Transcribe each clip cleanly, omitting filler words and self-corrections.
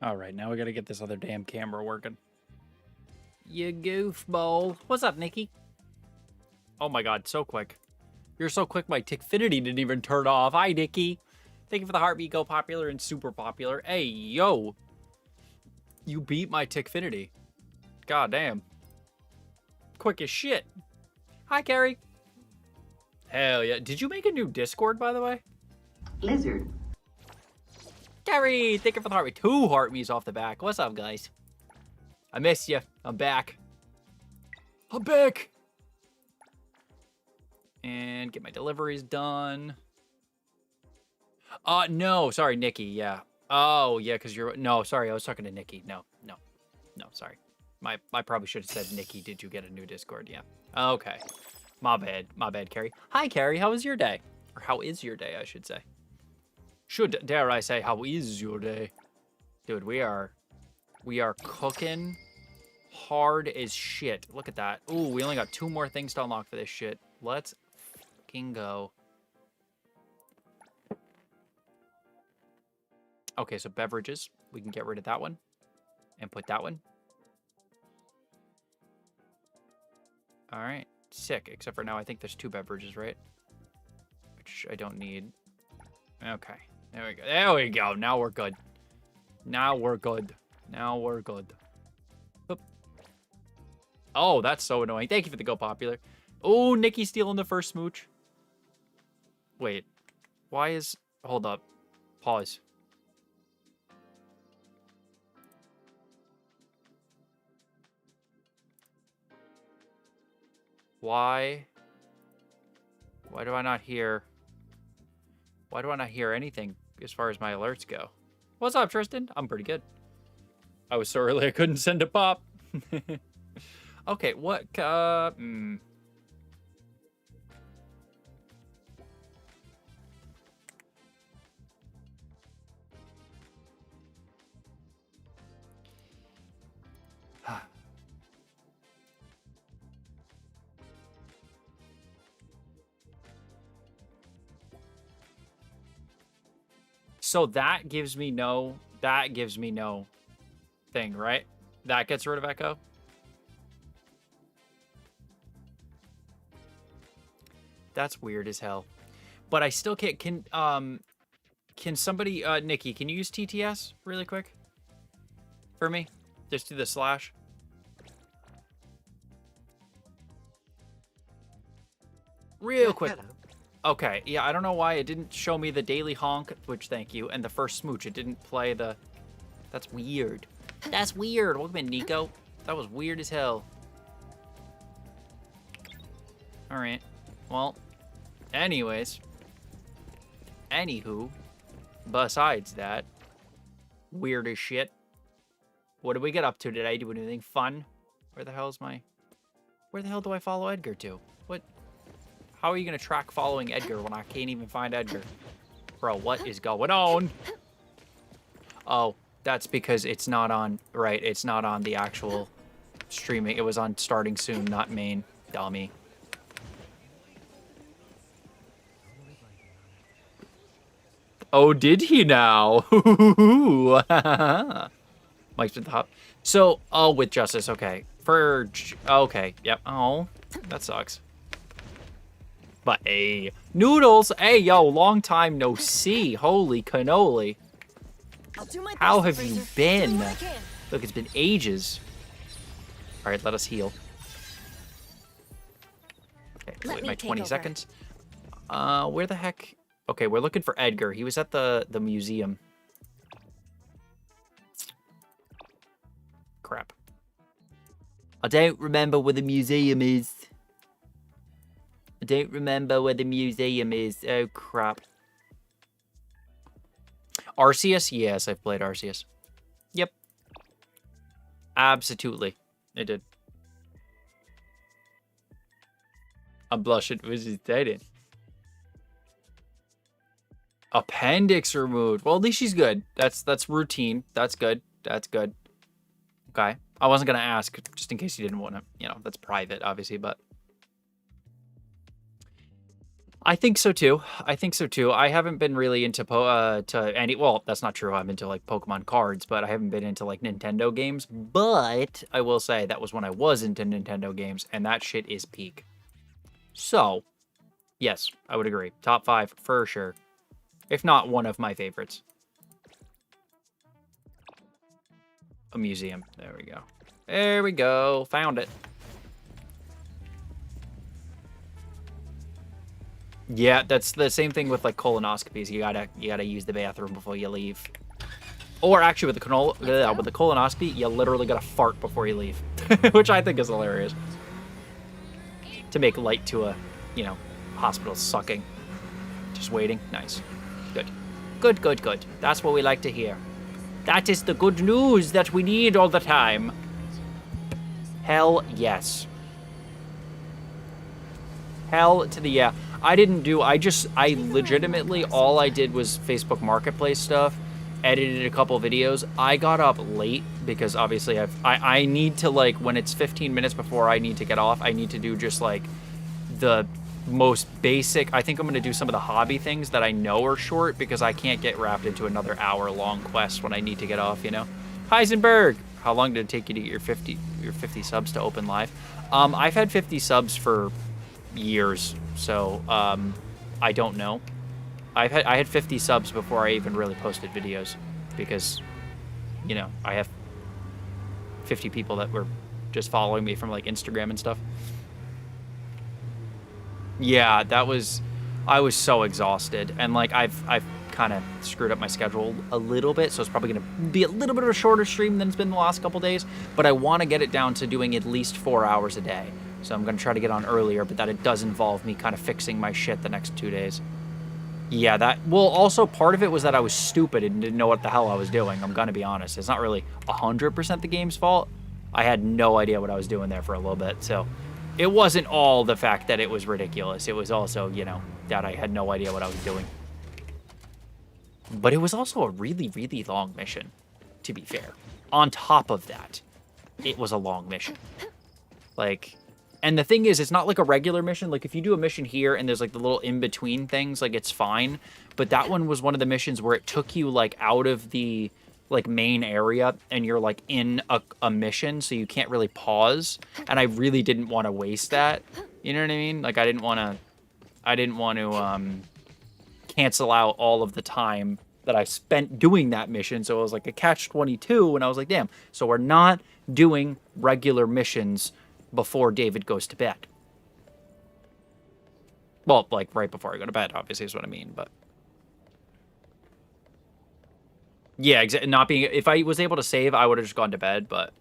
All right, now we got to get this other damn camera working. You goofball. What's up, Nikki? Oh my god, so quick. You're so quick, my Tickfinity didn't even turn off. Hi, Nikki. Thank you for the heartbeat. Go popular and super popular. Hey, yo. You beat my Tickfinity. God damn. Quick as shit. Hi, Carrie. Hell yeah. Did you make a new Discord, by the way? Lizard. Carrie, thank you for the heartbeat. 2 heartbeats off the back. What's up, guys? I missed you. I'm back. I'm back. And get my deliveries done. No, sorry, Nikki, yeah. Oh, yeah, because you're... No, sorry, I was talking to Nikki. No, sorry. I probably should have said, Nikki, did you get a new Discord? Yeah. Okay. My bad, Carrie. Hi, Carrie, how was your day? Or how is your day, I should say. Dare I say, how is your day? Dude, we are cooking hard as shit. Look at that. Ooh, we only got 2 more things to unlock for this shit. Let's fucking go. Okay, so beverages. We can get rid of that one. And put that one. Alright. Sick. Except for now, I think there's 2 beverages, right? Which I don't need. Okay. There we go. There we go. Now we're good. Now we're good. Now we're good. Oop. Oh, that's so annoying. Thank you for the go popular. Oh, Nikki stealing the first smooch. Wait. Why is... Hold up. Pause. Why do I not hear... Why do I not hear anything as far as my alerts go? What's up, Tristan? I'm pretty good. I was so early I couldn't send a pop. Okay, what... So that gives me no thing, right? That gets rid of echo. That's weird as hell. But I still can't. Can somebody, Nikki, can you use TTS really quick for me? Just do the slash. Real quick. Okay, yeah, I don't know why it didn't show me the daily honk, which thank you, and the first smooch. It didn't play the... That's weird. That's weird. Welcome in, Nico. That was weird as hell. Alright. Well, anyways. Anywho, besides that, weird as shit. What did we get up to today? Do anything fun? Where the hell do I follow Edgar to? What? How are you going to track following Edgar when I can't even find Edgar? Bro, what is going on? Oh, that's because it's not on... Right, it's not on the actual streaming. It was on starting soon, not main. Dummy. Oh, did he now? Mike's at the top. So, oh, with Justice, okay. Okay, yep. Oh, that sucks. But, hey, Noodles, hey, yo, long time no see. Holy cannoli. How have you been? Look, it's been ages. All right, let us heal. Okay, wait my 20 seconds. Where the heck? Okay, we're looking for Edgar. He was at the museum. Crap. I don't remember where the museum is. I don't remember where the museum is. Oh, crap. Arceus? Yes, I've played Arceus. Yep. Absolutely. I did. I'm blushing. Which is dating. Appendix removed. Well, at least she's good. That's routine. That's good. That's good. Okay. I wasn't going to ask, just in case you didn't want to, you know, that's private, obviously, but... I think so too. I think so too. I haven't been really into to any. Well, that's not true. I'm into like Pokemon cards, but I haven't been into like Nintendo games. But I will say that was when I was into Nintendo games, and that shit is peak. So, yes, I would agree. Top 5 for sure, if not one of my favorites. A museum. There we go. There we go. Found it. Yeah, that's the same thing with like colonoscopies. You gotta use the bathroom before you leave. Or actually, with the colonoscopy, you literally gotta fart before you leave, which I think is hilarious. To make light to a, you know, hospital sucking. Just waiting. Nice. Good. Good, good, good. That's what we like to hear. That is the good news that we need all the time. Hell yes. Hell to the yeah. I legitimately, all I did was Facebook Marketplace stuff, edited a couple videos. I got up late because obviously I need to, like, when it's 15 minutes before I need to get off, I need to do just like the most basic. I think I'm going to do some of the hobby things that I know are short because I can't get wrapped into another hour-long quest when I need to get off, you know? Heisenberg! How long did it take you to get your 50 subs to open live? I've had 50 subs for years, so I don't know. I had 50 subs before I even really posted videos because, you know, I have 50 people that were just following me from like Instagram and stuff. Yeah, I was so exhausted, and like I've kind of screwed up my schedule a little bit, so it's probably gonna be a little bit of a shorter stream than it's been the last couple days, but I want to get it down to doing at least 4 hours a day. So I'm gonna try to get on earlier, but that it does involve me kind of fixing my shit the next 2 days. Yeah, well, also part of it was that I was stupid and didn't know what the hell I was doing. I'm gonna be honest. It's not really 100% the game's fault. I had no idea what I was doing there for a little bit, so it wasn't all the fact that it was ridiculous. It was also, you know, that I had no idea what I was doing. But it was also a really, really long mission, to be fair. On top of that, it was a long mission. Like, and the thing is, it's not like a regular mission. Like, if you do a mission here and there's like the little in-between things, like, it's fine. But that one was one of the missions where it took you like out of the like main area and you're like in a mission, so you can't really pause. And I really didn't want to waste that. You know what I mean? Like, I didn't want to cancel out all of the time that I spent doing that mission. So it was like a catch-22, and I was like, damn. So we're not doing regular missions before David goes to bed. Well, like right before I go to bed, obviously, is what I mean, but yeah, not being, if I was able to save, I would have just gone to bed, but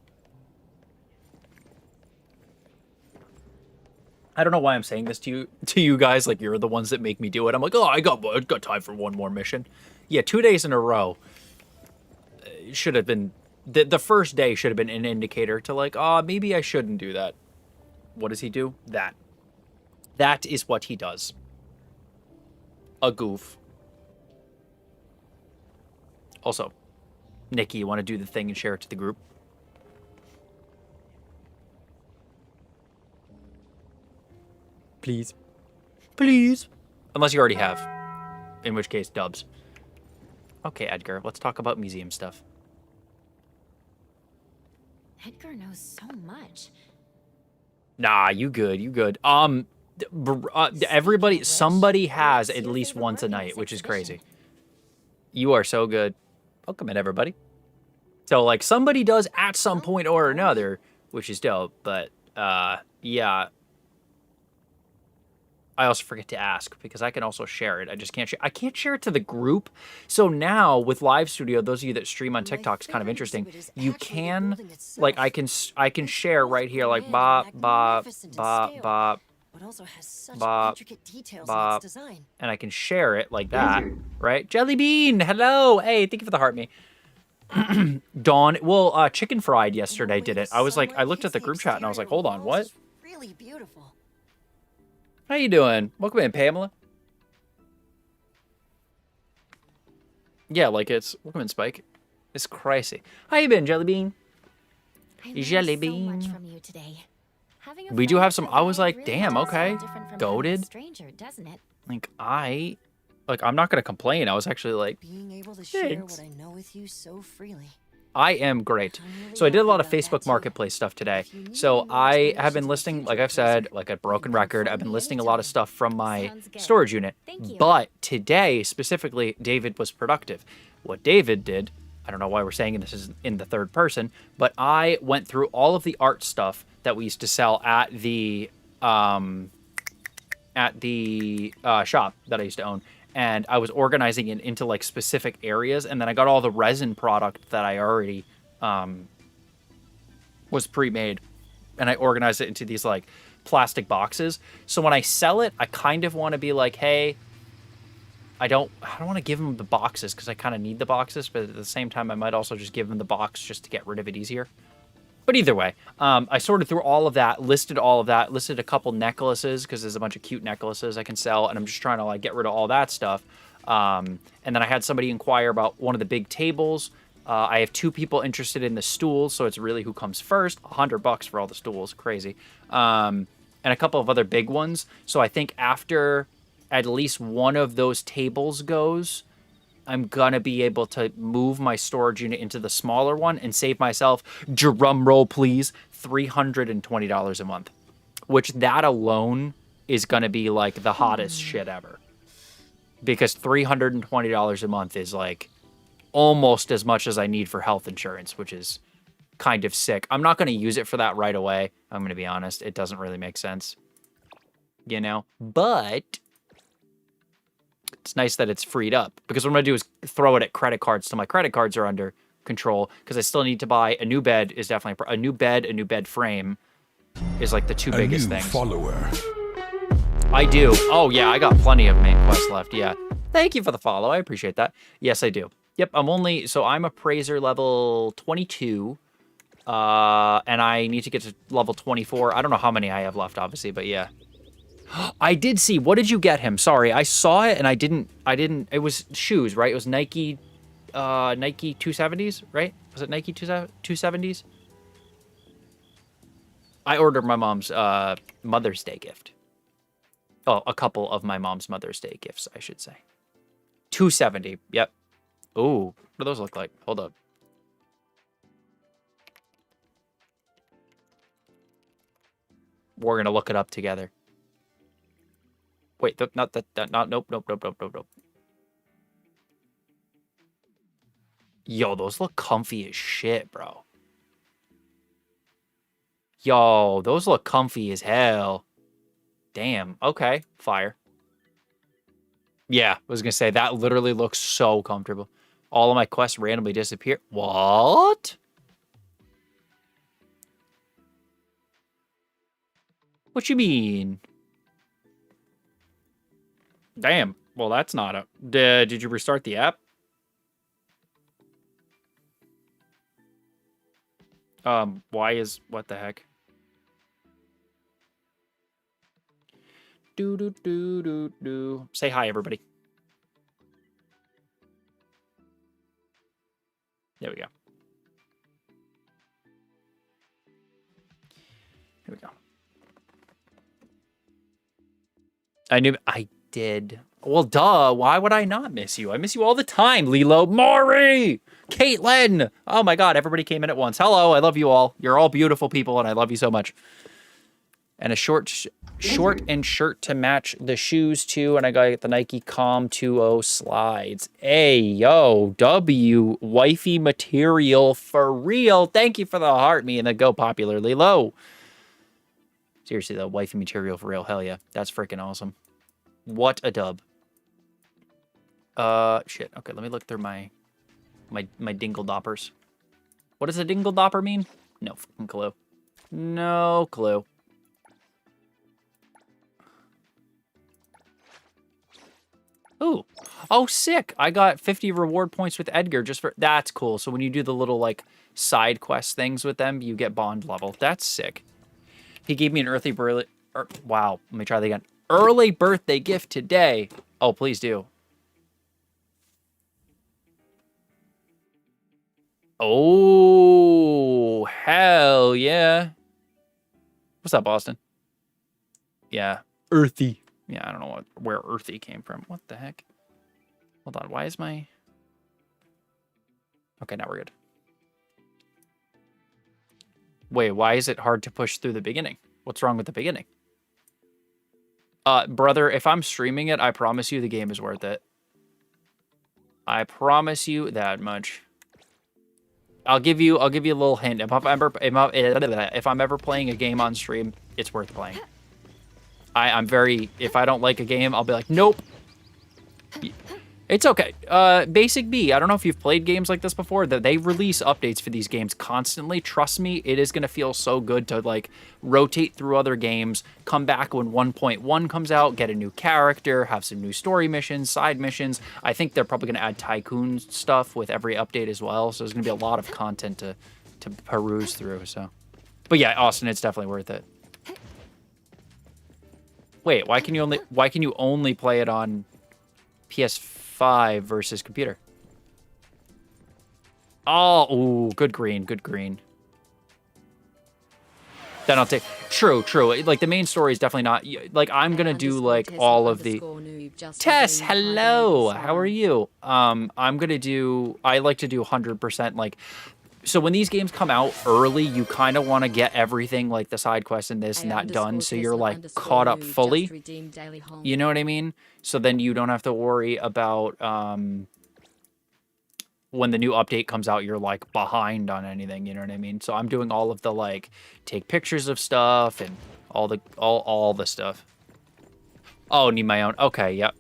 I don't know why I'm saying this to you guys, like you're the ones that make me do it. I'm like, oh, I got time for one more mission. Yeah, 2 days in a row should have been, the first day should have been an indicator to like, oh, maybe I shouldn't do that. What does he do? That. That is what he does. A goof. Also, Nikki, you want to do the thing and share it to the group? Please. Please. Unless you already have. In which case, dubs. Okay, Edgar, let's talk about museum stuff. Edgar knows so much. Nah, you good, you good. Everybody, somebody has at least once a night, which is crazy. You are so good. Welcome in, everybody. So, like, somebody does at some point or another, which is dope, but, yeah. I also forget to ask, because I can also share it. I just can't share. I can't share it to the group. So now, with Live Studio, those of you that stream on TikTok, it's kind of interesting. You can, like, I can share right here, like, bop, bop, bop, bop, bop, bop, and I can share it like that, right? Jelly Bean, hello! Hey, thank you for the heart me. Dawn, well, Chicken Fried yesterday did it. I was like, I looked at the group chat and I was like, hold on, what? Really beautiful. How you doing? Welcome in, Pamela. Yeah, like it's welcome in, Spike. It's crazy. How you been, Jelly Bean? Jelly Bean. So much from you today. We do have some. I was like, damn, okay, goated. Stranger, doesn't it? Like, I'm not going to complain. I was actually like, Being able to share thanks. what I know with you so freely. I am great. I'm really So I did a lot of happy about that Facebook too. Marketplace stuff today. If you need So any more I have been explanations in the listing, future, like I've said, like a you broken can come record, for I've been me listing a lot of anytime. stuff from my Sounds good. storage unit. Thank you. But today, specifically, David was productive. What David did, I don't know why we're saying this is in the third person, but I went through all of the art stuff that we used to sell at the shop that I used to own. And I was organizing it into like specific areas, and then I got all the resin product that I already was pre-made, and I organized it into these like plastic boxes. So when I sell it, I kind of want to be like, hey, I don't want to give them the boxes because I kind of need the boxes, but at the same time, I might also just give them the box just to get rid of it easier. But either way, I sorted through all of that, listed a couple necklaces because there's a bunch of cute necklaces I can sell, and I'm just trying to like get rid of all that stuff. And then I had somebody inquire about one of the big tables. I have 2 people interested in the stools, so it's really who comes first. $100 for all the stools, crazy. And a couple of other big ones. So I think after at least one of those tables goes, I'm gonna be able to move my storage unit into the smaller one and save myself, drum roll please, $320 a month. Which that alone is gonna be like the hottest shit ever. Because $320 a month is like almost as much as I need for health insurance, which is kind of sick. I'm not gonna use it for that right away. I'm gonna be honest. It doesn't really make sense. You know? But it's nice that it's freed up, because what I'm going to do is throw it at credit cards till my credit cards are under control, because I still need to buy a new bed. Is definitely a new bed frame is like the 2 biggest things. Follower. I do. Oh yeah, I got plenty of main quests left. Yeah. Thank you for the follow. I appreciate that. Yes, I do. Yep, I'm appraiser level 22. And I need to get to level 24. I don't know how many I have left, obviously, but yeah. I did see. What did you get him? Sorry, I saw it and I didn't. It was shoes, right? It was Nike 270s, right? Was it Nike 270s? I ordered my mom's Mother's Day gift. Oh, a couple of my mom's Mother's Day gifts, I should say. 270. Yep. Ooh, what do those look like? Hold up. We're gonna look it up together. Wait, nope. Yo, those look comfy as shit, bro. Yo, those look comfy as hell. Damn, okay, fire. Yeah, I was gonna say, that literally looks so comfortable. All of my quests randomly disappear. What? What you mean? Damn. Well, that's not a... Did you restart the app? Why is... What the heck? Do. Say hi, everybody. There we go. Here we go. I did. Well, duh. Why would I not miss you? I miss you all the time, Lilo. Maury! Caitlin! Oh my god, everybody came in at once. Hello, I love you all. You're all beautiful people, and I love you so much. And a short and shirt to match the shoes, too. And I got the Nike Com 2.0 slides. Hey, yo, W, wifey material for real. Thank you for the heart, me and the go popular, Lilo. Seriously, though, wifey material for real. Hell yeah. That's freaking awesome. What a dub. Shit. Okay, let me look through my dingle doppers. What does a dingle dopper mean? No fucking clue. No clue. Ooh. Oh, sick. I got 50 reward points with Edgar just for... That's cool. So when you do the little, like, side quest things with them, you get bond level. That's sick. He gave me an wow. Let me try that again. Early birthday gift today. Oh, please do. Oh, hell yeah. What's up, Boston? Yeah. Earthy. Yeah, I don't know where earthy came from. What the heck? Hold on, why is my... Okay, now we're good. Wait, why is it hard to push through the beginning? What's wrong with the beginning? Brother, if I'm streaming it, I promise you the game is worth it. I promise you that much. I'll give you a little hint. If I'm ever playing a game on stream, it's worth playing. I'm very... If I don't like a game, I'll be like, nope. It's okay. Basic B, I don't know if you've played games like this before, that they release updates for these games constantly. Trust me, it is going to feel so good to, like, rotate through other games, come back when 1.1 comes out, get a new character, have some new story missions, side missions. I think they're probably going to add Tycoon stuff with every update as well, so there's going to be a lot of content to peruse through, so. But yeah, Austin, it's definitely worth it. Wait, why can you only play it on PS5 versus computer? Oh, ooh, good green, good green. Then I'll take... True. Like, the main story is definitely not... Like, I'm gonna do, like, all of the... Tess, hello! How are you? I'm gonna do... I like to do 100%, like... So when these games come out early, you kind of want to get everything, like the side quests and this and that done, so you're, like, caught up fully. You know what I mean? So then you don't have to worry about when the new update comes out, you're, like, behind on anything, you know what I mean? So I'm doing all of the, like, take pictures of stuff and all the stuff. Oh, need my own. Okay, yep.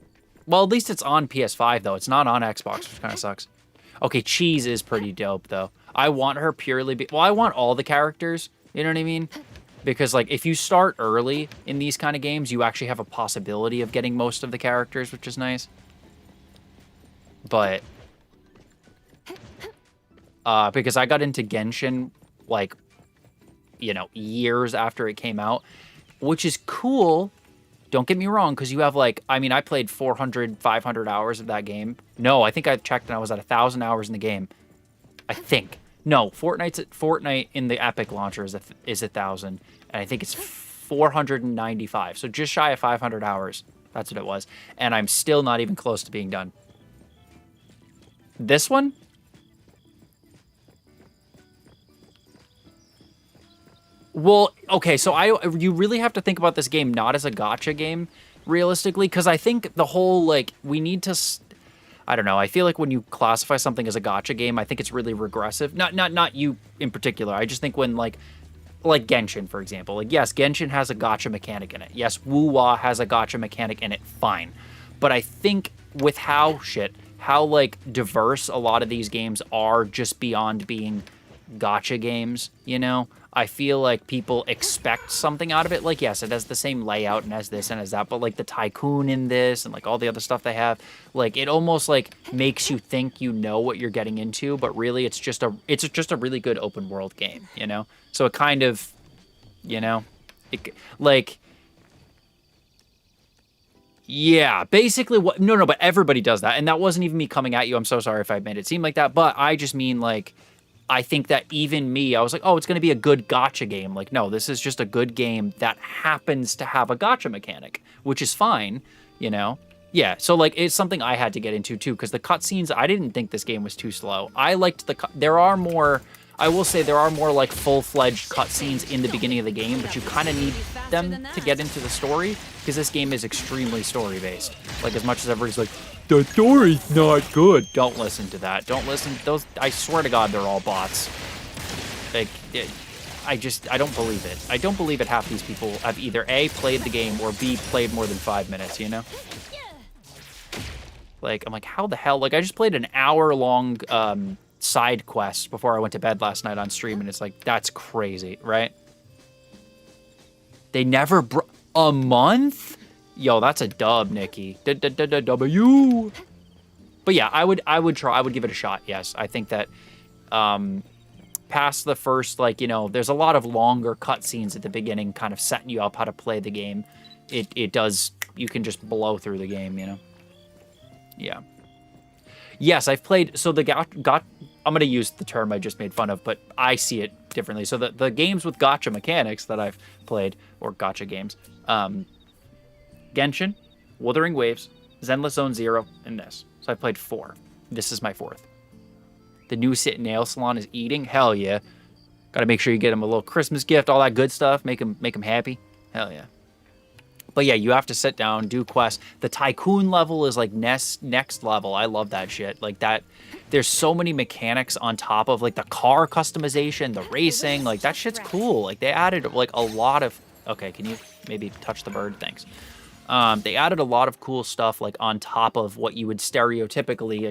Well, at least it's on PS5, though. It's not on Xbox, which kind of sucks. Okay, Cheese is pretty dope, though. I want her purely... Well, I want all the characters, you know what I mean? Because, like, if you start early in these kind of games, you actually have a possibility of getting most of the characters, which is nice. But... because I got into Genshin, like, you know, years after it came out, which is cool. Don't get me wrong, because you have, like, I mean, I played 400, 500 hours of that game. No, I think I checked and I was at 1,000 hours in the game. I think. No, Fortnite in the Epic launcher is 1,000, and I think it's 495. So just shy of 500 hours. That's what it was. And I'm still not even close to being done. This one? Well, okay, so you really have to think about this game not as a gacha game, realistically, because I think the whole, like, we need to... I don't know. I feel like when you classify something as a gacha game, I think it's really regressive. Not you in particular. I just think when, like Genshin, for example. Like, yes, Genshin has a gacha mechanic in it. Yes, Wuwa has a gacha mechanic in it. Fine. But I think with how like diverse a lot of these games are just beyond being gacha games, you know? I feel like people expect something out of it. Like, yes, it has the same layout and has this and has that, but, like, the Tycoon in this and, like, all the other stuff they have, like, it almost, like, makes you think you know what you're getting into, but really it's just a really good open world game, you know? So it kind of, you know, like, yeah, basically no, but everybody does that, and that wasn't even me coming at you. I'm so sorry if I made it seem like that, but I just mean, like, I think that even me, I was like, oh, it's going to be a good gacha game. Like, no, this is just a good game that happens to have a gacha mechanic, which is fine, you know? Yeah, so, like, it's something I had to get into, too, because the cutscenes, I didn't think this game was too slow. I liked there are more, I will say, there are more, like, full-fledged cutscenes in the beginning of the game, but you kind of need them to get into the story, because this game is extremely story-based. Like, as much as everybody's like, the story's not good. Don't listen to that. Don't listen to those. I swear to God, they're all bots. Like, I don't believe it. I don't believe it half these people have either A, played the game, or B, played more than 5 minutes, you know? Like, I'm like, how the hell? Like, I just played an hour-long side quest before I went to bed last night on stream, and it's like, that's crazy, right? They never a month? Yo, that's a dub, Nikki. W. But yeah, I would try. I would give it a shot. Yes, I think that past the first, like, you know, there's a lot of longer cutscenes at the beginning, kind of setting you up how to play the game. It does. You can just blow through the game, you know. Yeah. Yes, I've played. So the I'm gonna use the term I just made fun of, but I see it differently. So the games with gacha mechanics that I've played, or gacha games, Genshin, Wuthering Waves, Zenless Zone Zero, and this. So I played 4. This is my 4th. The new Sit Nail Salon is eating. Hell yeah. Got to make sure you get him a little Christmas gift, all that good stuff. Make him happy. Hell yeah. But yeah, you have to sit down, do quests. The Tycoon level is like next level. I love that shit. Like that, there's so many mechanics on top of like the car customization, the racing. Like that shit's cool. Like they added like a lot of... Okay, can you maybe touch the bird? Thanks. They added a lot of cool stuff like on top of what you would stereotypically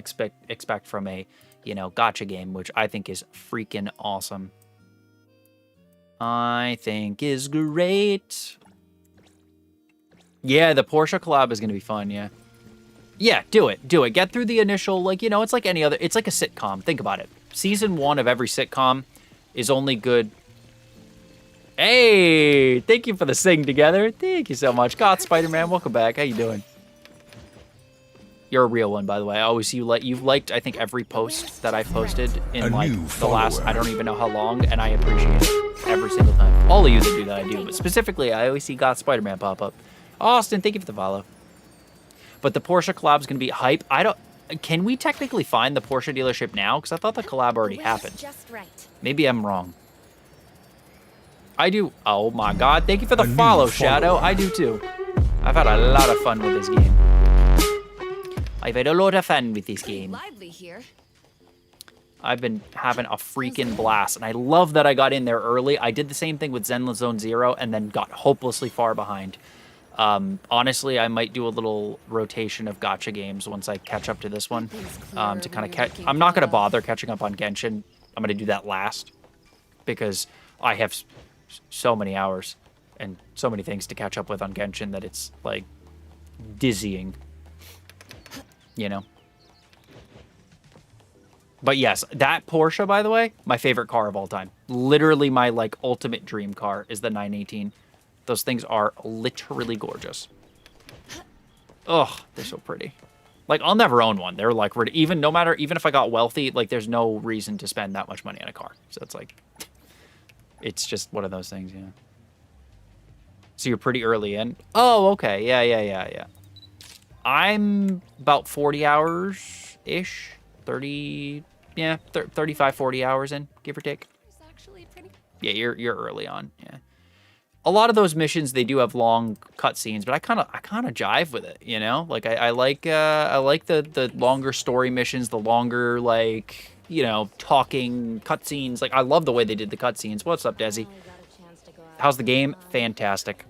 expect from a, you know, gacha game, which I think is freaking awesome. I think is great. Yeah, the Porsche collab is going to be fun, yeah. Yeah, do it. Do it. Get through the initial, like, you know, it's like any other... It's like a sitcom. Think about it. Season 1 of every sitcom is only good... Hey! Thank you for the sing together. Thank you so much. God, Spider-Man, welcome back. How you doing? You're a real one, by the way. I always see you you've liked, I think, every post that I've posted in, like, the last... I don't even know how long, and I appreciate it every single time. All of you that do that, I do. But specifically, I always see God, Spider-Man pop up. Austin, thank you for the follow. But the Porsche collab is going to be hype. Can we technically find the Porsche dealership now? Because I thought the collab already happened. Maybe I'm wrong. I do. Oh my God. Thank you for the follow, Shadow. I do too. I've had a lot of fun with this game. I've had a lot of fun with this game. I've been having a freaking blast. And I love that I got in there early. I did the same thing with Zenless Zone Zero and then got hopelessly far behind. Honestly, I might do a little rotation of gacha games once I catch up to this one, to kind of catch... I'm not going to bother catching up on Genshin. I'm going to do that last because I have so many hours and so many things to catch up with on Genshin that it's, like, dizzying, you know? But yes, that Porsche, by the way, my favorite car of all time. Literally my, like, ultimate dream car is the 918. Those things are literally gorgeous. Ugh, they're so pretty. Like, I'll never own one. They're like, even if I got wealthy, like, there's no reason to spend that much money on a car. So it's like, it's just one of those things, you know. So you're pretty early in. Oh, okay. Yeah. I'm about 40 hours-ish. 30, yeah, 35, 40 hours in, give or take. Yeah, you're early on, yeah. A lot of those missions, they do have long cutscenes, but I kind of jive with it, you know? Like I like the longer story missions, the longer, like, you know, talking cutscenes. Like I love the way they did the cutscenes. What's up, Desi? How's the game? Fantastic.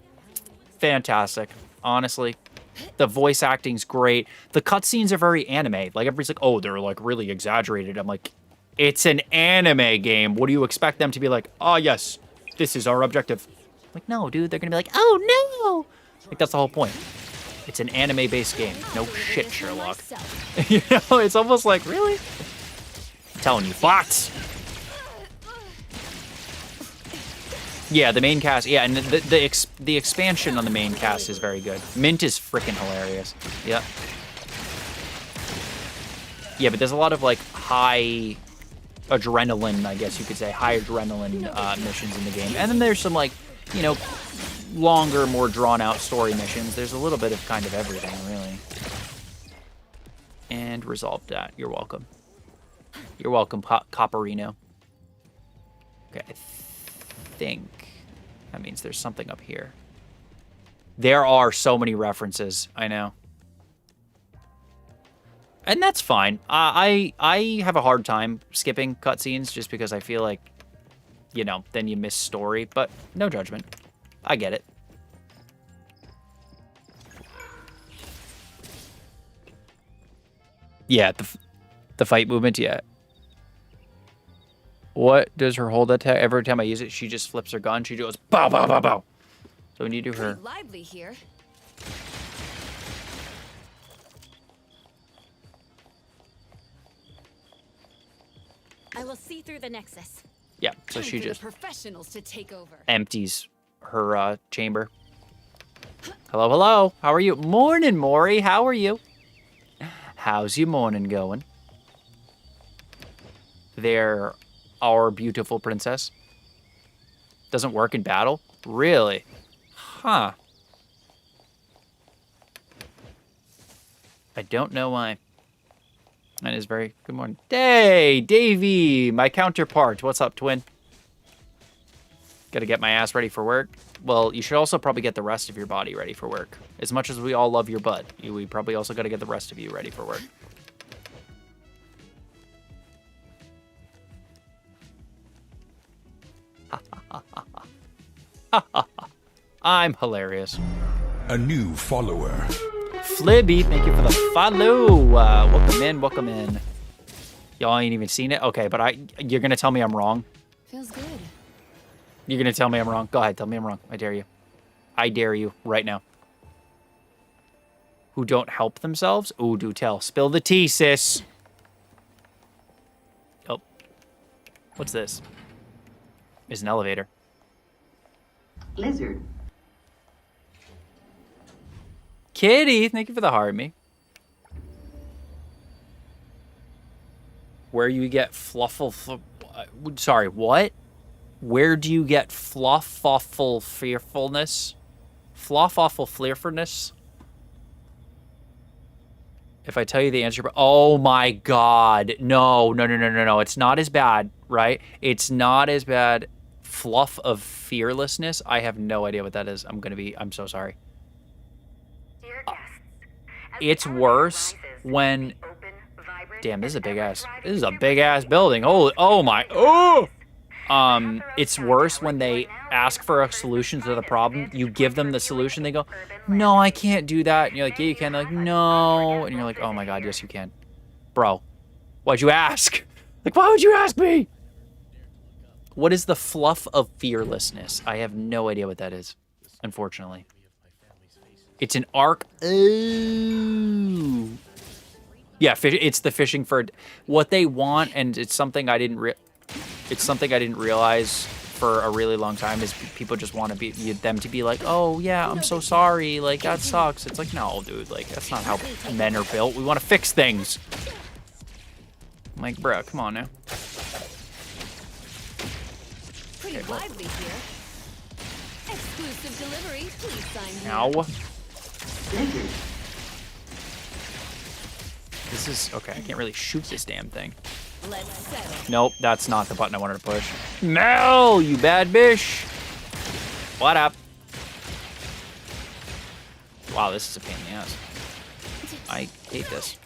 Fantastic. Honestly, the voice acting's great. The cutscenes are very anime. Like everybody's like, "Oh, they're like really exaggerated." I'm like, "It's an anime game. What do you expect them to be like? Oh, yes. This is our objective." Like, no, dude, they're gonna be like, "Oh no!" Like that's the whole point. It's an anime-based game. No shit, Sherlock. You know, it's almost like, really? I'm telling you, bots. Yeah, the main cast. Yeah, and the expansion on the main cast is very good. Mint is freaking hilarious. Yep. Yeah, but there's a lot of like high adrenaline, I guess you could say, high adrenaline missions in the game, and then there's some like, you know, longer, more drawn-out story missions. There's a little bit of kind of everything, really. And resolved that. You're welcome. You're welcome, Copperino. Okay, I think that means there's something up here. There are so many references, I know. And that's fine. I have a hard time skipping cutscenes just because I feel like, you know, then you miss story, but no judgment. I get it. Yeah, the fight movement, yeah. What does her hold attack? Every time I use it, she just flips her gun. She goes bow, bow, bow, bow. So when you do her... lively here. I will see through the nexus. Yeah, so she just professionals to take over. Empties her chamber. Hello, hello. How are you? Morning, Maury. How are you? How's your morning going? There, our beautiful princess. Doesn't work in battle? Really? Huh. I don't know why. That is very good morning. Hey, Davey, my counterpart. What's up, twin? Gotta get my ass ready for work. Well, you should also probably get the rest of your body ready for work. As much as we all love your butt, we probably also gotta get the rest of you ready for work. I'm hilarious. A new follower. Flibby, thank you for the follow. Welcome in, welcome in. Y'all ain't even seen it? Okay, but you're gonna tell me I'm wrong? Feels good. You're gonna tell me I'm wrong? Go ahead, tell me I'm wrong. I dare you. I dare you right now. Who don't help themselves? Ooh, do tell. Spill the tea, sis. Oh. What's this? It's an elevator. Lizard. Kitty, thank you for the heart, me. Where you get sorry, what? Where do you get fluffawful fearfulness? Fluffawful fearfulness? If I tell you the answer, oh my god. No. It's not as bad, right? It's not as bad. Fluff of fearlessness? I have no idea what that is. I'm so sorry. It's worse when... Damn, this is a big ass building. Oh my... Oh! It's worse when they ask for a solution to the problem. You give them the solution. They go, no, I can't do that. And you're like, yeah, you can. They're like, no. And you're like, oh my god, yes, you can. Bro, why'd you ask? Like, why would you ask me? What is the fluff of fearlessness? I have no idea what that is, unfortunately. It's an arc. Ooh. Yeah, it's the fishing for what they want, and it's something I didn't realize for a really long time is people just want them to be like, oh yeah, I'm so sorry, like that sucks. It's like, no, dude, like that's not how men are built. We want to fix things. I'm like, bruh, come on now. Pretty lively here. Exclusive delivery. Please sign here. Ow. This is okay. I can't really shoot this damn thing. Let's settle. Nope, that's not the button I wanted to push. Mel, you bad bitch. What up? Wow, this is a pain in the ass. I hate this.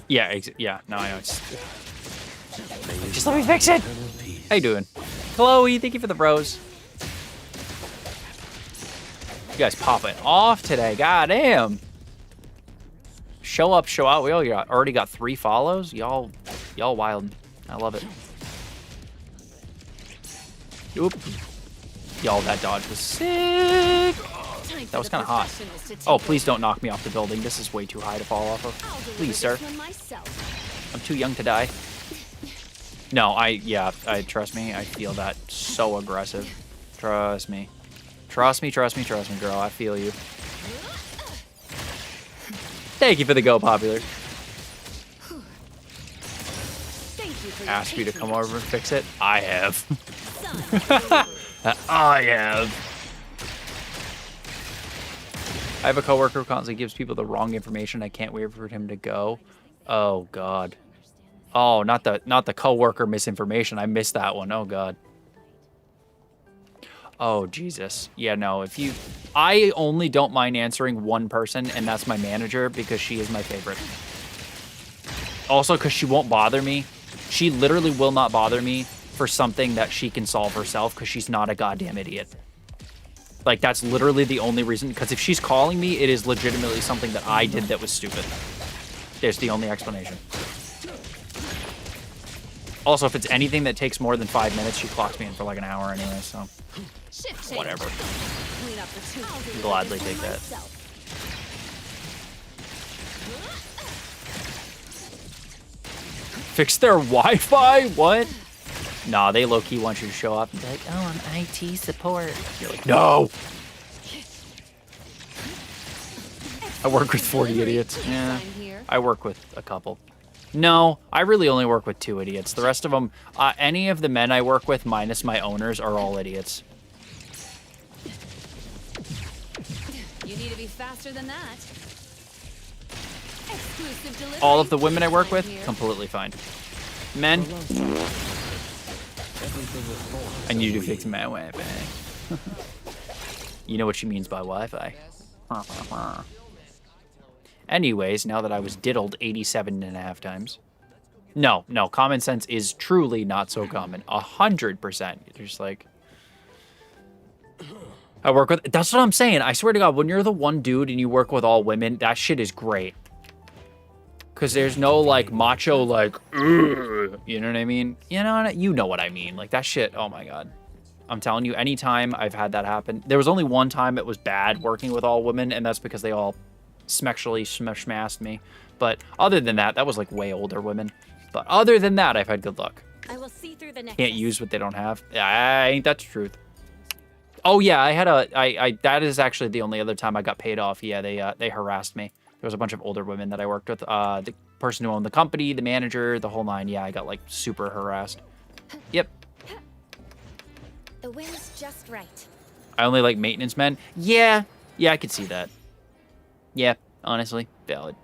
Yeah, no, I know. Just let me fix it. How you doing? Chloe, thank you for the bros. You guys popping off today. God damn. Show up, show out. We already got 3 follows. Y'all wild. I love it. Oop. Y'all, that dodge was sick. That was kind of hot. Oh, please don't knock me off the building. This is way too high to fall off of. Please, sir. I'm too young to die. No, trust me. I feel that so aggressive. Trust me. Trust me, girl. I feel you. Thank you for the go, Popular. Ask you to come over and fix it? I have. I have. I have a coworker who constantly gives people the wrong information. I can't wait for him to go. Oh god. Oh, not the coworker misinformation. I missed that one. Oh god. Oh Jesus. Yeah, no. I only don't mind answering one person, and that's my manager because she is my favorite. Also, because she won't bother me. She literally will not bother me for something that she can solve herself because she's not a goddamn idiot. Like, that's literally the only reason. Because if she's calling me, it is legitimately something that I did that was stupid. There's the only explanation. Also, if it's anything that takes more than 5 minutes, she clocks me in for like an hour anyway, so... Whatever. I'll gladly take that. Fix their Wi-Fi? What? Nah, they low-key want you to show up and be like, oh, I'm IT support. You're like, no! I work with 40 idiots. Yeah, Sign here. I work with a couple. No, I really only work with 2 idiots. The rest of them, any of the men I work with, minus my owners, are all idiots. You need to be faster than that. Exclusive delivery. All of the women I work Sign with, here. completely fine. Men, I need to fix my Wi-Fi. You know what she means by Wi-Fi. Anyways, now that I was diddled 87.5 times. No, common sense is truly not so common. 100%. You're just like... I work with... That's what I'm saying. I swear to God, when you're the one dude and you work with all women, that shit is great. Because there's no, like, macho, like... Ugh, you know what I mean? You know what I mean. Like, that shit, oh my God. I'm telling you, anytime I've had that happen... There was only one time it was bad working with all women, and that's because they all smexually smashed me. But other than that, that was, like, way older women. But other than that, I've had good luck. I will see through the nexus. Can't use what they don't have. Yeah, ain't that the truth? Oh yeah, I had that is actually the only other time I got paid off. Yeah, they harassed me. There was a bunch of older women that I worked with. The person who owned the company, the manager, the whole nine. Yeah, I got like super harassed. Yep. The wind's just right. I only like maintenance men. Yeah, I could see that. Yeah, honestly, valid.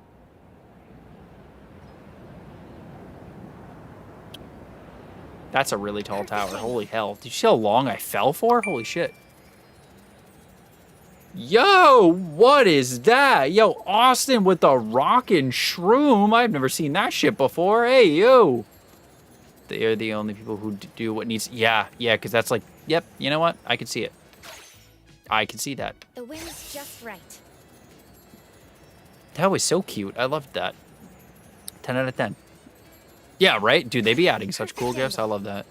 That's a really tall tower. Holy hell. Did you see how long I fell for? Holy shit. Yo, what is that? Yo, Austin with the rockin' shroom. I've never seen that shit before. Hey, yo. They are the only people who do what needs... Yeah, because that's like... Yep, you know what? I can see it. I can see that. The wind's just right. That was so cute. I loved that. 10 out of 10. Yeah, right? Dude, they be adding such cool gifts. I love that.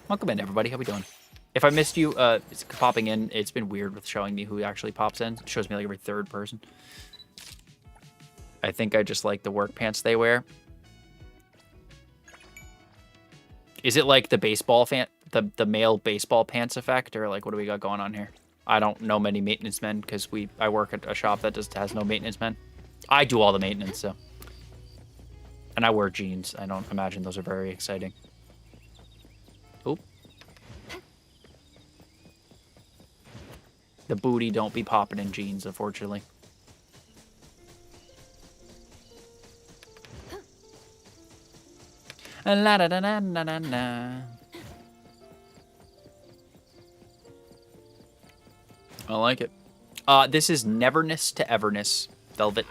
Welcome in, everybody. How we doing? If I missed you it's popping in, it's been weird with showing me who actually pops in. It shows me like every third person. I think I just like the work pants they wear. Is it like the baseball fan, the male baseball pants effect, or like what do we got going on here? I don't know many maintenance men because I work at a shop that just has no maintenance men. I do all the maintenance, so. And I wear jeans. I don't imagine those are very exciting. Oop. The booty don't be popping in jeans, unfortunately. La da da da da da da. I like it. This is Neverness to Everness. Velvet.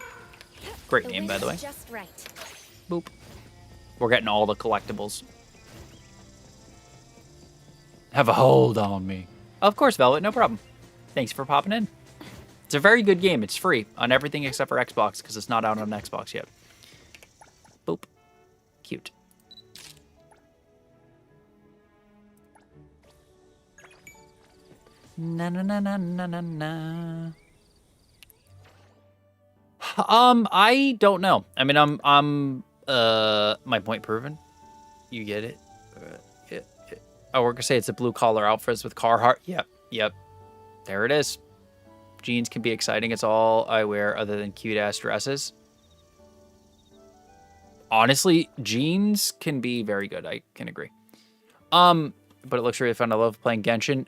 Great name, by the way. Just right. Boop. We're getting all the collectibles. Have a hold on me. Of course, Velvet, no problem. Thanks for popping in. It's a very good game. It's free on everything except for Xbox because it's not out on Xbox yet. Boop. Cute. Na na na na na na na. I don't know. I mean, I'm my point proven. You get it. Yeah. Oh, we're gonna say it's a blue collar outfits with Carhartt. Yep. There it is. Jeans can be exciting. It's all I wear other than cute ass dresses. Honestly, jeans can be very good. I can agree. But it looks really fun. I love playing Genshin,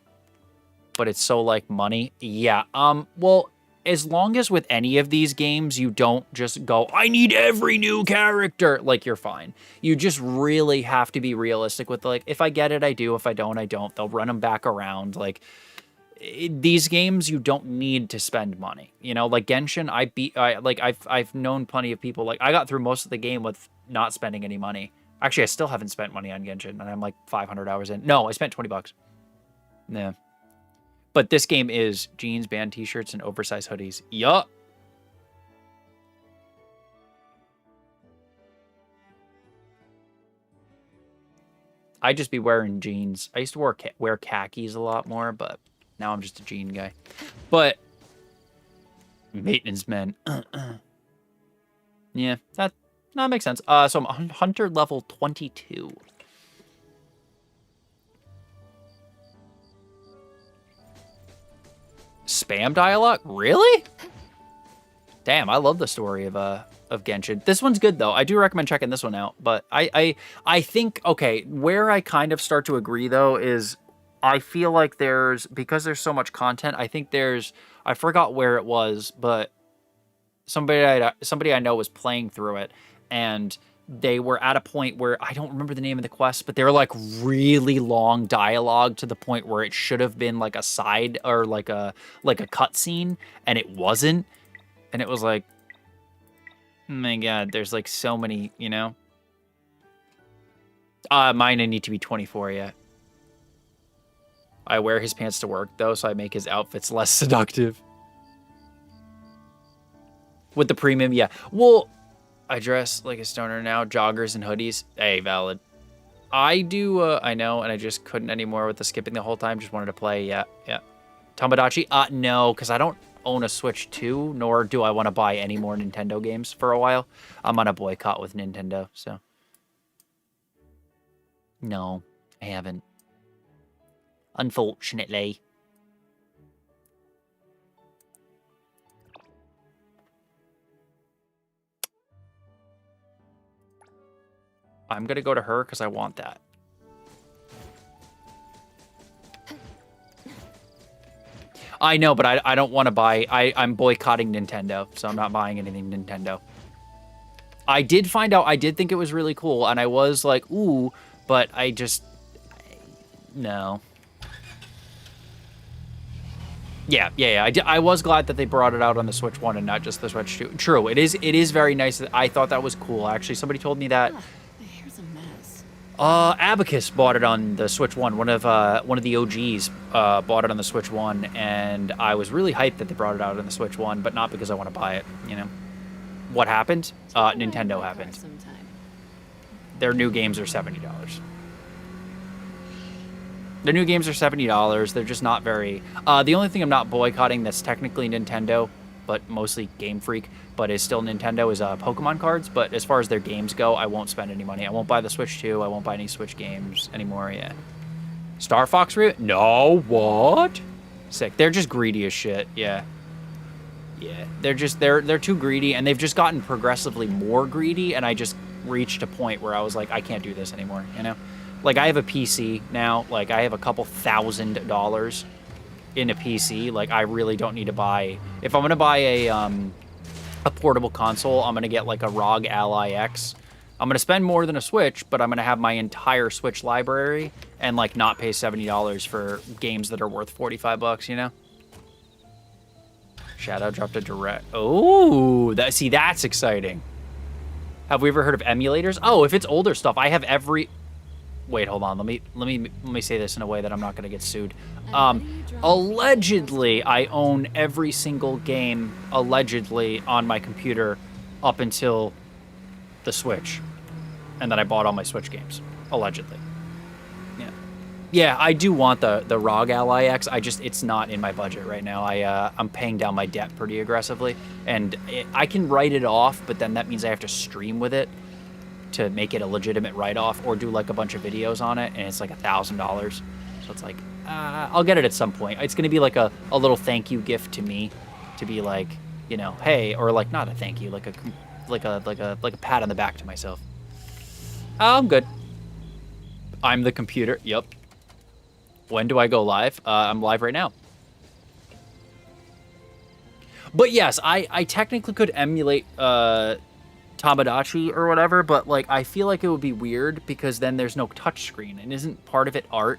but it's so like money. Yeah. Well, as long as with any of these games, you don't just go, I need every new character. Like, you're fine. You just really have to be realistic with, like, if I get it, I do. If I don't, I don't. They'll run them back around. Like, these games, you don't need to spend money. You know, like Genshin, I've known plenty of people. Like, I got through most of the game with not spending any money. Actually, I still haven't spent money on Genshin, and I'm like 500 hours in. No, I spent 20 bucks. Yeah. But this game is jeans, band t-shirts, and oversized hoodies. Yup. I just be wearing jeans. I used to wear khakis a lot more, but now I'm just a jean guy. But maintenance men. Yeah, that makes sense. So I'm hunter level 22. Spam dialogue? Really? Damn, I love the story of Genshin. This one's good though. I do recommend checking this one out. But I think, okay, where I kind of start to agree though is I feel like because there's so much content, I think I forgot where it was, but somebody I know was playing through it, and they were at a point where I don't remember the name of the quest, but they were like really long dialogue to the point where it should have been like a side or like a cutscene, and it wasn't. And it was like, oh my God, there's like so many, you know. Mine I need to be 24 yet. I wear his pants to work though, so I make his outfits less seductive. With the premium, yeah. Well, I dress like a stoner now, joggers and hoodies. Hey, valid. I do, I know, and I just couldn't anymore with the skipping the whole time. Just wanted to play, yeah. Tamagotchi? No, because I don't own a Switch 2, nor do I want to buy any more Nintendo games for a while. I'm on a boycott with Nintendo, so. No, I haven't. Unfortunately. I'm going to go to her because I want that. I know, but I don't want to buy... I'm boycotting Nintendo, so I'm not buying anything Nintendo. I did find out... I did think it was really cool, and I was like, ooh, but I just... No. Yeah. I was glad that they brought it out on the Switch 1 and not just the Switch 2. True, it is very nice. I thought that was cool. Actually, somebody told me that... Abacus bought it on the Switch 1. One of the OGs bought it on the Switch 1, and I was really hyped that they brought it out on the Switch 1, but not because I want to buy it, you know. What happened? Nintendo happened. Their new games are $70. Their new games are $70. They're just not very... the only thing I'm not boycotting that's technically Nintendo, but mostly Game Freak, but is still Nintendo, is Pokemon cards. But as far as their games go, I won't spend any money. I won't buy the Switch 2. I won't buy any Switch games anymore, yeah. Star Fox Root? No, what? Sick. They're just greedy as shit, yeah. Yeah, they're too greedy, and they've just gotten progressively more greedy, and I just reached a point where I was like, I can't do this anymore, you know? Like, I have a PC now. Like, I have a couple $1,000 in a PC. Like, I really don't need to buy... If I'm going to buy a portable console, I'm going to get, like, a ROG Ally X. I'm going to spend more than a Switch, but I'm going to have my entire Switch library and, like, not pay $70 for games that are worth $45, you know? Shadow dropped a direct... Oh, that's exciting. Have we ever heard of emulators? Oh, if it's older stuff, I have every... Wait, hold on. Let me say this in a way that I'm not going to get sued. Allegedly, I own every single game, allegedly, on my computer up until the Switch. And then I bought all my Switch games. Allegedly. Yeah. Yeah, I do want the ROG Ally X. It's not in my budget right now. I'm paying down my debt pretty aggressively. And I can write it off, but then that means I have to stream with it to make it a legitimate write-off, or do like a bunch of videos on it, and it's like $1,000. So it's like, I'll get it at some point. It's gonna be like a little thank you gift to me, to be like, you know, hey, or like not a thank you, like a pat on the back to myself. I'm good. I'm the computer. Yep. When do I go live? I'm live right now. But yes, I technically could emulate Tamagotchi or whatever, but like I feel like it would be weird because then there's no touchscreen, and isn't part of it art?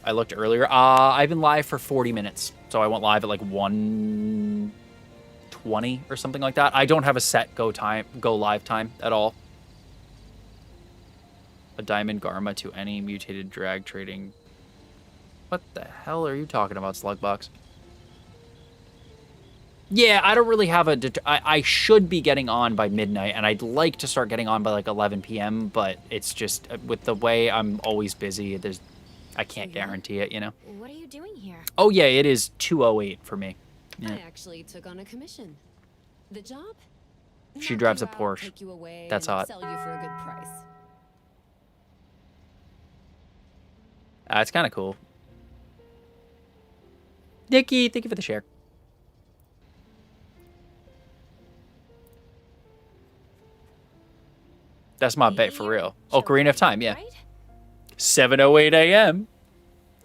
I looked earlier. I've been live for 40 minutes, so I went live at like 1:20 or something like that. I don't have a set go live time at all. A diamond Garma to any mutated drag trading. What the hell are you talking about, Slugbox? Yeah, I don't really have I should be getting on by midnight, and I'd like to start getting on by like 11 p.m., but it's just, with the way I'm always busy, I can't guarantee it, you know? What are you doing here? Oh yeah, it is 2:08 for me. Yeah. I actually took on a commission. The job? She drives a Porsche. That's hot. Sell you for a good price. It's kind of cool. Nikki, thank you for the share. That's my bet for real. Ocarina of Time, yeah. Right? 7:08 a.m.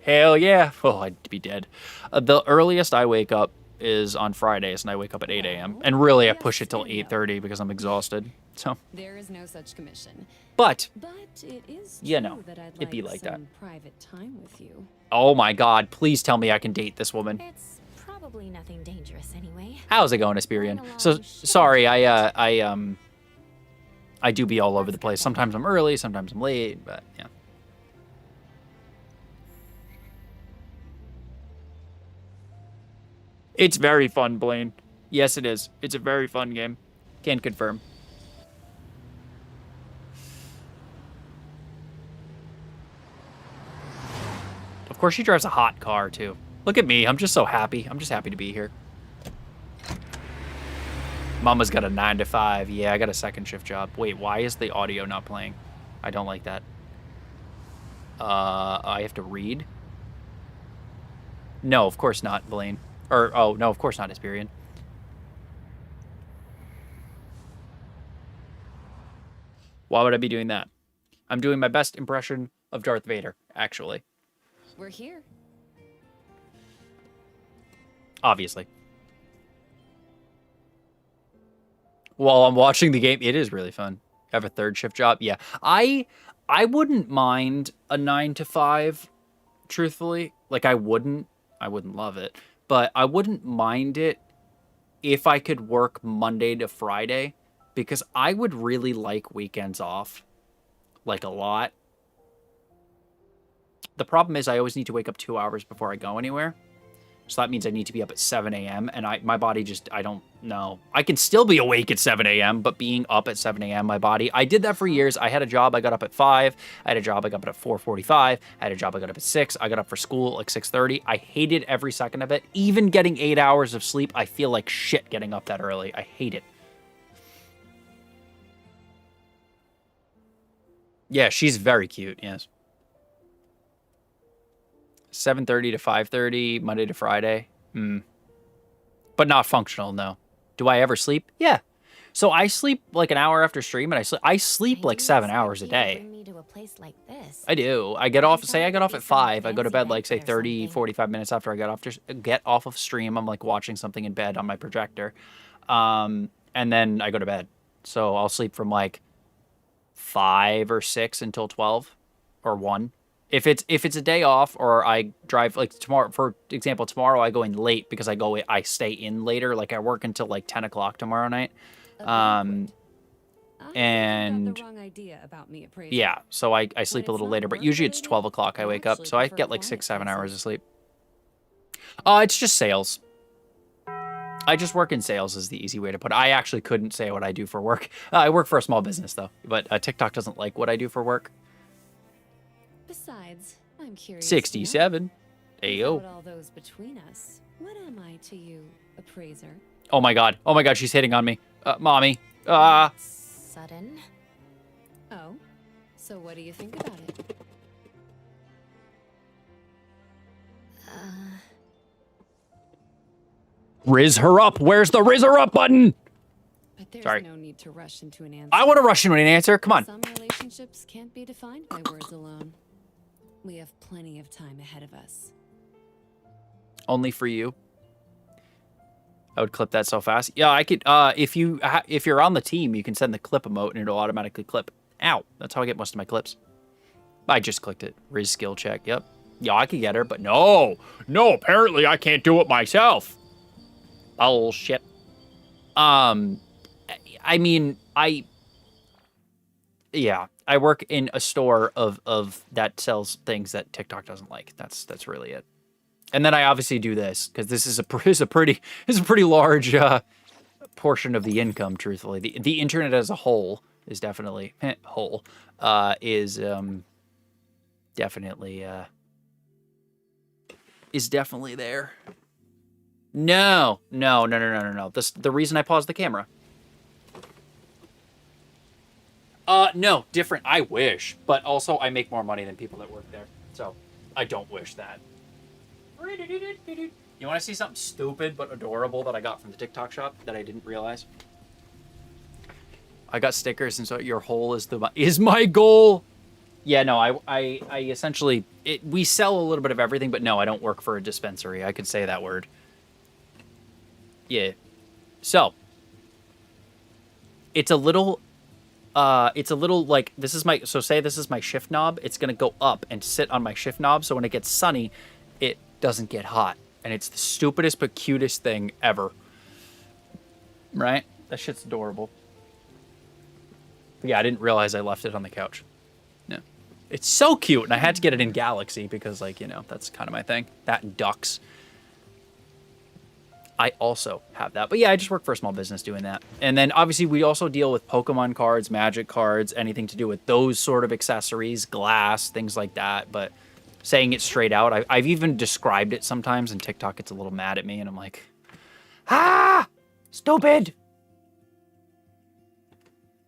Hell yeah. Oh, I'd be dead. The earliest I wake up is on Fridays, and I wake up at 8 a.m. And really, I push it till 8:30 because I'm exhausted. So, There is no such commission. but But it is You true know, that I'd it'd be like that. some private time with you. oh my God, please tell me I can date this woman. It's probably nothing dangerous anyway. How's it going, Asperian? So sorry, I do be all over the place. Sometimes I'm early, sometimes I'm late, but yeah. It's very fun, Blaine. Yes, it is. It's a very fun game. Can confirm. Of course, she drives a hot car, too. Look at me. I'm just so happy. I'm just happy to be here. Mama's got a 9 to 5. Yeah, I got a second shift job. Wait, why is the audio not playing? I don't like that. I have to read? No, of course not, Blaine. Or, oh, no, of course not, Asperian. Why would I be doing that? I'm doing my best impression of Darth Vader, actually. We're here. Obviously. While I'm watching the game, it is really fun. I have a third shift job. Yeah. I wouldn't mind a 9 to 5, truthfully. Like, I wouldn't love it. But I wouldn't mind it if I could work Monday to Friday. Because I would really like weekends off. Like, a lot. The problem is I always need to wake up 2 hours before I go anywhere. So that means I need to be up at 7 a.m. And my body just, I don't know. I can still be awake at 7 a.m., but being up at 7 a.m., my body, I did that for years. I had a job, I got up at 5. I had a job, I got up at 4:45. I had a job, I got up at 6. I got up for school at like 6:30. I hated every second of it. Even getting 8 hours of sleep, I feel like shit getting up that early. I hate it. Yeah, she's very cute, yes. 7:30 to 5:30, Monday to Friday. But not functional, no. Do I ever sleep? Yeah. So I sleep like an hour after stream, and I sleep like 7 hours a day. Bring me to a place like this. I do. I get off, say I get off at 5. I go to bed like, say, 30, 45 minutes after I get off of stream. I'm like watching something in bed on my projector. And then I go to bed. So I'll sleep from like 5 or 6 until 12 or 1. If it's a day off, or I drive, like tomorrow, for example, tomorrow I go in late because I stay in later. Like I work until like 10 o'clock tomorrow night. And the wrong idea about me, appraiser. yeah, so I sleep a little later, but usually it's 12 o'clock I wake up. So I get like 6-7 hours of sleep. It's just sales. I just work in sales is the easy way to put it. I actually couldn't say what I do for work. I work for a small business though, but TikTok doesn't like what I do for work. Besides, I'm curious. 67. Ayo. Without all those between us, what am I to you, appraiser? Oh my god, she's hitting on me. Mommy. Sudden. Oh, so what do you think about it? Riz her up. Where's the Riz her up button? But there's Sorry. no need to rush into an answer. I want to rush into an answer. Come on. Some relationships can't be defined by words alone. We have plenty of time ahead of us. Only for you. I would clip that so fast. Yeah, I could. If you're on the team, you can send the clip emote and it'll automatically clip. Ow. That's how I get most of my clips. I just clicked it. Riz skill check. Yep. Yeah, I could get her, but no. No, apparently I can't do it myself. Bullshit. I mean, yeah, I work in a store of that sells things that TikTok doesn't like. That's really it. And then I obviously do this because this is a pretty large portion of the income. Truthfully, the internet as a whole is definitely definitely there. No. The reason I paused the camera. No, different. I wish, but also I make more money than people that work there, so I don't wish that. You want to see something stupid but adorable that I got from the TikTok shop that I didn't realize? I got stickers, and so your hole is my goal. Yeah, no, I essentially we sell a little bit of everything, but no, I don't work for a dispensary. I could say that word. Yeah. So it's a little like this is my say this is my shift knob. It's gonna go up and sit on my shift knob, so when it gets sunny, it doesn't get hot. And it's the stupidest but cutest thing ever. Right? That shit's adorable. But yeah, I didn't realize I left it on the couch. No. It's so cute, and I had to get it in Galaxy because, like, you know, that's kind of my thing. That and ducks. I also have that. But yeah, I just work for a small business doing that. And then, obviously, we also deal with Pokemon cards, Magic cards, anything to do with those sort of accessories, glass, things like that. But saying it straight out, I've even described it sometimes, and TikTok gets a little mad at me, and I'm like, ah, stupid.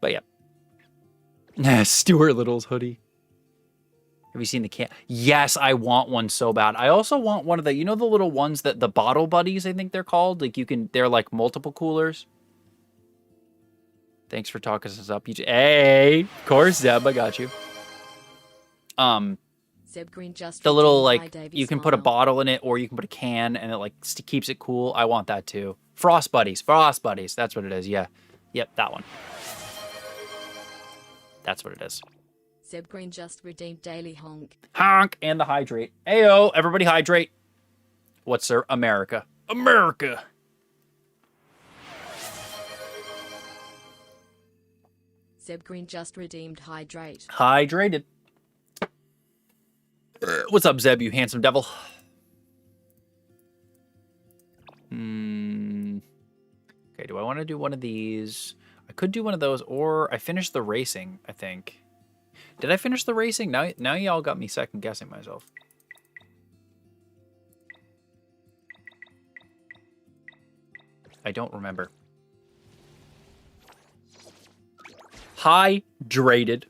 But yeah. Stuart Little's hoodie. Have you seen the can? Yes, I want one so bad. I also want one of the, you know, the little ones that the bottle buddies, I think they're called. Like they're like multiple coolers. Thanks for talking us up. Hey, of course, Zeb, I got you. Zeb Green just the little like Davey you can put a bottle in it, or you can put a can, and it like keeps it cool. I want that too. Frost buddies. That's what it is. Yeah, yep, that one. That's what it is. Zeb Green just redeemed Daily Honk. Honk and the hydrate. Ayo, everybody hydrate. What's sir? America. America. Zeb Green just redeemed Hydrate. Hydrated. What's up, Zeb, you handsome devil? Okay, do I want to do one of these? I could do one of those, or I finished the racing, I think. Did I finish the racing? Now y'all got me second guessing myself. I don't remember. Hydrated.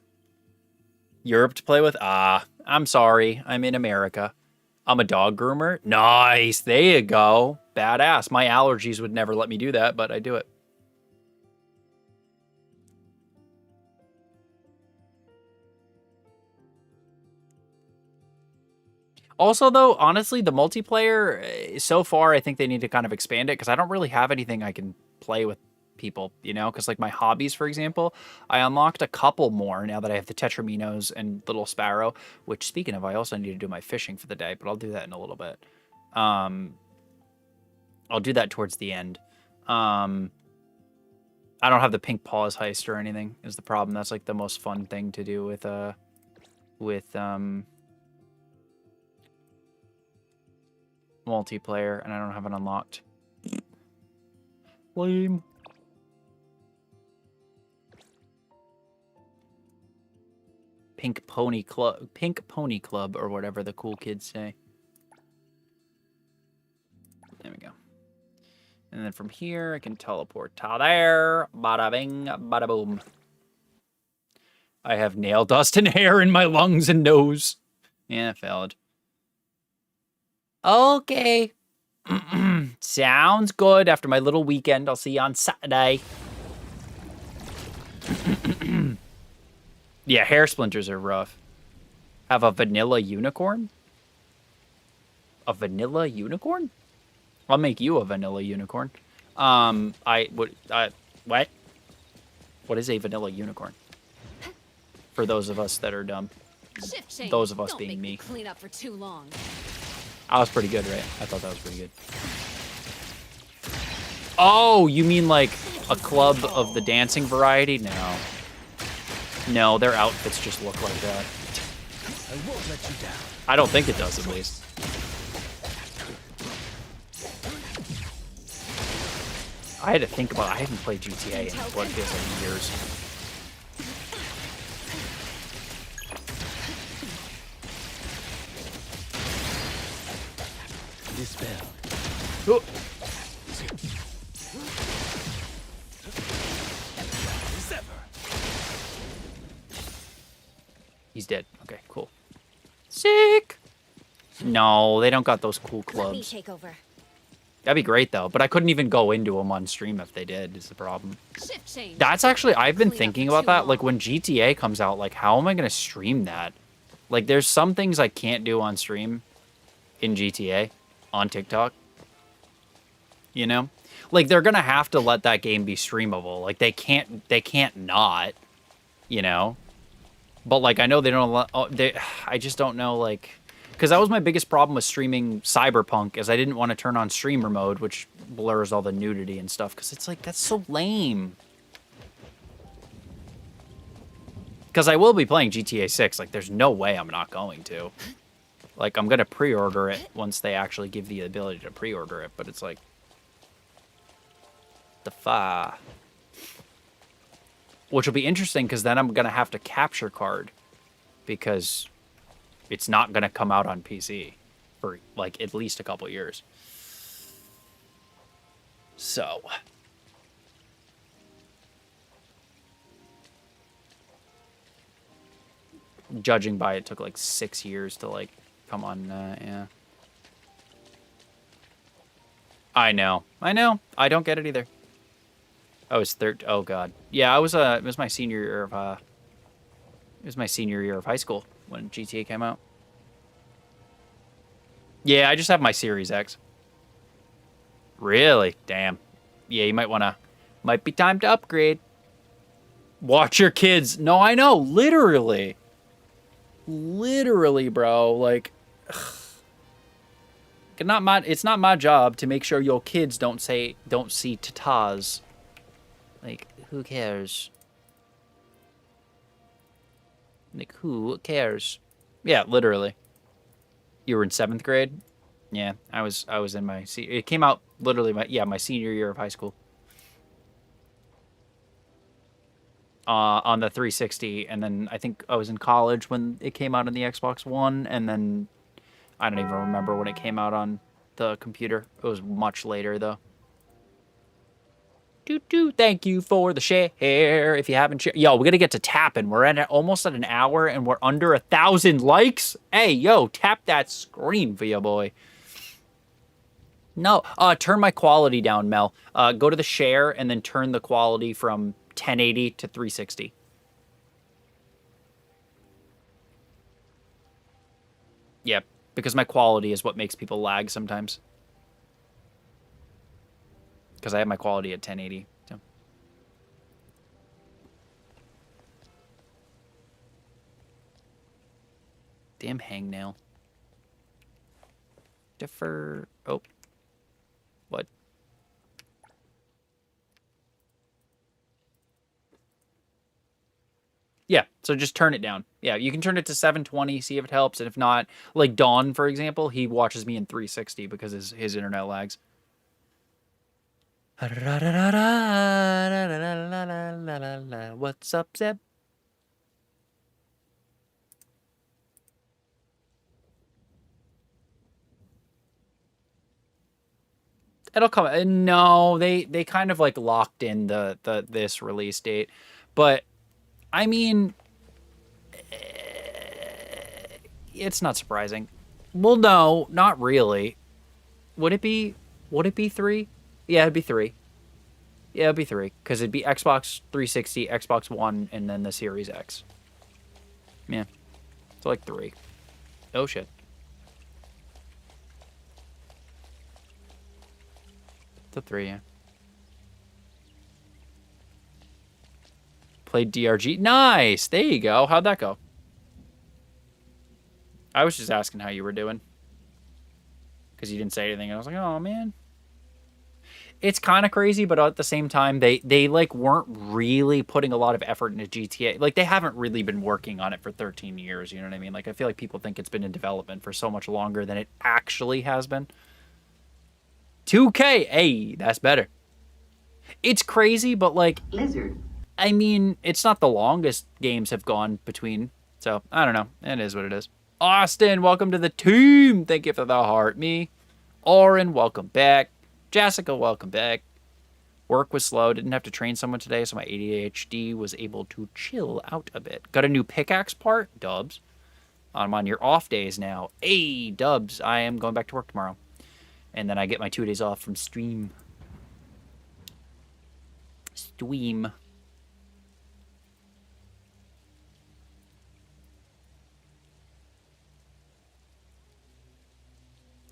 Europe to play with? Ah, I'm sorry. I'm in America. I'm a dog groomer. Nice. There you go. Badass. My allergies would never let me do that, but I do it. Also, though, honestly, the multiplayer, so far, I think they need to kind of expand it, because I don't really have anything I can play with people, you know? Because, like, my hobbies, for example, I unlocked a couple more now that I have the Tetraminos and Little Sparrow, which, speaking of, I also need to do my fishing for the day, but I'll do that in a little bit. I'll do that towards the end. I don't have the Pink Paws heist or anything, is the problem. That's, like, the most fun thing to do with multiplayer, and I don't have it unlocked. Lame. Pink Pony Club, or whatever the cool kids say. There we go. And then from here, I can teleport to there. Bada bing, bada boom. I have nail dust and hair in my lungs and nose. Yeah, valid. Okay. Sounds good. After my little weekend, I'll see you on Saturday. Yeah, hair splinters are rough. Have a vanilla unicorn? A vanilla unicorn? I'll make you a vanilla unicorn. What? What is a vanilla unicorn? For those of us that are dumb. Shift change. Those of us Don't being make me. Clean up for too long. I was pretty good, right? I thought that was pretty good. Oh, you mean like a club of the dancing variety? No. No, their outfits just look like that. I won't let you down. I don't think it does, at least. I had to think about it. I haven't played GTA in what feels like years. Dispel. Oh. He's dead. Okay, cool. Sick. No, they don't got those cool Let me clubs. take over. That'd be great though, but I couldn't even go into them on stream if they did, is the problem. Shift change. That's actually, I've been Clear thinking for about too that. long. Like when GTA comes out, like how am I going to stream that? Like there's some things I can't do on stream in GTA on TikTok. You know? Like they're going to have to let that game be streamable. Like they can't not, you know? But like I know they don't I just don't know like because that was my biggest problem with streaming Cyberpunk is I didn't want to turn on streamer mode, which blurs all the nudity and stuff because it's like that's so lame. Because I will be playing GTA 6. Like, there's no way I'm not going to. Like, I'm going to pre-order it once they actually give the ability to pre-order it. But it's like... the fa. Which will be interesting, because then I'm going to have to capture card. Because it's not going to come out on PC. For, like, at least a couple years. So... judging by it took like 6 years to like come on, yeah. I know. I don't get it either. I was oh god. Yeah, it was my senior year of high school when GTA came out. Yeah, I just have my Series X. Really? Damn. Yeah, you might be time to upgrade. Watch your kids. No, I know, literally. Literally, bro, like it's not my job to make sure your kids don't see tatas. Like, who cares? Like, who cares? Yeah, literally. You were in 7th grade? Yeah, I was in my it came out literally my senior year of high school. On the 360, and then I think I was in college when it came out on the Xbox One, and then I don't even remember when it came out on the computer. It was much later, though. Thank you for the share. If you haven't shared, yo, we're gonna get to tapping. We're almost at an hour, and we're under 1,000 likes. Hey, yo, tap that screen for you, boy. No, turn my quality down, Mel. Go to the share, and then turn the quality from 1080 to 360. Yeah, because my quality is what makes people lag sometimes. Because I have my quality at 1080. So. Damn hangnail. Defer. Oh. What? Yeah, so just turn it down. Yeah, you can turn it to 720, see if it helps, and if not, like Dawn, for example, he watches me in 360 because his internet lags. What's up, Zeb? It'll come. No, they kind of like locked in this release date, but I mean, it's not surprising. Well, no, not really. Would it be 3? Yeah, it'd be 3. Yeah, it'd be 3 because it'd be Xbox 360, Xbox One, and then the Series X. Yeah, so like 3. Oh shit. It's a 3, yeah. Played DRG. Nice! There you go. How'd that go? I was just asking how you were doing. Because you didn't say anything. I was like, oh, man. It's kind of crazy, but at the same time, they like, weren't really putting a lot of effort into GTA. Like, they haven't really been working on it for 13 years, you know what I mean? Like, I feel like people think it's been in development for so much longer than it actually has been. 2K! Hey, that's better. It's crazy, but, like... Lizard. I mean, it's not the longest games have gone between, so I don't know. It is what it is. Austin, welcome to the team. Thank you for the heart. Me. Oren, welcome back. Jessica, welcome back. Work was slow. Didn't have to train someone today, so my ADHD was able to chill out a bit. Got a new pickaxe part? Dubs. I'm on your off days now. Hey, Dubs. I am going back to work tomorrow. And then I get my 2 days off from stream. Stream.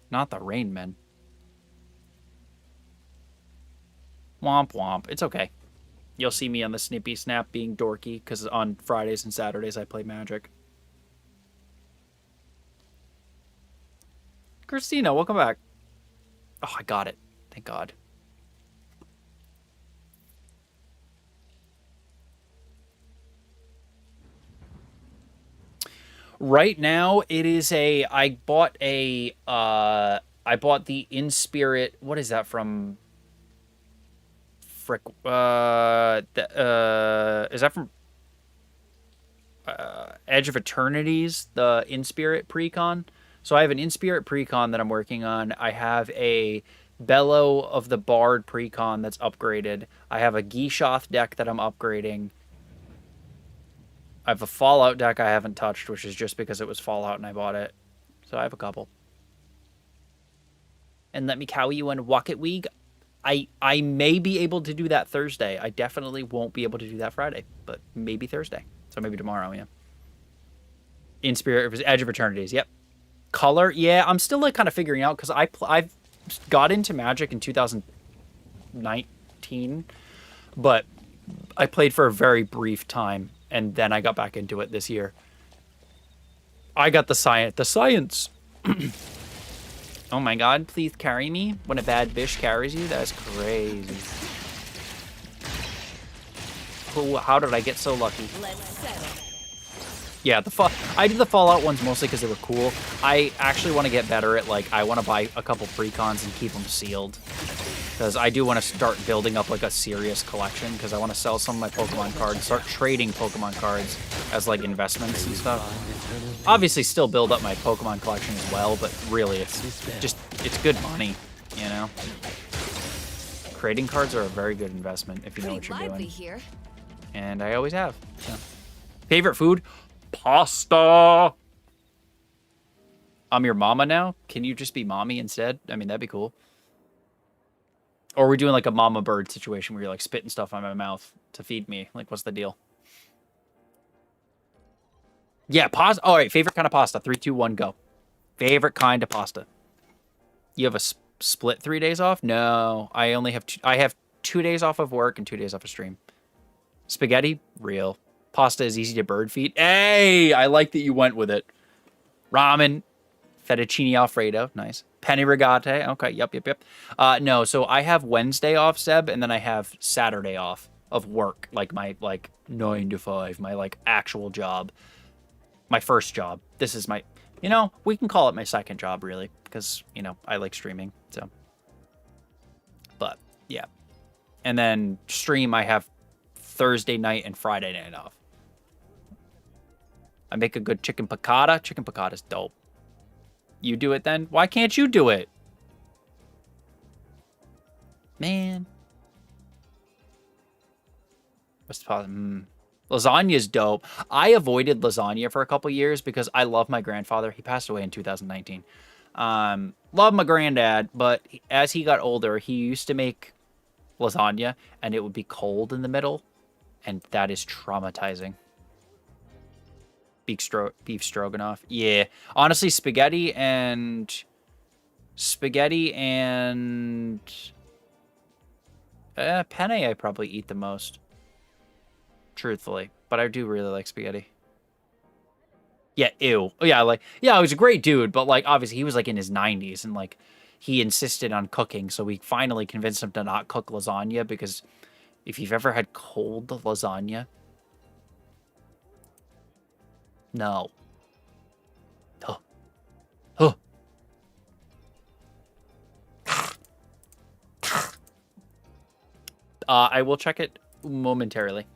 Not the Rain Men. Womp womp. It's okay. You'll see me on the Snippy Snap being dorky, because on Fridays and Saturdays I play Magic. Christina, welcome back. Oh, I got it. Thank God. Right now, it is a... I bought the In Spirit... What is that from... Frick... is that from... Edge of Eternities? The In Spirit Precon? So I have an In Spirit Precon that I'm working on. I have a Bellow of the Bard Precon that's upgraded. I have a Gishoth deck that I'm upgrading. I have a Fallout deck I haven't touched, which is just because it was Fallout and I bought it. So I have a couple. And let me cow you on Rocket League. I may be able to do that Thursday. I definitely won't be able to do that Friday, but maybe Thursday. So maybe tomorrow, yeah. In Spirit, Edge of Eternities, yep. Color, yeah, I'm still like kind of figuring out because I've got into Magic in 2019, but I played for a very brief time. And then I got back into it this year. I got the science. The science. Oh my God, please carry me when a bad bitch carries you? That's crazy. Oh, how did I get so lucky? Yeah, I did the Fallout ones mostly because they were cool. I actually want to get better at, like, I want to buy a couple precons and keep them sealed. Because I do want to start building up, like, a serious collection. Because I want to sell some of my Pokemon cards. Start trading Pokemon cards as, like, investments and stuff. Obviously, still build up my Pokemon collection as well. But really, it's good money, you know? Trading cards are a very good investment if you know what you're doing. Here. And I always have. So. Favorite food? Pasta! I'm your mama now? Can you just be mommy instead? I mean, that'd be cool. Or are we doing like a mama bird situation where you're like spitting stuff on my mouth to feed me? Like, what's the deal? Yeah, pasta. All right, favorite kind of pasta. 3, 2, 1, go. Favorite kind of pasta. You have a split 3 days off? No, I only have I have 2 days off of work and 2 days off of stream. Spaghetti? Real. Pasta is easy to bird feed. Hey, I like that you went with it. Ramen. Fettuccine Alfredo, nice. Penne Rigate, okay, yep. No, so I have Wednesday off, Seb, and then I have Saturday off of work, like my 9 to 5, my like actual job, my first job. This is my, you know, we can call it my second job really, because you know I like streaming, so. But yeah, and then stream I have Thursday night and Friday night off. I make a good chicken piccata. Chicken piccata's dope. You do it then? Why can't you do it? Man. What's the problem? Lasagna's dope. I avoided lasagna for a couple years because I love my grandfather. He passed away in 2019. Love my granddad, but as he got older, he used to make lasagna and it would be cold in the middle. And that is traumatizing. Beef stroganoff. Yeah. Honestly, spaghetti and penne I probably eat the most. Truthfully. But I do really like spaghetti. Yeah, ew. Yeah, like, yeah, he was a great dude, but like obviously he was like in his 90s and like he insisted on cooking, so we finally convinced him to not cook lasagna because if you've ever had cold lasagna, no. Huh. Huh. I will check it momentarily.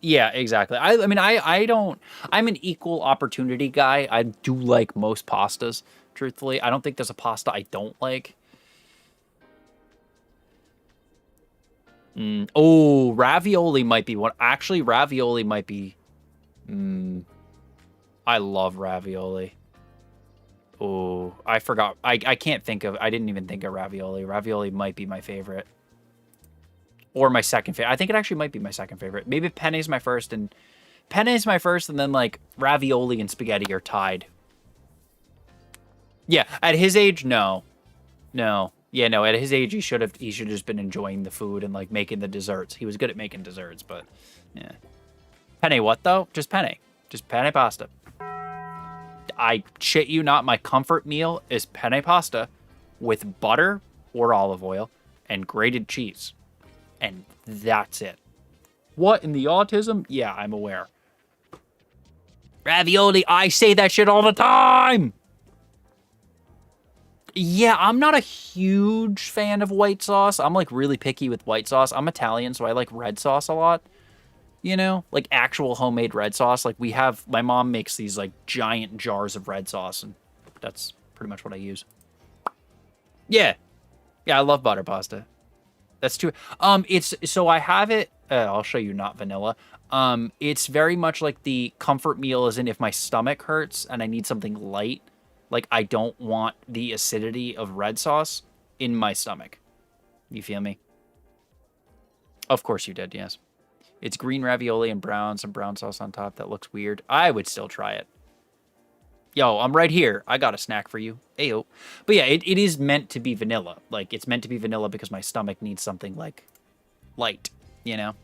Yeah, exactly. I mean, I don't... I'm an equal opportunity guy. I do like most pastas, truthfully. I don't think there's a pasta I don't like. Oh, ravioli might be one. Actually, ravioli might be... I love ravioli. Oh, I forgot. I can't think of... I didn't even think of ravioli. Ravioli might be my favorite. Or my second favorite. I think it actually might be my second favorite. Maybe penne's my first, and... Penne's my first, and then, like, ravioli and spaghetti are tied. Yeah, at his age, no. No. Yeah, no, at his age, he should have just been enjoying the food and, like, making the desserts. He was good at making desserts, but, yeah. Penne what, though? Just penne. Just penne pasta. I shit you not, my comfort meal is penne pasta with butter or olive oil and grated cheese. And that's it. What, in the autism? Yeah, I'm aware. Ravioli, I say that shit all the time! Yeah, I'm not a huge fan of white sauce. I'm, like, really picky with white sauce. I'm Italian, so I like red sauce a lot. You know? Like, actual homemade red sauce. Like, we have... My mom makes these, like, giant jars of red sauce, and that's pretty much what I use. Yeah. Yeah, I love butter pasta. That's too... It's... So I have it... I'll show you not vanilla. It's very much like the comfort meal as in if my stomach hurts and I need something light... Like, I don't want the acidity of red sauce in my stomach. You feel me? Of course you did, yes. It's green ravioli and some brown sauce on top. That looks weird. I would still try it. Yo, I'm right here. I got a snack for you. Ayo. But yeah, it is meant to be vanilla. Like, it's meant to be vanilla because my stomach needs something, like, light, you know?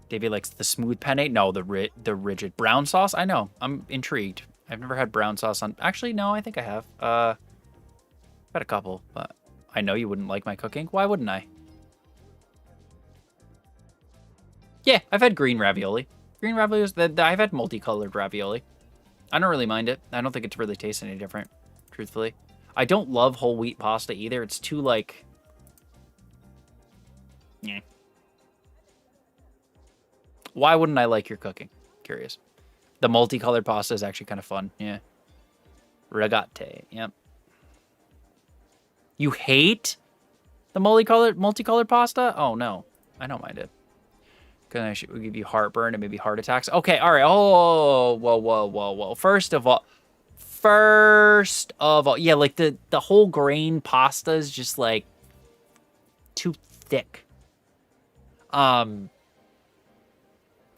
Davey likes the smooth penne. No, the rigid brown sauce. I know. I'm intrigued. I've never had brown sauce on... Actually, no, I think I have. I've had a couple, but I know you wouldn't like my cooking. Why wouldn't I? Yeah, I've had green ravioli. Green ravioli, I've had multicolored ravioli. I don't really mind it. I don't think it really tastes any different, truthfully. I don't love whole wheat pasta either. It's too, like... Yeah. Why wouldn't I like your cooking? Curious. The multicolored pasta is actually kind of fun. Yeah. Regate. Yep. You hate the multicolored pasta? Oh, no. I don't mind it. Because it will give you heartburn and maybe heart attacks. Okay, all right. Oh, whoa. First of all, yeah, like the whole grain pasta is just like too thick.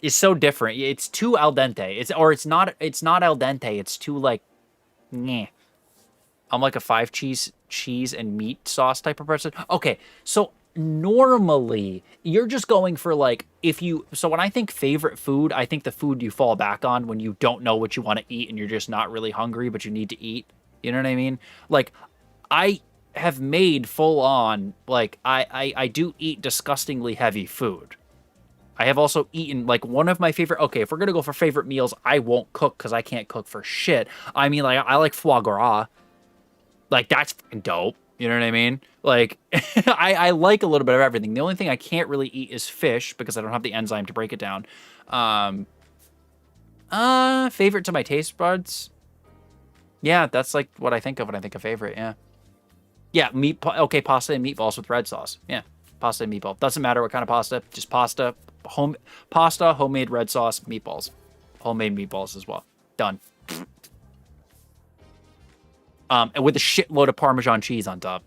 Is so different. It's too al dente. It's not al dente. It's too like, meh. I'm like a 5 cheese and meat sauce type of person. Okay, so normally you're just going for like so when I think favorite food, I think the food you fall back on when you don't know what you want to eat and you're just not really hungry but you need to eat. You know what I mean? Like I have made full on like I do eat disgustingly heavy food. I have also eaten, like, one of my favorite... Okay, if we're going to go for favorite meals, I won't cook because I can't cook for shit. I mean, like, I like foie gras. Like, that's fucking dope. You know what I mean? Like, I like a little bit of everything. The only thing I can't really eat is fish because I don't have the enzyme to break it down. Favorite to my taste buds? Yeah, that's, like, what I think of when I think of favorite, yeah. Yeah, okay, pasta and meatballs with red sauce. Yeah, pasta and meatball. Doesn't matter what kind of pasta, just pasta... homemade red sauce, meatballs. Homemade meatballs as well. Done. And with a shitload of Parmesan cheese on top.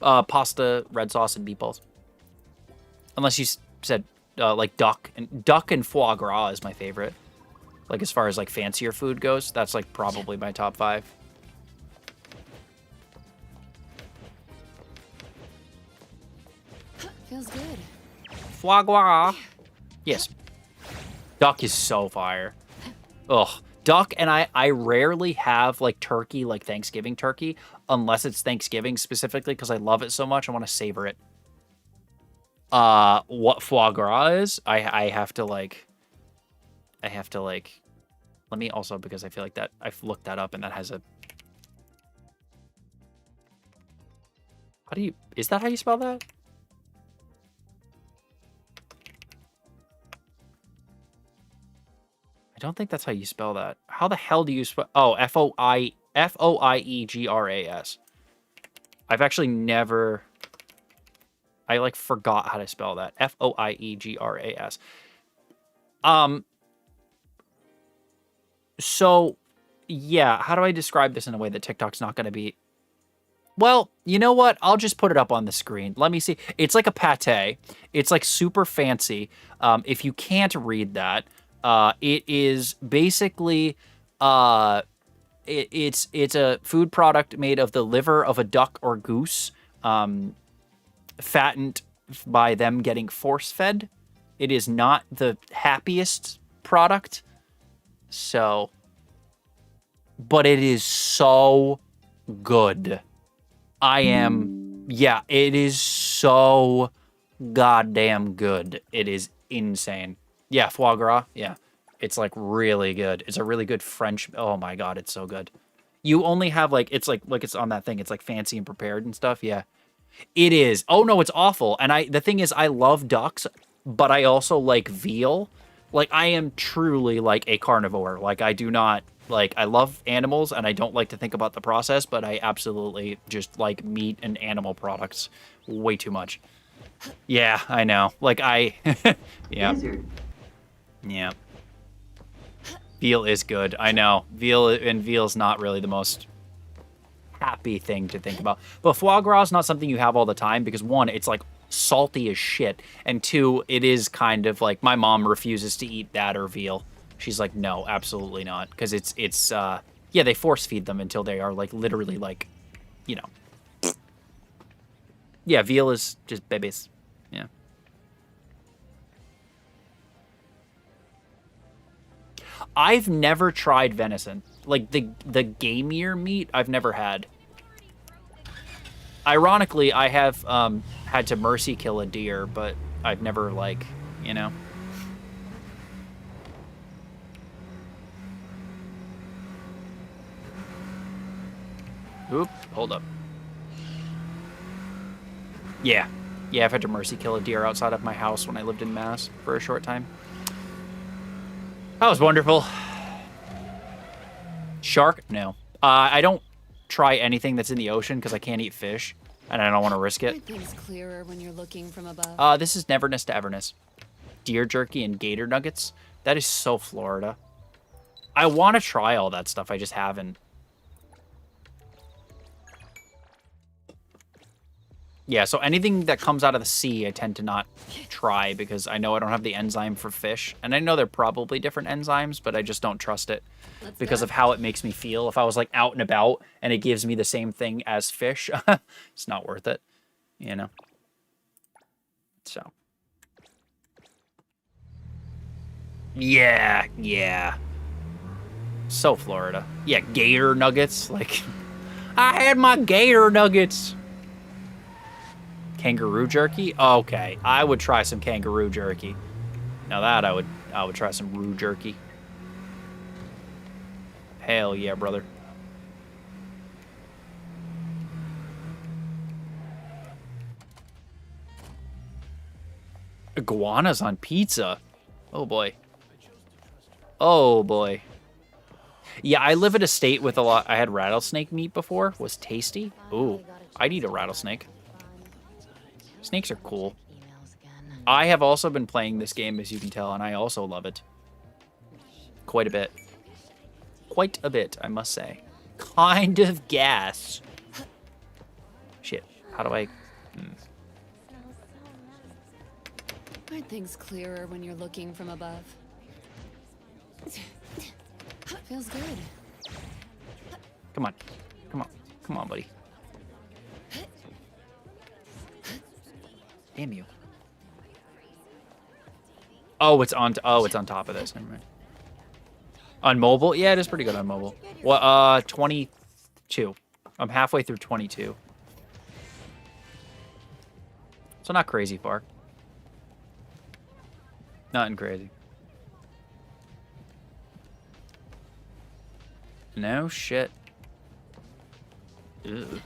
Pasta, red sauce, and meatballs. Unless you said, like, duck. And duck and foie gras is my favorite. Like, as far as, like, fancier food goes, that's, like, probably my top 5. Feels good. Foie gras. Yes. Duck is so fire. Ugh. Duck, and I rarely have, like, turkey, like Thanksgiving turkey, unless it's Thanksgiving specifically, because I love it so much, I want to savor it. What foie gras is, I have to, like... Let me also, because I feel like that... I've looked that up, and that has a... How do you... Is that how you spell that? I don't think that's how you spell that. How the hell do you spell... Oh, F-O-I-E-G-R-A-S. I've actually never... I like forgot how to spell that. Foiegras. So yeah, how do I describe this in a way that TikTok's not going to be? Well, you know what? I'll just put it up on the screen. Let me see. It's like a pate. It's like super fancy. If you can't read that, it is basically it's a food product made of the liver of a duck or goose, fattened by them getting force fed. It is not the happiest product. So, but it is so good. Yeah, it is so goddamn good. It is insane. Yeah, foie gras. Yeah, it's like really good. It's a really good French. Oh my God, it's so good. You only have like, it's like it's on that thing. It's like fancy and prepared and stuff. Yeah, it is. Oh no, it's awful. And the thing is, I love ducks, but I also like veal. Like, I am truly like a carnivore. Like, I do not, like, I love animals and I don't like to think about the process, but I absolutely just like meat and animal products way too much. Yeah, I know. Like, yeah. Yeah. Veal is good. I know. Veal's not really the most happy thing to think about. But foie gras is not something you have all the time because, one, it's like salty as shit, and two, it is kind of like, my mom refuses to eat that or veal. She's like, no, absolutely not, because it's yeah, they force feed them until they are like literally like, you know. Yeah, veal is just babies. Yeah. I've never tried venison. Like the gamier meat I've never had. Ironically, I have had to mercy kill a deer, but I've never, like, you know. Oop, hold up. Yeah. Yeah, I've had to mercy kill a deer outside of my house when I lived in Mass for a short time. That was wonderful. Shark? No. I don't try anything that's in the ocean because I can't eat fish, and I don't want to risk it. Everything's clearer when you're looking from above. This is Neverness to Everness. Deer jerky and gator nuggets. That is so Florida. I want to try all that stuff. I just haven't. Yeah, so anything that comes out of the sea, I tend to not try because I know I don't have the enzyme for fish. And I know they're probably different enzymes, but I just don't trust it because of how it makes me feel. If I was like out and about and it gives me the same thing as fish, it's not worth it, you know? So. Yeah, yeah. So Florida. Yeah, gator nuggets. Like, I had my gator nuggets. Kangaroo jerky? Okay, I would try some kangaroo jerky. Now that I would try some roo jerky. Hell yeah, brother. Iguanas on pizza. Oh boy. Oh boy. Yeah, I live in a state with a lot. I had rattlesnake meat before. Was tasty. Ooh, I'd eat a rattlesnake. Snakes are cool. I have also been playing this game, as you can tell, and I also love it. Quite a bit. Quite a bit, I must say. Kind of gas. Shit. How do I... Aren't things clearer when you're looking from above? Feels good. Come on. Come on. Come on, buddy. Damn you. Oh, it's on top of this. Never mind. On mobile? Yeah, it is pretty good on mobile. Well, 22. I'm halfway through 22. So not crazy far. Nothing crazy. No shit. Ugh.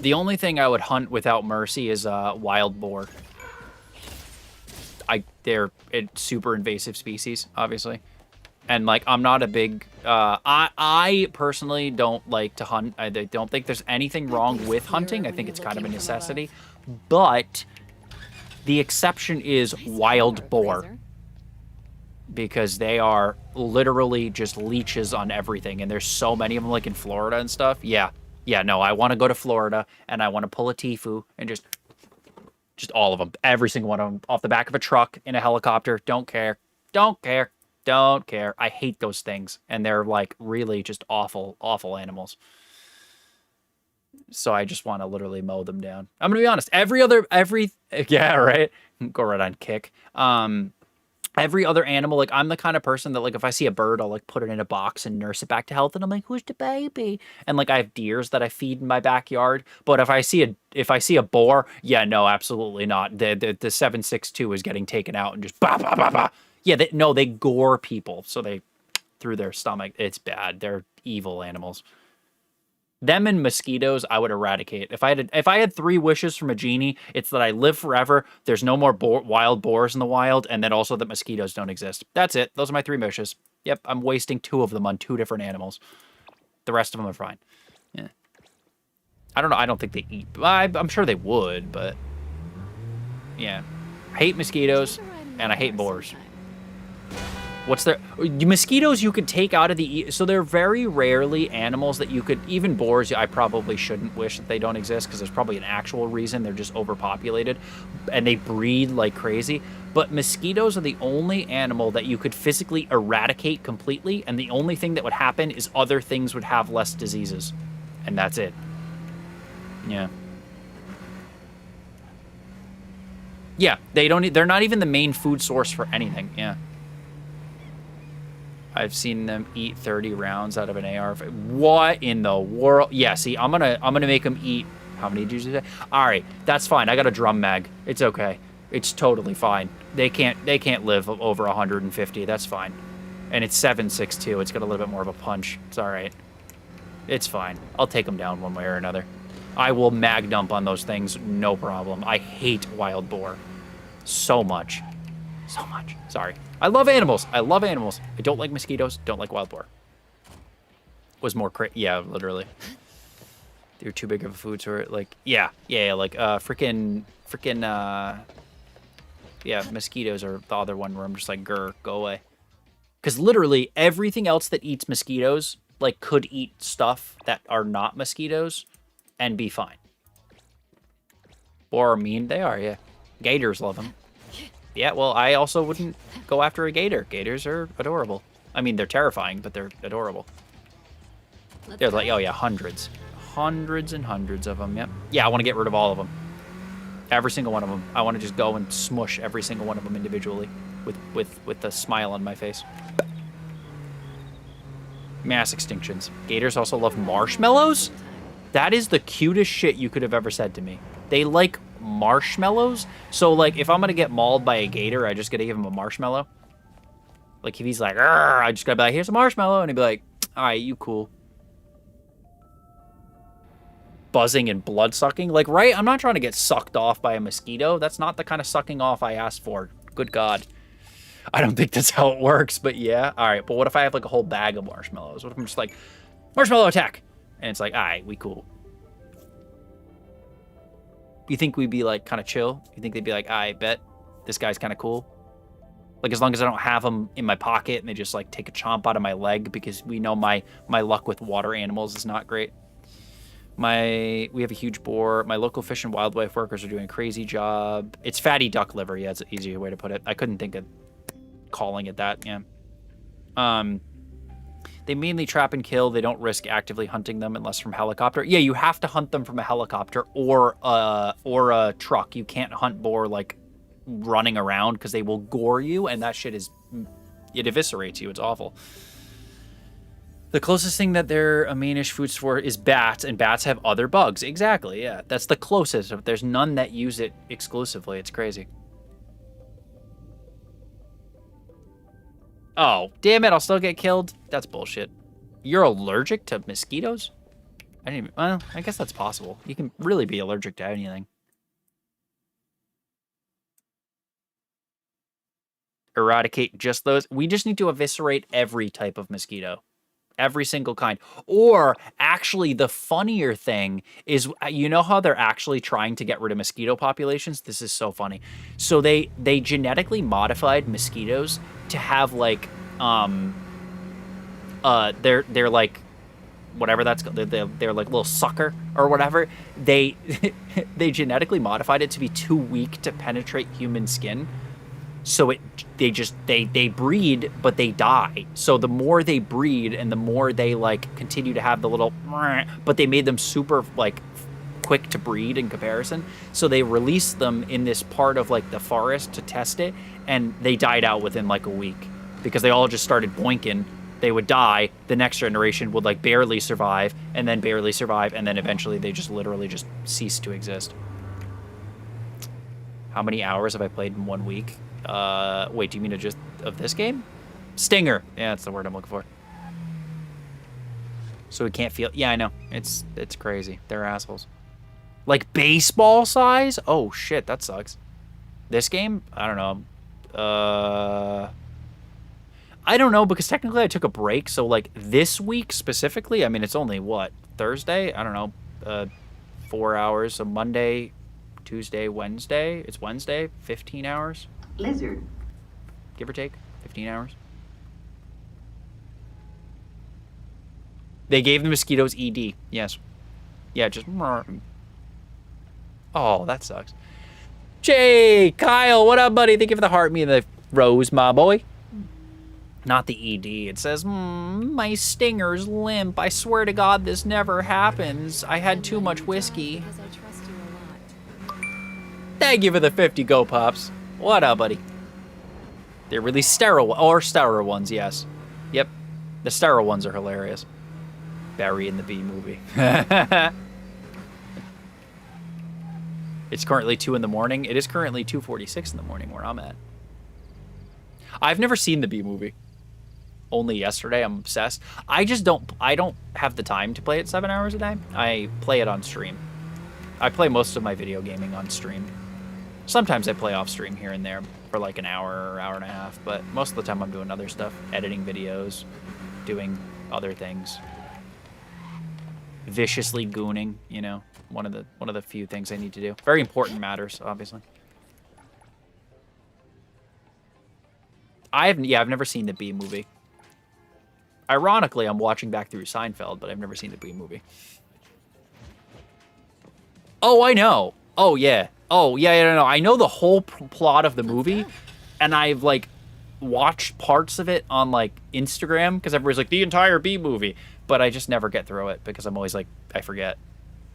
The only thing I would hunt without mercy is wild boar. They're a super invasive species, obviously. And like, I'm not a big, I personally don't like to hunt. I don't think there's anything wrong with hunting. I think it's kind of a necessity. But the exception is wild boar. Because they are literally just leeches on everything. And there's so many of them, like in Florida and stuff. Yeah. Yeah, no, I want to go to Florida and I want to pull a Tfue and just all of them. Every single one of them. Off the back of a truck, in a helicopter. Don't care. Don't care. Don't care. I hate those things. And they're like really just awful, awful animals. So I just want to literally mow them down. I'm going to be honest. Yeah, right? Go right on kick. Every other animal, like, I'm the kind of person that, like, if I see a bird, I'll, like, put it in a box and nurse it back to health, and I'm like, who's the baby? And, like, I have deers that I feed in my backyard, but if I see a boar, yeah, no, absolutely not. The 7.62 is getting taken out and just bah, bah, bah, bah. Yeah, they gore people, so they, through their stomach, it's bad. They're evil animals. Them and mosquitoes, I would eradicate. If I had 3 wishes from a genie, it's that I live forever, there's no more wild boars in the wild, and then also that mosquitoes don't exist. That's it. Those are my 3 wishes. Yep, I'm wasting 2 of them on 2 different animals. The rest of them are fine. Yeah. I don't know. I don't think they eat. I'm sure they would, but yeah. I hate mosquitoes, and I hate boars. What's there? Mosquitoes you could take out of the... So they're very rarely animals that you could... Even boars, I probably shouldn't wish that they don't exist because there's probably an actual reason. They're just overpopulated. And they breed like crazy. But mosquitoes are the only animal that you could physically eradicate completely. And the only thing that would happen is other things would have less diseases. And that's it. Yeah. Yeah, they're not even the main food source for anything. Yeah. I've seen them eat 30 rounds out of an AR. What in the world? Yeah, see, I'm gonna make them eat. How many did you say? All right, that's fine. I got a drum mag. It's okay. It's totally fine. They can't live over 150. That's fine. And it's 7.62. It's got a little bit more of a punch. It's all right. It's fine. I'll take them down one way or another. I will mag dump on those things, no problem. I hate wild boar so much. So much. Sorry. I love animals. I love animals. I don't like mosquitoes. Don't like wild boar. Was more yeah, literally. They're too big of a food source. Like, yeah, like, freaking, yeah, mosquitoes are the other one where I'm just like, grr, go away. Because literally everything else that eats mosquitoes, like, could eat stuff that are not mosquitoes and be fine. Or mean they are, yeah. Gators love them. Yeah, well, I also wouldn't go after a gator. Gators are adorable. I mean, they're terrifying, but they're adorable. They're like, oh yeah, hundreds. Hundreds and hundreds of them, yep. Yeah, I want to get rid of all of them. Every single one of them. I want to just go and smush every single one of them individually with a smile on my face. Mass extinctions. Gators also love marshmallows? That is the cutest shit you could have ever said to me. They like marshmallows? So, like, if I'm gonna get mauled by a gator, I just gotta give him a marshmallow? Like, if he's like, I just gotta be like, here's a marshmallow, and he'd be like, alright, you cool. Buzzing and blood sucking? Like, right? I'm not trying to get sucked off by a mosquito. That's not the kind of sucking off I asked for. Good God. I don't think that's how it works, but yeah. Alright, but what if I have, like, a whole bag of marshmallows? What if I'm just like, marshmallow attack? And it's like, alright, we cool. You think we'd be, like, kind of chill? You think they'd be like, I bet this guy's kind of cool? Like, as long as I don't have them in my pocket and they just, like, take a chomp out of my leg, because we know my luck with water animals is not great. We have a huge boar. My local fish and wildlife workers are doing a crazy job. It's fatty duck liver. Yeah, it's an easier way to put it. I couldn't think of calling it that. Yeah. They mainly trap and kill. They don't risk actively hunting them unless from helicopter. Yeah, you have to hunt them from a helicopter or a truck. You can't hunt boar like running around because they will gore you, and that shit it eviscerates you. It's awful. The closest thing that they're a mainish food for is bats, and bats have other bugs. Exactly, yeah. That's the closest. There's none that use it exclusively. It's crazy. Oh, damn it, I'll still get killed? That's bullshit. You're allergic to mosquitoes? Well, I guess that's possible. You can really be allergic to anything. eradicate just those. We just need to eviscerate every type of mosquito. Every single kind. Or actually, the funnier thing is, you know how they're actually trying to get rid of mosquito populations? This is so funny. So they genetically modified mosquitoes to have like they're like whatever that's called. They're like little sucker or whatever. They they genetically modified it to be too weak to penetrate human skin. So they breed, but they die. So the more they breed and the more they like continue to have the little, but they made them super like quick to breed in comparison. So they released them in this part of like the forest to test it, and they died out within like a week because they all just started boinking. They would die. The next generation would like barely survive, and then barely survive, and then eventually they just literally just cease to exist. How many hours have I played in 1 week? Wait, do you mean just of this game? Stinger. Yeah, that's the word I'm looking for. So we can't feel. Yeah, I know. It's crazy. They're assholes. Like baseball size? Oh shit, that sucks. This game? I don't know. I don't know because technically I took a break. So like this week specifically, I mean it's only what, Thursday? I don't know. 4 hours. So Monday, Tuesday, Wednesday. It's Wednesday. 15 hours. Lizard. Give or take, 15 hours. They gave the mosquitoes ED. Yes. Yeah, just. Oh, that sucks. Jay, Kyle, what up, buddy? Thank you for the heart, me and the rose, my boy. Not the ED. It says, my stinger's limp. I swear to God, this never happens. I had too much whiskey. Because I trust you a lot. Thank you for the 50 Go Pops. What up, buddy? They're really sterile, or sterile ones, yes. Yep, the sterile ones are hilarious. Barry in the Bee movie. It's currently 2 in the morning. It is currently 2:46 in the morning where I'm at. I've never seen the Bee movie. Only yesterday. I'm obsessed. I don't have the time to play it 7 hours a day. I play it on stream. I play most of my video gaming on stream. Sometimes I play off stream here and there for like an hour or hour and a half, but most of the time I'm doing other stuff, editing videos, doing other things. Viciously gooning, you know, one of the few things I need to do. Very important matters, obviously. I've never seen the Bee movie. Ironically, I'm watching back through Seinfeld, but I've never seen the Bee movie. Oh, I know. Oh, yeah. Oh, yeah, no. I know the whole plot of the movie, and I've, like, watched parts of it on, like, Instagram, because everybody's like, the entire Bee movie, but I just never get through it, because I'm always like, I forget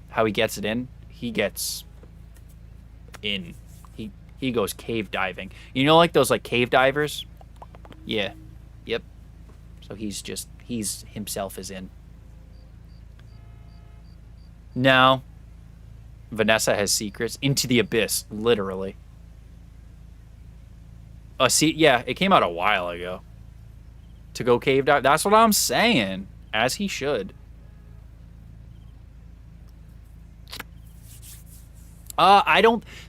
how he gets it in. He gets in. He goes cave diving. You know, like, those, like, cave divers? Yeah. Yep. So he's himself is in. No. Vanessa has secrets into the abyss, literally. See, yeah, it came out a while ago. To go cave dive. That's what I'm saying. As he should.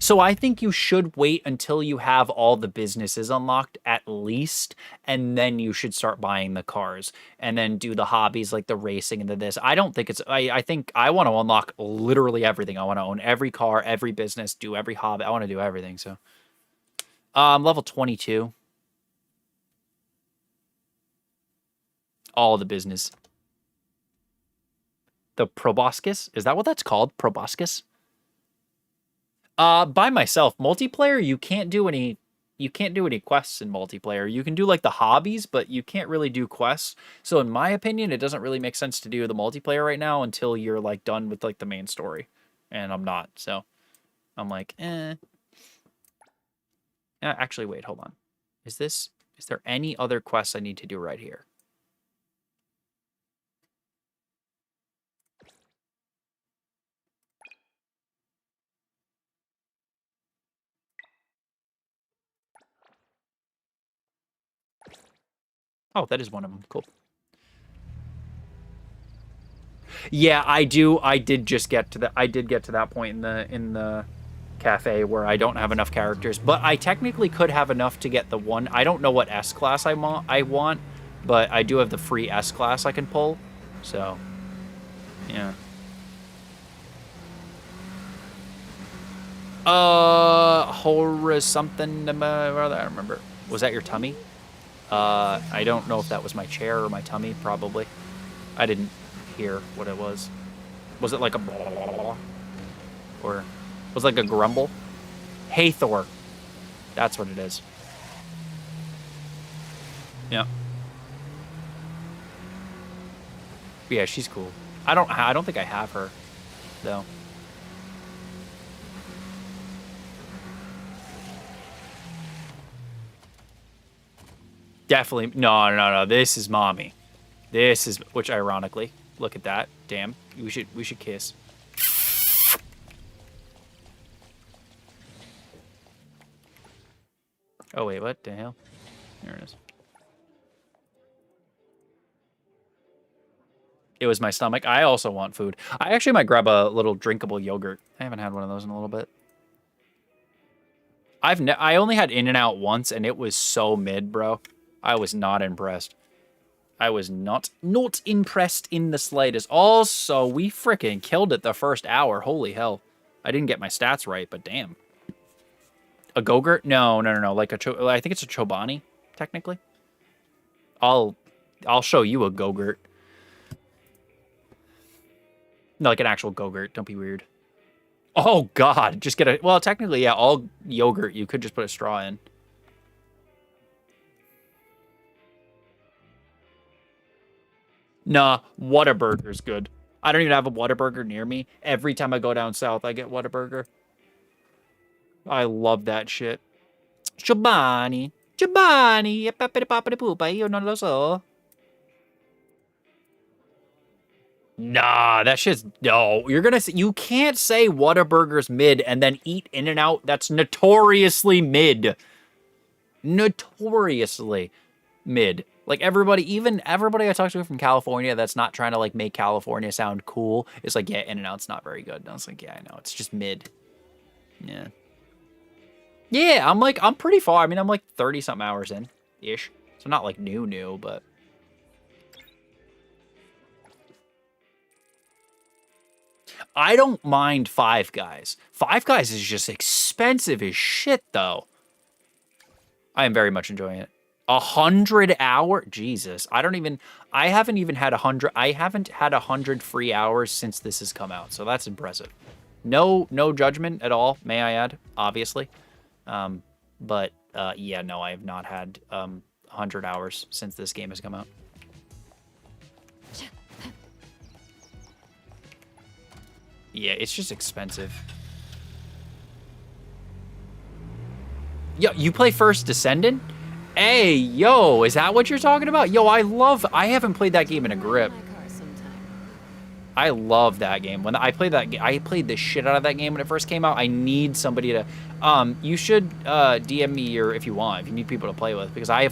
So I think you should wait until you have all the businesses unlocked at least, and then you should start buying the cars, and then do the hobbies like the racing and the this. I don't think it's, I think I want to unlock literally everything. I want to own every car, every business, do every hobby. I want to do everything, so. Level 22. All the business. The proboscis? Is that what that's called? Proboscis? By myself. Multiplayer, you can't do any quests in multiplayer. You can do like the hobbies, but you can't really do quests. So in my opinion, it doesn't really make sense to do the multiplayer right now until you're like done with like the main story. And I'm not, so I'm like, Actually, wait, hold on. Is there any other quests I need to do right here? Oh, that is one of them. Cool. Yeah, I do. I did just get to that. I did get to that point in the cafe where I don't have enough characters, but I technically could have enough to get the one. I don't know what S class I want, but I do have the free S class I can pull. So, yeah. Horror something. I don't remember. Was that your tummy? I don't know if that was my chair or my tummy. Probably. I didn't hear what it was. Was it like a blah, blah, blah, or was it like a grumble? Hey Thor. That's what it is. Yeah. Yeah, she's cool. I don't think I have her though. Definitely. No. This is mommy. This is, which ironically, look at that. Damn. We should kiss. Oh wait, what the hell? There it is. It was my stomach. I also want food. I actually might grab a little drinkable yogurt. I haven't had one of those in a little bit. I only had In-N-Out once, and it was so mid, bro. I was not impressed. I was not impressed in the slightest. Also, we freaking killed it the first hour. Holy hell. I didn't get my stats right, but damn. A Go-Gurt? No. Like I think it's a Chobani, technically. I'll show you a Go-Gurt. No, like an actual Go-Gurt. Don't be weird. Oh, God. Just get a... Well, technically, yeah, all yogurt, you could just put a straw in. Nah, Whataburger's good. I don't even have a Whataburger near me. Every time I go down south, I get Whataburger. I love that shit. Chobani. Io non lo so. Nah, that shit's... No, you can't say Whataburger's mid and then eat In-N-Out. That's notoriously mid. Notoriously mid. Like, everybody I talk to from California that's not trying to, like, make California sound cool is like, yeah, In-N-Out's not very good. And I was like, yeah, I know. It's just mid. Yeah. Yeah, I'm pretty far. I mean, I'm like 30-something hours in-ish. So not, like, new, but... I don't mind Five Guys. Five Guys is just expensive as shit, though. I am very much enjoying it. 100 hour? Jesus. I haven't even had 100. I haven't had 100 free hours since this has come out. So that's impressive. No judgment at all, may I add, obviously. But yeah, no, I have not had 100 hours since this game has come out. Yeah, it's just expensive. Yo, you play First Descendant? Hey, yo, is that what you're talking about? Yo, I haven't played that game in a grip. I love that game. When I played I played the shit out of that game when it first came out. I need somebody to, you should DM me if you want, if you need people to play with, because I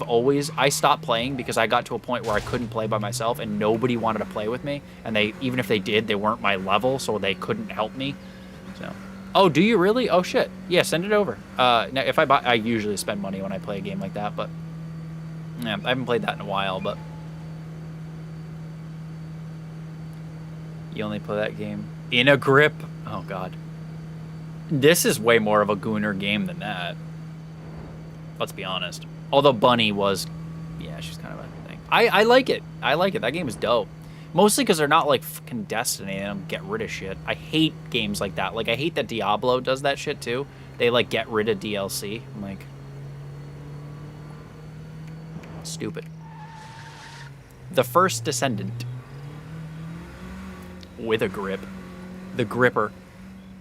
stopped playing because I got to a point where I couldn't play by myself and nobody wanted to play with me. And even if they did, they weren't my level, so they couldn't help me. So. Oh, do you really? Oh, shit. Yeah, send it over. Now, if I usually spend money when I play a game like that, but... Yeah, I haven't played that in a while, but... You only play that game in a grip? Oh, God. This is way more of a Gooner game than that. Let's be honest. Although Bunny was... Yeah, she's kind of a thing. I like it. I like it. That game is dope. Mostly because they're not like fucking Destiny and get rid of shit. I hate games like that. Like, I hate that Diablo does that shit too. They like get rid of DLC. I'm like, stupid. The First Descendant. With a grip. The Gripper.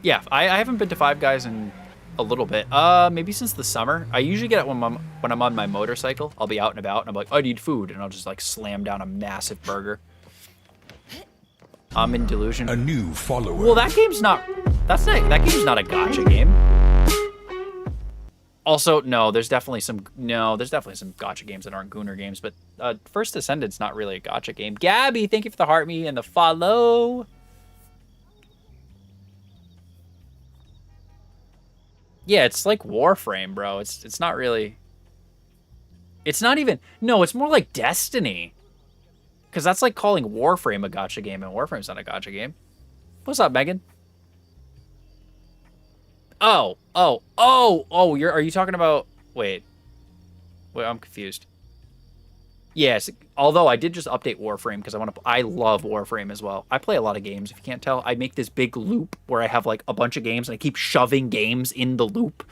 Yeah, I haven't been to Five Guys in a little bit. Maybe since the summer. I usually get it when I'm on my motorcycle. I'll be out and about and I'm like, I need food. And I'll just like slam down a massive burger. I'm in delusion. A new follower. Well, that game's not a gacha game. Also, there's definitely some gacha games that aren't Gooner games, but First Descendant's not really a gacha game. Gabby, thank you for the heart me and the follow. Yeah, it's like Warframe, bro. It's not really. It's not even. No, it's more like Destiny. Because that's like calling Warframe a gacha game, and Warframe's not a gacha game. What's up, Megan? Oh, are you talking about? Wait, I'm confused. Yes, although I did just update Warframe because I love Warframe as well. I play a lot of games. If you can't tell, I make this big loop where I have like a bunch of games and I keep shoving games in the loop.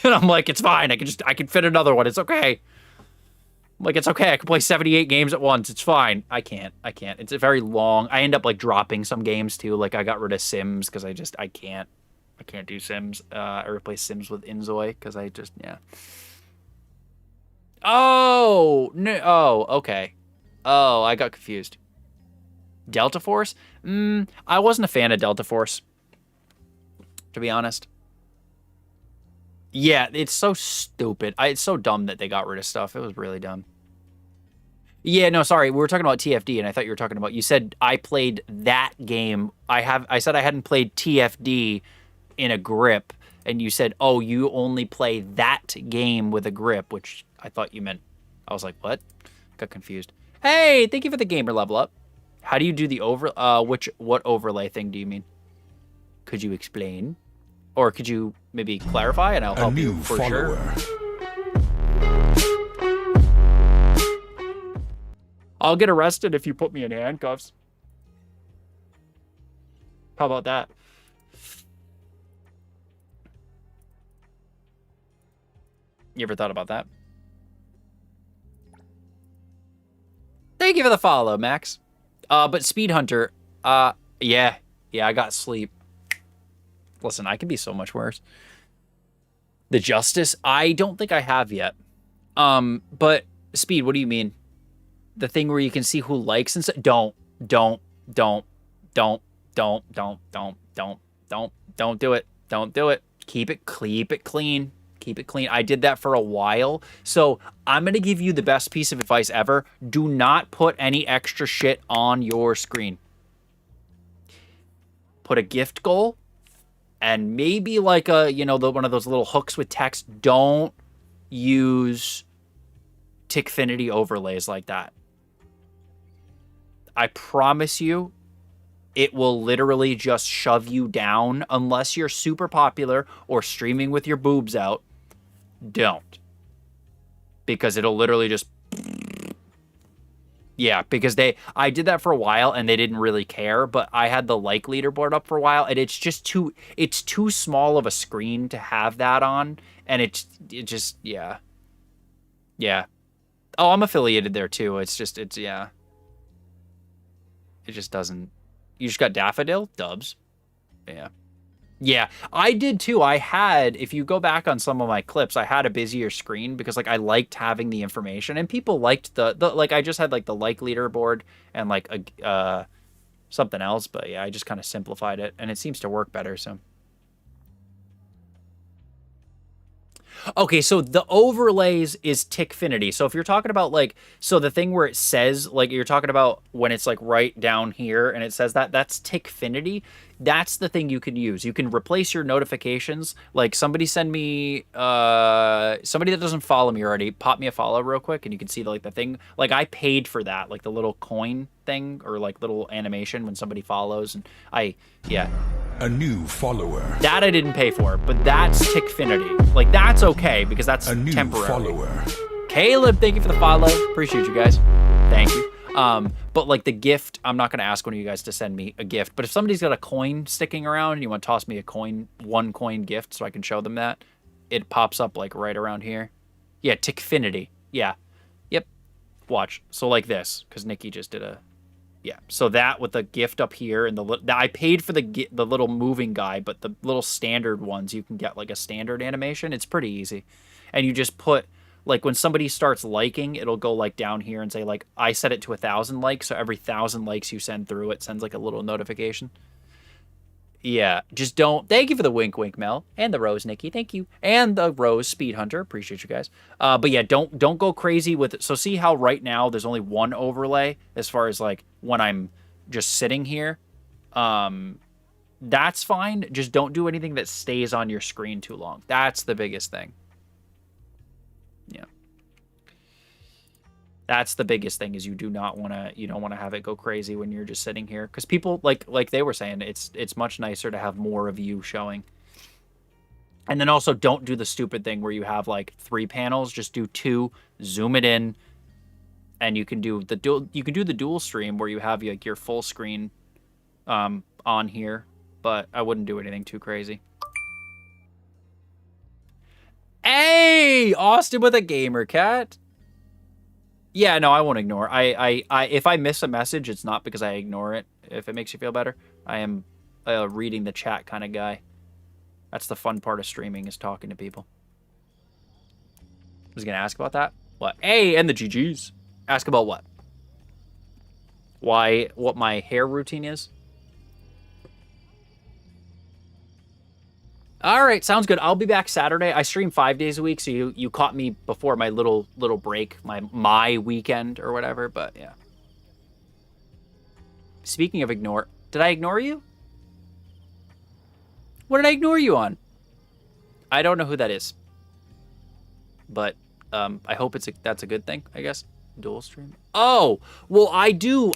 And I'm like, it's fine. I can fit another one. It's okay. Like, it's okay. I can play 78 games at once. It's fine. I can't. It's a very long. I end up like dropping some games too. Like I got rid of Sims because I can't do Sims. I replaced Sims with Inzoi because yeah. Oh, no. Oh, okay. Oh, I got confused. Delta Force? I wasn't a fan of Delta Force, to be honest. Yeah, it's so stupid. It's so dumb that they got rid of stuff. It was really dumb. Yeah, no, sorry. We were talking about TFD, and I thought you were talking about... You said I played that game. I said I hadn't played TFD in a grip, and you said, oh, you only play that game with a grip, which I thought you meant... I was like, what? Got confused. Hey, thank you for the gamer level up. How do you do the what overlay thing do you mean? Could you explain? Or could you maybe clarify, and I'll help you for sure. I'll get arrested if you put me in handcuffs. How about that? You ever thought about that? Thank you for the follow, Max. But Speed Hunter, yeah, I got sleep. Listen, I can be so much worse. The Justice, I don't think I have yet. But Speed, what do you mean? The thing where you can see who likes and so don't do it. Don't do it. Keep it clean. Keep it clean. I did that for a while. So I'm going to give you the best piece of advice ever. Do not put any extra shit on your screen. Put a gift goal and maybe like a, one of those little hooks with text. Don't use Tickfinity overlays like that. I promise you, it will literally just shove you down unless you're super popular or streaming with your boobs out. Don't. Because it'll literally just... Yeah, because I did that for a while and they didn't really care, but I had the like leaderboard up for a while and it's too small of a screen to have that on, and it just, yeah. Yeah. Oh, I'm affiliated there too. Yeah. It just doesn't... You just got Daffodil? Dubs. Yeah. Yeah, I did too. If you go back on some of my clips, I had a busier screen because like I liked having the information and people liked the like I just had like the like leaderboard and like something else, but yeah, I just kind of simplified it and it seems to work better, so. Okay, so the overlays is Tickfinity. So if you're talking about like, so the thing where it says, like you're talking about when it's like right down here and it says that's Tickfinity. That's the thing you can use. You can replace your notifications. Like somebody send me, somebody that doesn't follow me already, pop me a follow real quick and you can see like the thing. Like I paid for that, like the little coin thing or like little animation when somebody follows, and yeah. A new follower. That I didn't pay for, but that's Tickfinity. Like that's okay because that's a new temporary. Follower. Caleb, thank you for the follow. Appreciate you guys. Thank you. But like the gift, I'm not going to ask one of you guys to send me a gift, but if somebody's got a coin sticking around and you want to toss me a coin, 1 coin gift so I can show them that, it pops up like right around here. Yeah, Tickfinity. Yeah. Yep. Watch. So like this, because Nikki just did a... Yeah, so that with the gift up here and I paid for the little moving guy, but the little standard ones, you can get like a standard animation. It's pretty easy. And you just put, like when somebody starts liking, it'll go like down here and say like, I set it to 1,000 likes. So every 1,000 likes you send through, it sends like a little notification. Yeah, just don't. Thank you for the wink, Mel, and the rose, Nikki. Thank you, and the rose, Speed Hunter. Appreciate you guys. But yeah, don't go crazy with it. So see how right now there's only one overlay as far as like when I'm just sitting here. that's fine. Just don't do anything that stays on your screen too long. That's the biggest thing. Yeah. That's the biggest thing, is you don't want to have it go crazy when you're just sitting here. Because people, like they were saying, it's much nicer to have more of you showing. And then also don't do the stupid thing where you have like 3 panels. Just do 2, zoom it in, and you can do the dual stream where you have like your full screen on here. But I wouldn't do anything too crazy. Hey, Austin with a gamer cat. Yeah, no, I won't ignore. If I miss a message, it's not because I ignore it. If it makes you feel better, I am a reading the chat kind of guy. That's the fun part of streaming, is talking to people. I was gonna ask about that. What? Hey, and the GGs. Ask about what? What my hair routine is? All right, sounds good. I'll be back Saturday. I stream 5 days a week, so you caught me before my little break, my weekend or whatever. But yeah. Speaking of ignore, did I ignore you? What did I ignore you on? I don't know who that is, but I hope that's a good thing, I guess. Dual stream. Oh, well, I do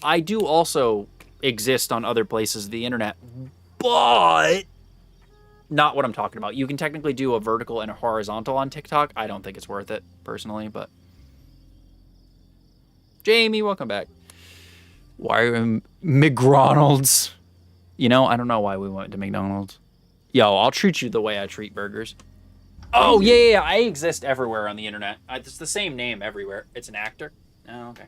also exist on other places of the internet, but not what I'm talking about. You can technically do a vertical and a horizontal on TikTok. I don't think it's worth it, personally, but... Jamie, welcome back. Why are McDonald's? You know, I don't know why we went to McDonald's. Yo, I'll treat you the way I treat burgers. Oh, yeah. I exist everywhere on the internet. It's the same name everywhere. It's an actor. Oh, okay.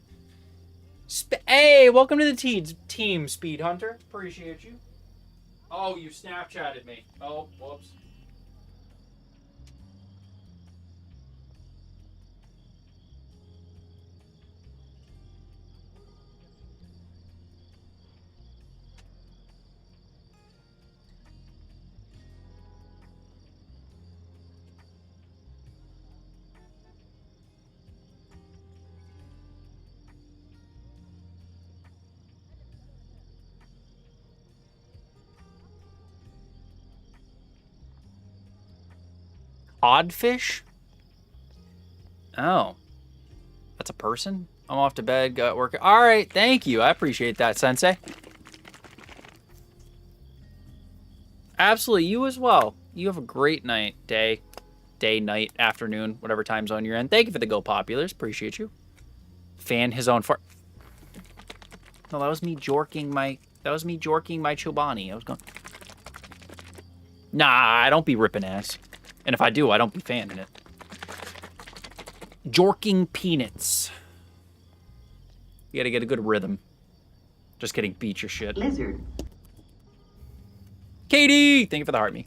Hey, welcome to the team, Speed Hunter. Appreciate you. Oh, you Snapchatted me. Oh, whoops. Oddfish? Oh. That's a person? I'm off to bed, got work. All right, thank you. I appreciate that, Sensei. Absolutely, you as well. You have a great night, day, night, afternoon, whatever time zone you're in. Thank you for the Go Populars. Appreciate you. Fan his own fart. No, that was me jorking my Chobani. I was going... Nah, don't be ripping ass. And if I do, I don't be fanning it. Jorking peanuts. You gotta get a good rhythm. Just kidding, beat your shit. Lizard. Katie! Thank you for the heart me.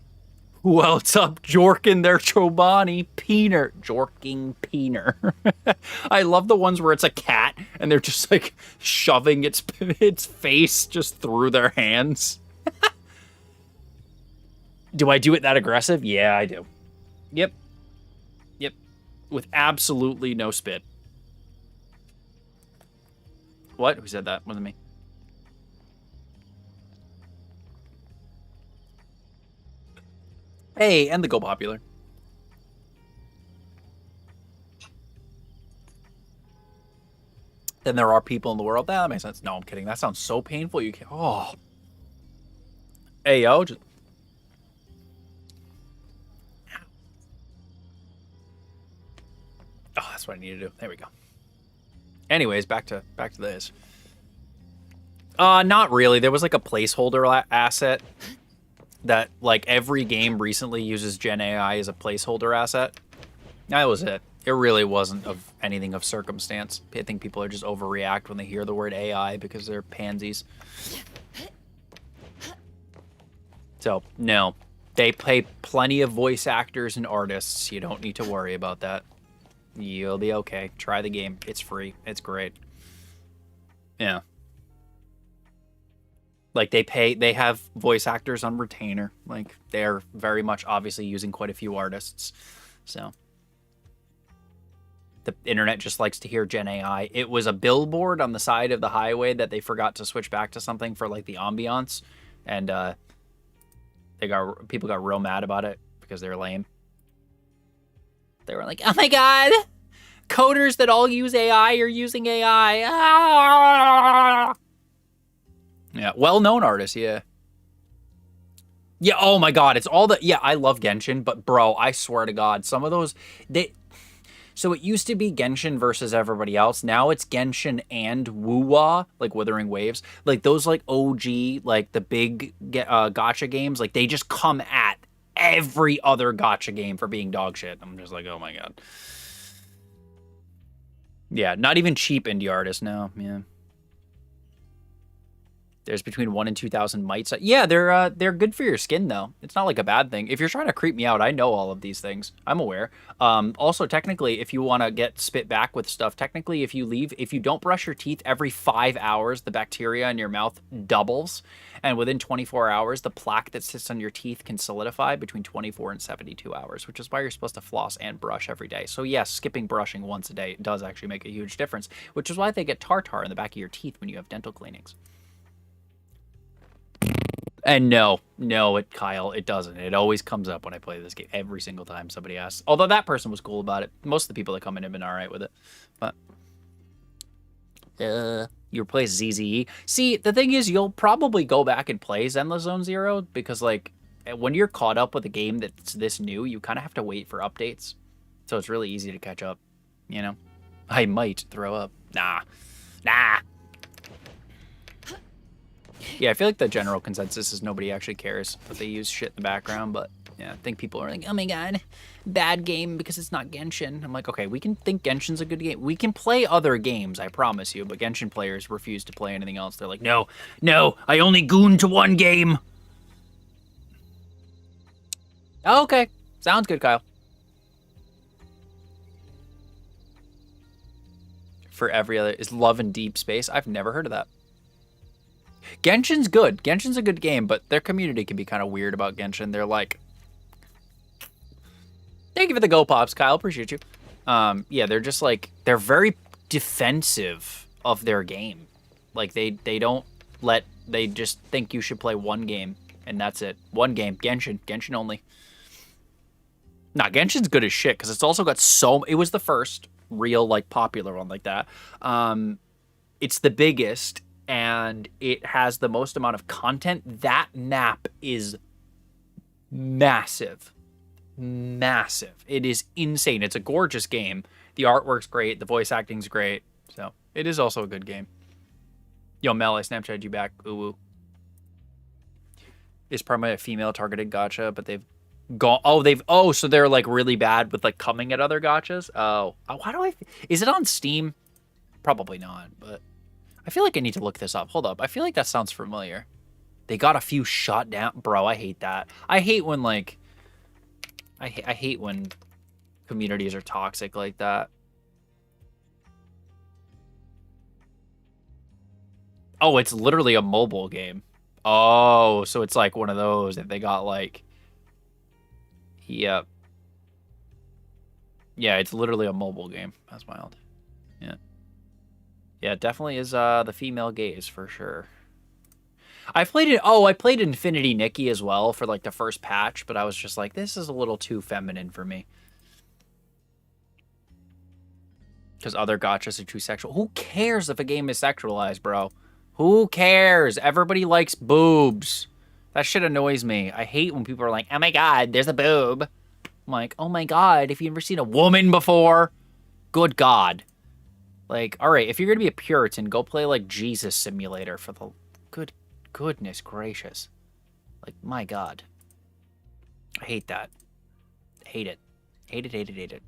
What's up, jorking their Chobani? Peener. Jorking peener. I love the ones where it's a cat and they're just like shoving its face just through their hands. Do I do it that aggressive? Yeah, I do. Yep. With absolutely no spit. What? Who said that? Wasn't me. Hey, and the Go Popular. Then there are people in the world. That makes sense. No, I'm kidding. That sounds so painful. You can't. Oh. Hey, yo. Just... Oh, that's what I need to do. There we go. Anyways, back to this. Not really. There was like a placeholder asset that like every game recently uses Gen AI as a placeholder asset. That was it. It really wasn't of anything of circumstance. I think people are just overreact when they hear the word AI because they're pansies. So, no. They pay plenty of voice actors and artists. You don't need to worry about that. You'll be okay. Try the game. It's free. It's great. Yeah. Like, they have voice actors on retainer. Like, they're very much obviously using quite a few artists. So, the internet just likes to hear Gen AI. It was a billboard on the side of the highway that they forgot to switch back to something for, like, the ambiance. And, People got real mad about it because they're lame. They were like, oh my god, coders that all use AI are using AI. Ah! Yeah, well-known artists, yeah. Yeah, oh my god, it's all the... Yeah, I love Genshin, but bro, I swear to god, some of those... So it used to be Genshin versus everybody else. Now it's Genshin and Wuwa, like Wuthering Waves. Like those like OG, like the big gacha games, like they just come at every other gacha game for being dog shit. I'm just like, oh my god. Yeah, not even cheap indie artists now. Yeah. There's between 1,000 and 2,000 mites. Yeah, they're good for your skin though. It's not like a bad thing. If you're trying to creep me out, I know all of these things. I'm aware. Also, technically, if you want to get spit back with stuff, technically, if you don't brush your teeth every 5 hours, the bacteria in your mouth doubles, and within 24 hours, the plaque that sits on your teeth can solidify between 24 and 72 hours, which is why you're supposed to floss and brush every day. So yes, skipping brushing once a day does actually make a huge difference, which is why they get tartar in the back of your teeth when you have dental cleanings. And no, Kyle, it doesn't. It always comes up when I play this game. Every single time somebody asks. Although that person was cool about it. Most of the people that come in have been all right with it. But you replace ZZE. See, the thing is, you'll probably go back and play Zenless Zone Zero because, like, when you're caught up with a game that's this new, you kind of have to wait for updates. So it's really easy to catch up, you know? I might throw up. Nah. Yeah, I feel like the general consensus is nobody actually cares, but they use shit in the background. But yeah, I think people are like, oh my god, bad game because it's not Genshin. I'm like, okay, we can think Genshin's a good game. We can play other games, I promise you. But Genshin players refuse to play anything else. They're like, no, I only goon to one game. Okay, sounds good, Kyle. For every other, is Love in Deep Space? I've never heard of that. Genshin's good. Genshin's a good game, but their community can be kind of weird about Genshin. They're like, thank you for the go pops, Kyle. Appreciate you. Yeah, they're just like, they're very defensive of their game. Like they just think you should play one game and that's it. One game, Genshin only. Nah, Genshin's good as shit because it's also got it was the first real like popular one like that. It's the biggest. And it has the most amount of content. That map is massive. Massive. It is insane. It's a gorgeous game. The artwork's great. The voice acting's great. So, it is also a good game. Yo, Mel, I Snapchatted you back. Ooh. It's probably a female-targeted gacha, but they've gone... Oh, so they're, like, really bad with, like, coming at other gachas? Oh. Why do I... Is it on Steam? Probably not, but... I feel like I need to look this up. Hold up. I feel like that sounds familiar. They got a few shot down. Bro, I hate that. I hate when, like... I hate when communities are toxic like that. Oh, it's literally a mobile game. Oh, so it's like one of those that they got, like... Yep. Yeah, it's literally a mobile game. That's wild. Yeah. Yeah, it definitely is the female gaze for sure. I played it. Oh, I played Infinity Nikki as well for like the first patch, but I was just like, this is a little too feminine for me. Because other gachas are too sexual. Who cares if a game is sexualized, bro? Who cares? Everybody likes boobs. That shit annoys me. I hate when people are like, oh my god, there's a boob. I'm like, oh my god, have you ever seen a woman before? Good god. Like, all right, if you're going to be a Puritan, go play, like, Jesus Simulator for the... Goodness gracious. Like, my God. I hate that. Hate it. Hate it.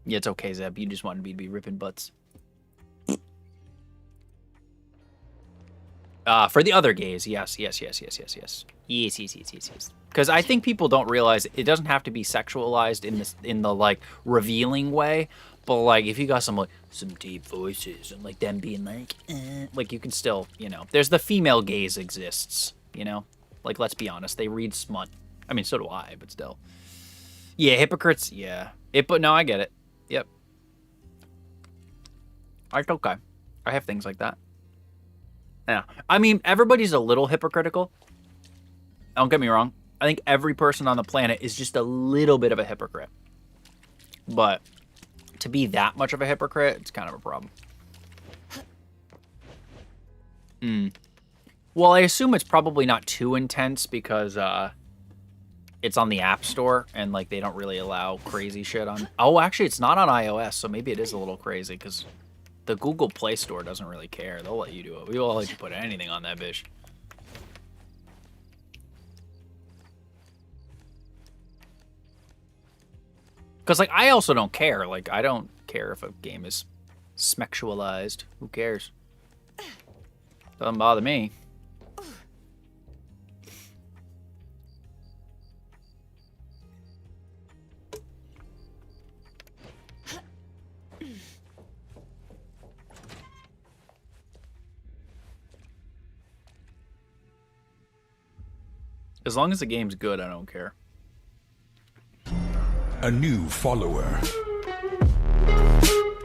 Yeah, it's okay, Zeb. You just wanted me to be ripping butts. For the other gays, yes. Yes. Because I think people don't realize it doesn't have to be sexualized in the like revealing way, but like if you got some deep voices and like them being like you can still, you know, there's the female gaze exists, you know, like let's be honest, they read smut. I mean, so do I, but still. Yeah, hypocrites. Yeah, but no, I get it. Yep. It's okay. I have things like that. Yeah. I mean, everybody's a little hypocritical. Don't get me wrong. I think every person on the planet is just a little bit of a hypocrite. But to be that much of a hypocrite, it's kind of a problem. Well, I assume it's probably not too intense because it's on the App Store and like they don't really allow crazy shit on. Oh, actually, it's not on iOS, so maybe it is a little crazy because the Google Play Store doesn't really care. They'll let you do it. We will let you put anything on that bitch. Because like I also don't care. Like I don't care if a game is smexualized. Who cares? Doesn't bother me. As long as the game's good, I don't care. A new follower.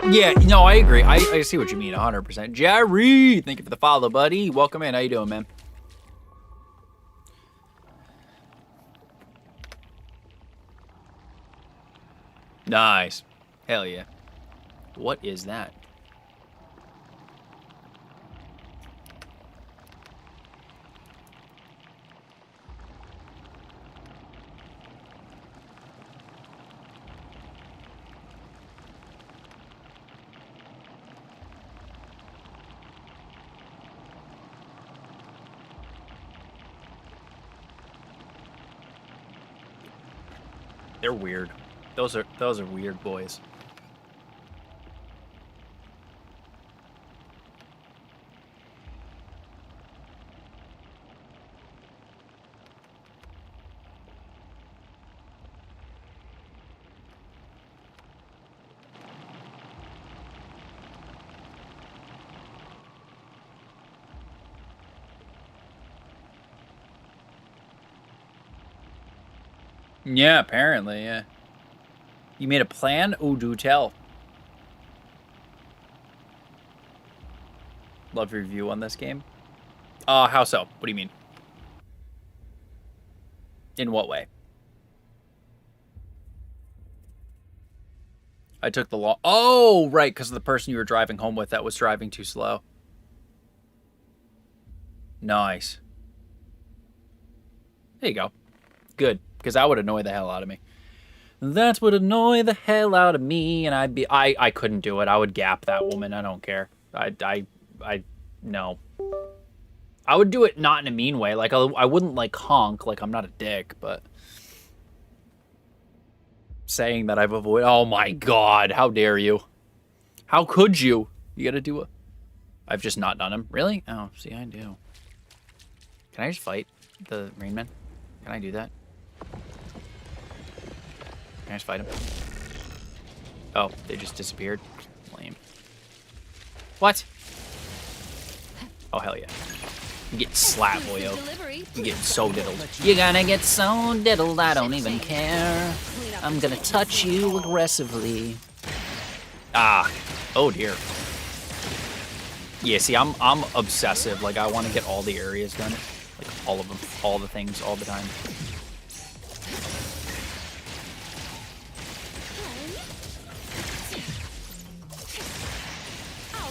Yeah, no, I agree. I see what you mean, 100%. Jerry, thank you for the follow, buddy. Welcome in. How you doing, man? Nice. Hell yeah. What is that? They're weird. Those are weird boys. Yeah, apparently, yeah. You made a plan? Oh, do tell. Love your view on this game. How so? What do you mean? In what way? I took the law. Oh, right, because of the person you were driving home with that was driving too slow. Nice. There you go. Good, because that would annoy the hell out of me. That would annoy the hell out of me, and I couldn't do it. I would gap that woman. I don't care. No. I would do it not in a mean way. Like, I wouldn't, like, honk. Like, I'm not a dick, but saying that I've avoided... Oh, my God. How dare you? How could you? You gotta do a... I've just not done him. Really? Oh, see, I do. Can I just fight the Rain Man? Can I do that? Can I just fight him? Oh, they just disappeared. Lame. What? Oh, hell yeah. I'm getting slapped, boyo. I'm getting so diddled. You're gonna get so diddled, I don't even care. I'm gonna touch you aggressively. Ah. Oh, dear. Yeah, see, I'm obsessive. Like, I want to get all the areas done. Like, all of them. All the things, all the time.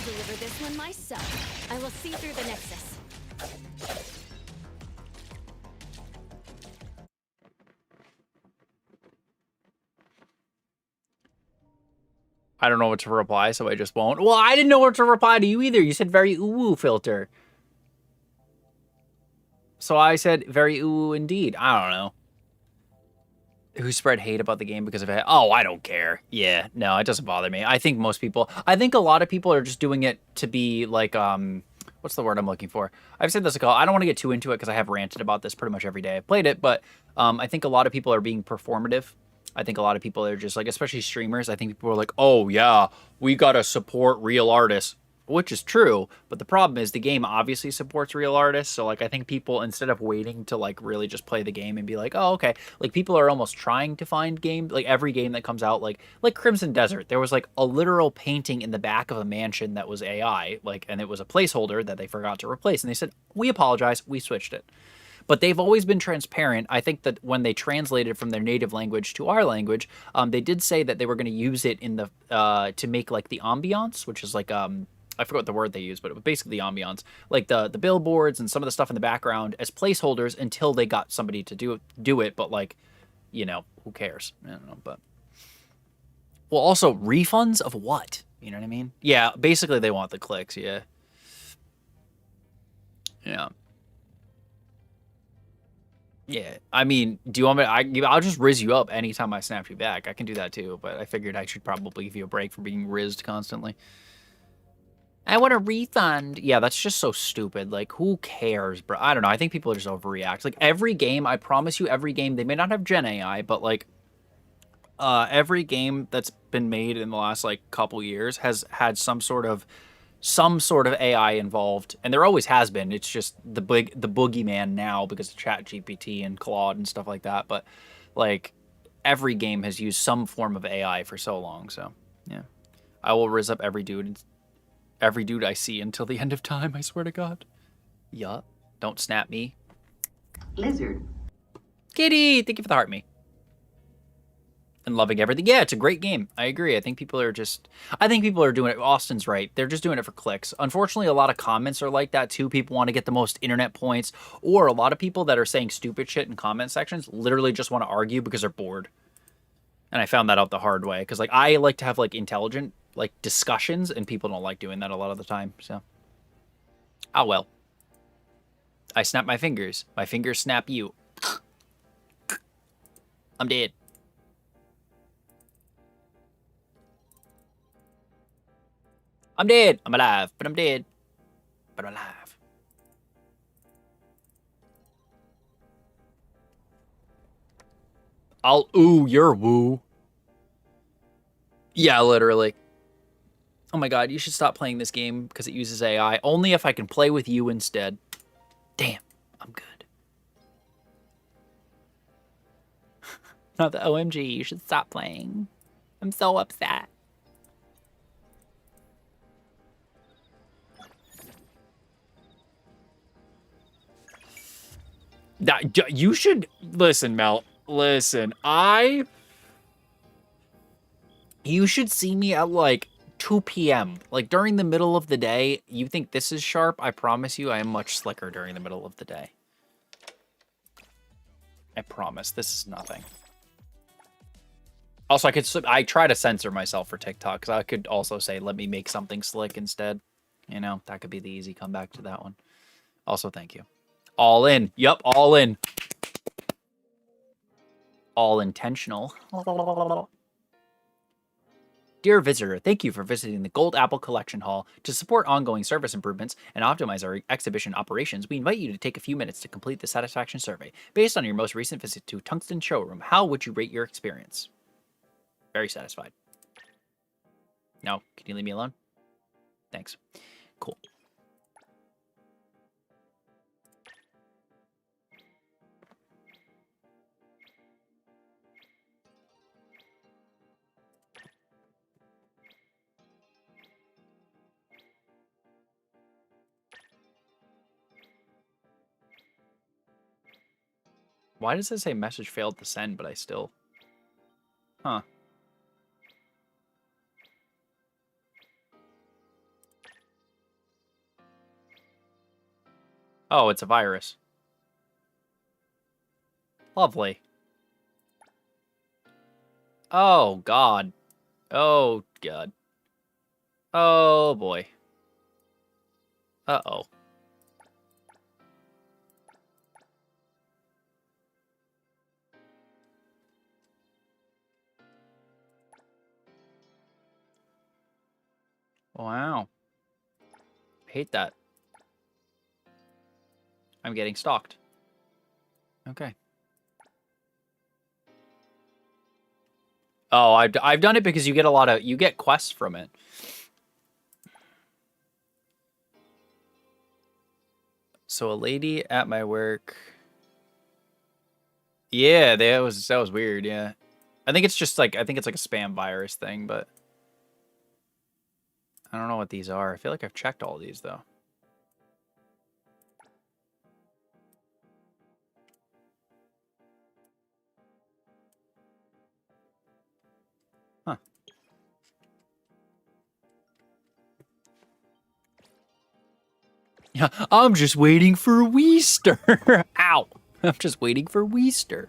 Deliver this one myself. I will see through the nexus. I don't know what to reply, so I just won't. Well, I didn't know what to reply to you either. You said very ooh filter. So I said very ooh indeed. I don't know. Who spread hate about the game because of it? Oh, I don't care. Yeah, no, it doesn't bother me. I think most people, I think a lot of people are just doing it to be like, what's the word I'm looking for? I've said this a couple, I don't want to get too into it because I have ranted about this pretty much every day I played it, but I think a lot of people are being performative. I think a lot of people are just like, especially streamers, I think people are like, oh yeah, we gotta support real artists. which is true, but the problem is the game obviously supports real artists, so like I think people, instead of waiting to like really just play the game and be like, oh okay, like people are almost trying to find like every game that comes out, like Crimson Desert, there was like a literal painting in the back of a mansion that was AI, like, and it was a placeholder that they forgot to replace, and they said, we apologize, we switched it. But they've always been transparent. I think that when they translated from their native language to our language, they did say that they were going to use it in the to make like the ambiance, which is like I forgot the word they used, but it was basically the ambiance, like the billboards and some of the stuff in the background as placeholders until they got somebody to do it. But like, you know, who cares? I don't know, but well, also refunds of what? You know what I mean? Yeah, basically they want the clicks. Yeah, yeah. Yeah, I mean, do you want me? I'll just rizz you up anytime I snap you back. I can do that too, but I figured I should probably give you a break from being rizzed constantly. I want a refund. Yeah, that's just so stupid. Like, who cares, bro? I don't know. I think people just overreact. Like, every game, I promise you, every game, they may not have Gen AI, but like, every game that's been made in the last like couple years has had some sort of AI involved, and there always has been. It's just the boogeyman now because of ChatGPT and Claude and stuff like that. But like every game has used some form of AI for so long. So yeah, I will rizz up every dude I see until the end of time. I swear to God. Yup. Don't snap me. Lizard. Kitty, thank you for the heart, me. And loving everything. Yeah, it's a great game. I agree. I think people are doing it. Austin's right. They're just doing it for clicks. Unfortunately, a lot of comments are like that too. People want to get the most internet points, or a lot of people that are saying stupid shit in comment sections literally just want to argue because they're bored. And I found that out the hard way because like I like to have like intelligent like discussions, and people don't like doing that a lot of the time. So, oh well. I snap my fingers. My fingers snap you. I'm dead. I'm dead. I'm alive, but I'm dead. But I'm alive. I'll ooh your woo. Yeah, literally. Oh my God, you should stop playing this game because it uses AI. Only if I can play with you instead. Damn, I'm good. Not the OMG, you should stop playing. I'm so upset. You should listen, Mel. Listen, you should see me at like 2 p.m. Like during the middle of the day. You think this is sharp? I promise you, I am much slicker during the middle of the day. I promise, this is nothing. Also, I try to censor myself for TikTok because I could also say, let me make something slick instead. You know, that could be the easy comeback to that one. Also, thank you. All in. Yup, all in. All intentional. Dear visitor, thank you for visiting the Gold Apple Collection Hall. To support ongoing service improvements and optimize our exhibition operations, we invite you to take a few minutes to complete the satisfaction survey. Based on your most recent visit to Tungsten Showroom, how would you rate your experience? Very satisfied. No, can you leave me alone? Thanks. Cool. Why does it say message failed to send, but I still... Huh. Oh, it's a virus. Lovely. Oh, God. Oh, God. Oh, boy. Uh-oh. Wow. Hate that. I'm getting stalked. Okay. Oh, I've done it because you get quests from it. So a lady at my work. Yeah, that was weird. Yeah, I think it's just like I think it's like a spam virus thing, but I don't know what these are. I feel like I've checked all these though. Huh. Yeah, I'm just waiting for Weester. Ow. I'm just waiting for Weester.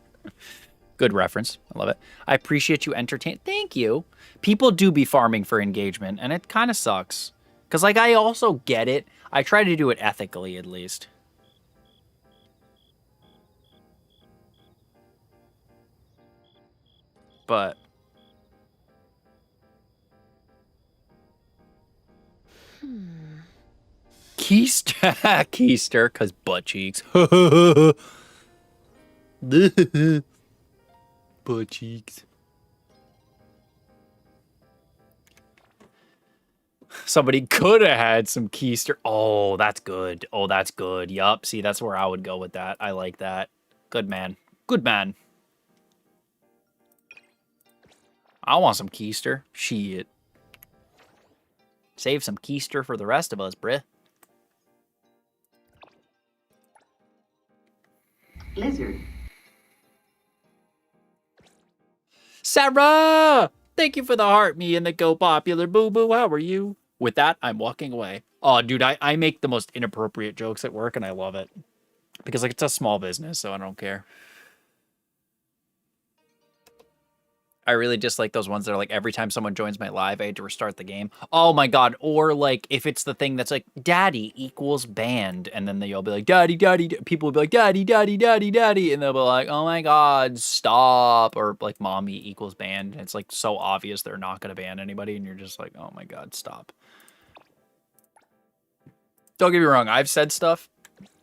Good reference. I love it. I appreciate you entertain. Thank you. People do be farming for engagement, and it kind of sucks. Because, like, I also get it. I try to do it ethically, at least. But... Keister. Keister, because butt cheeks. Butt cheeks. Somebody could have had some keister. Oh, that's good. Oh, that's good. Yup. See, that's where I would go with that. I like that. Good man. Good man. I want some keister. Shit. Save some keister for the rest of us, bruh. Lizard. Sarah! Thank you for the heart, me and the Go Popular Boo-Boo. How are you? With that, I'm walking away. Oh, dude, I make the most inappropriate jokes at work, and I love it. Because, like, it's a small business, so I don't care. I really just like those ones that are like, every time someone joins my live, I had to restart the game. Oh, my God. Or, like, if it's the thing that's like, daddy equals band, and then they'll be like, daddy, daddy. People will be like, daddy, daddy, daddy, daddy. And they'll be like, oh, my God, stop. Or, like, mommy equals band. And it's, like, so obvious they're not going to ban anybody, and you're just like, oh, my God, stop. Don't get me wrong. I've said stuff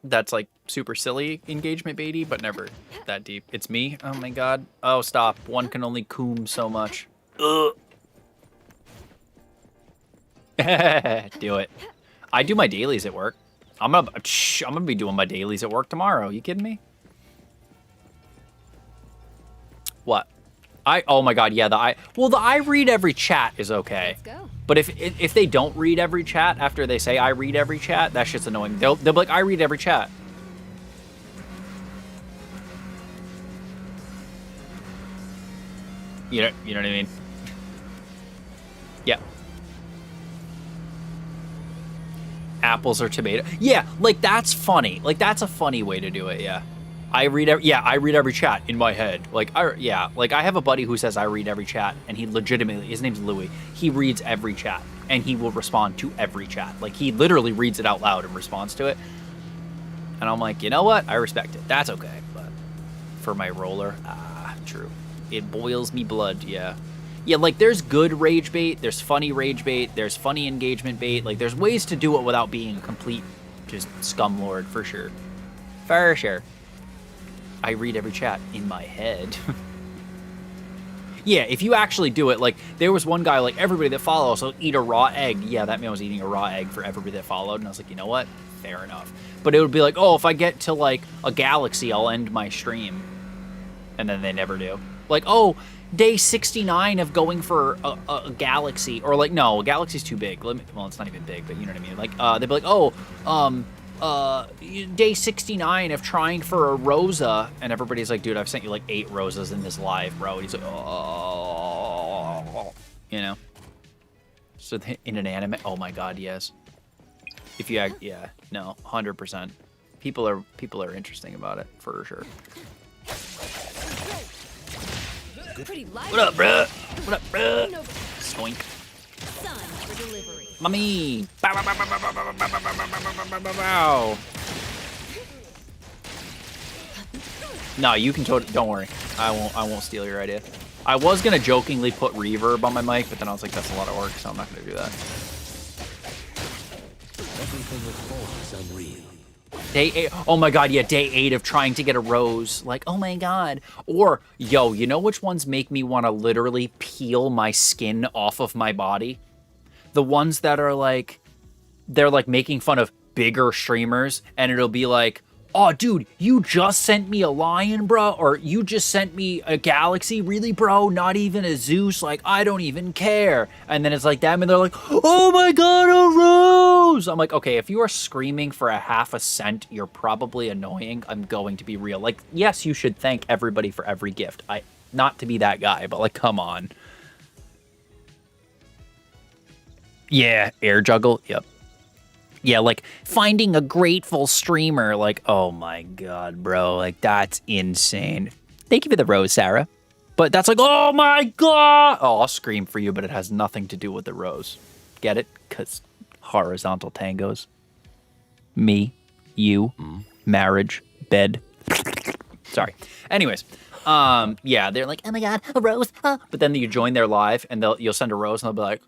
that's, like, super silly engagement baity, but never that deep. It's me? Oh, my God. Oh, stop. One can only coom so much. Ugh. Do it. I do my dailies at work. I'm gonna be doing my dailies at work tomorrow. You kidding me? What? Oh my God, yeah, the I read every chat is okay. Let's go. But if they don't read every chat after they say I read every chat, that shit's annoying. They'll be like, I read every chat. You know what I mean? Yeah. Apples or tomato. Yeah, like that's funny. Like that's a funny way to do it, yeah. I read every chat in my head. Like I have a buddy who says I read every chat, and he legitimately, his name's Louis. He reads every chat and he will respond to every chat. Like he literally reads it out loud and responds to it. And I'm like, you know what? I respect it. That's okay. But for my roller, true. It boils me blood, yeah. Yeah, like there's good rage bait, there's funny rage bait, there's funny engagement bait. Like there's ways to do it without being a complete just scumlord for sure. For sure. I read every chat in my head. Yeah, if you actually do it, like, there was one guy, like, everybody that follows will eat a raw egg. Yeah, that man was eating a raw egg for everybody that followed, and I was like, you know what? Fair enough. But it would be like, oh, if I get to, like, a galaxy, I'll end my stream. And then they never do. Like, oh, day 69 of going for a galaxy. Or, like, no, a galaxy's too big. Well, it's not even big, but you know what I mean. Like, they'd be like, oh, day 69 of trying for a Rosa, and everybody's like, dude, I've sent you like 8 Rosas in this live, bro. And he's like, oh, you know. So in an anime, oh my God, yes. If you act, yeah, no, 100%. People are interesting about it for sure. What up, bro? What up, bro? Skoink. Sun for delivery. Mommy! Bow, bow, bow, bow, bow, bow, bow, bow, bow, bow, bow, bow. No, you can totally. Don't worry. I won't steal your idea. I was gonna jokingly put reverb on my mic, but then I was like, that's a lot of work, so I'm not gonna do that. Everything that falls is unreal. Day 8. Oh my God, yeah, day 8 of trying to get a rose. Like, oh my God. Or, yo, you know which ones make me want to literally peel my skin off of my body? The ones that are like, they're like making fun of bigger streamers, and it'll be like, oh, dude, you just sent me a lion, bro, or you just sent me a galaxy, really, bro? Not even a Zeus? Like, I don't even care. And then it's like them, and they're like, oh my god, a rose! I'm like, okay, if you are screaming for a half a cent, you're probably annoying. I'm going to be real. Like, yes, you should thank everybody for every gift. Not to be that guy, but like, come on. Yeah, air juggle, yep. Yeah, like, finding a grateful streamer, like, oh my god, bro, like, that's insane. Thank you for the rose, Sarah. But that's like, oh my god! Oh, I'll scream for you, but it has nothing to do with the rose. Get it? Because horizontal tangos. Me, you, marriage, bed. Sorry. Anyways, yeah, they're like, oh my god, a rose, huh? But then you join their live, and you'll send a rose, and they'll be like,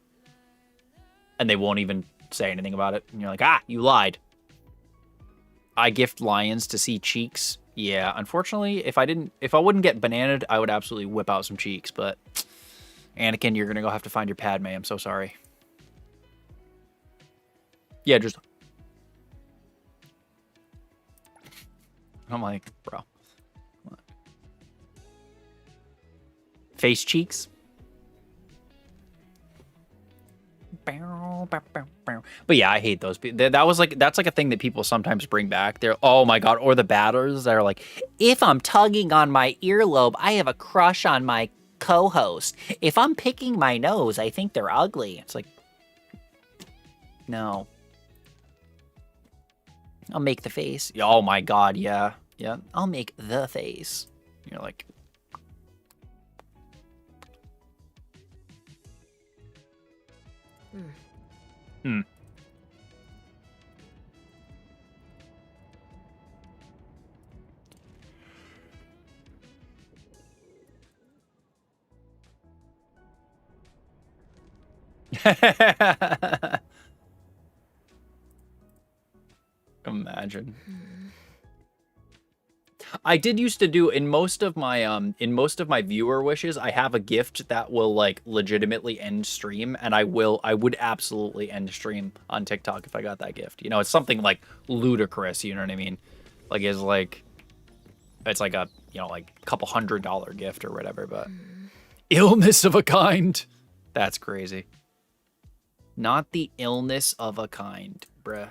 and they won't even say anything about it, and you're like, ah, you lied. I gift lions to see cheeks. Yeah, unfortunately, if I wouldn't get bananaed, I would absolutely whip out some cheeks, but Anakin, you're gonna go have to find your Padme. I'm so sorry. Yeah, just I'm like, bro. Face cheeks. But yeah, I hate those people. That's like a thing that people sometimes bring back. They're, oh my god, or the batters that are like, if I'm tugging on my earlobe, I have a crush on my co-host. If I'm picking my nose, I think they're ugly. It's like, no. I'll make the face. Oh my god, yeah. Yeah, I'll make the face. You're like, hmm. Imagine. I did used to do in most of my viewer wishes, I have a gift that will like legitimately end stream, and I would absolutely end stream on TikTok if I got that gift. You know, it's something like ludicrous, you know what I mean? Like it's like a, you know, like a couple $100 gift or whatever, but illness of a kind. That's crazy. Not the illness of a kind, bruh.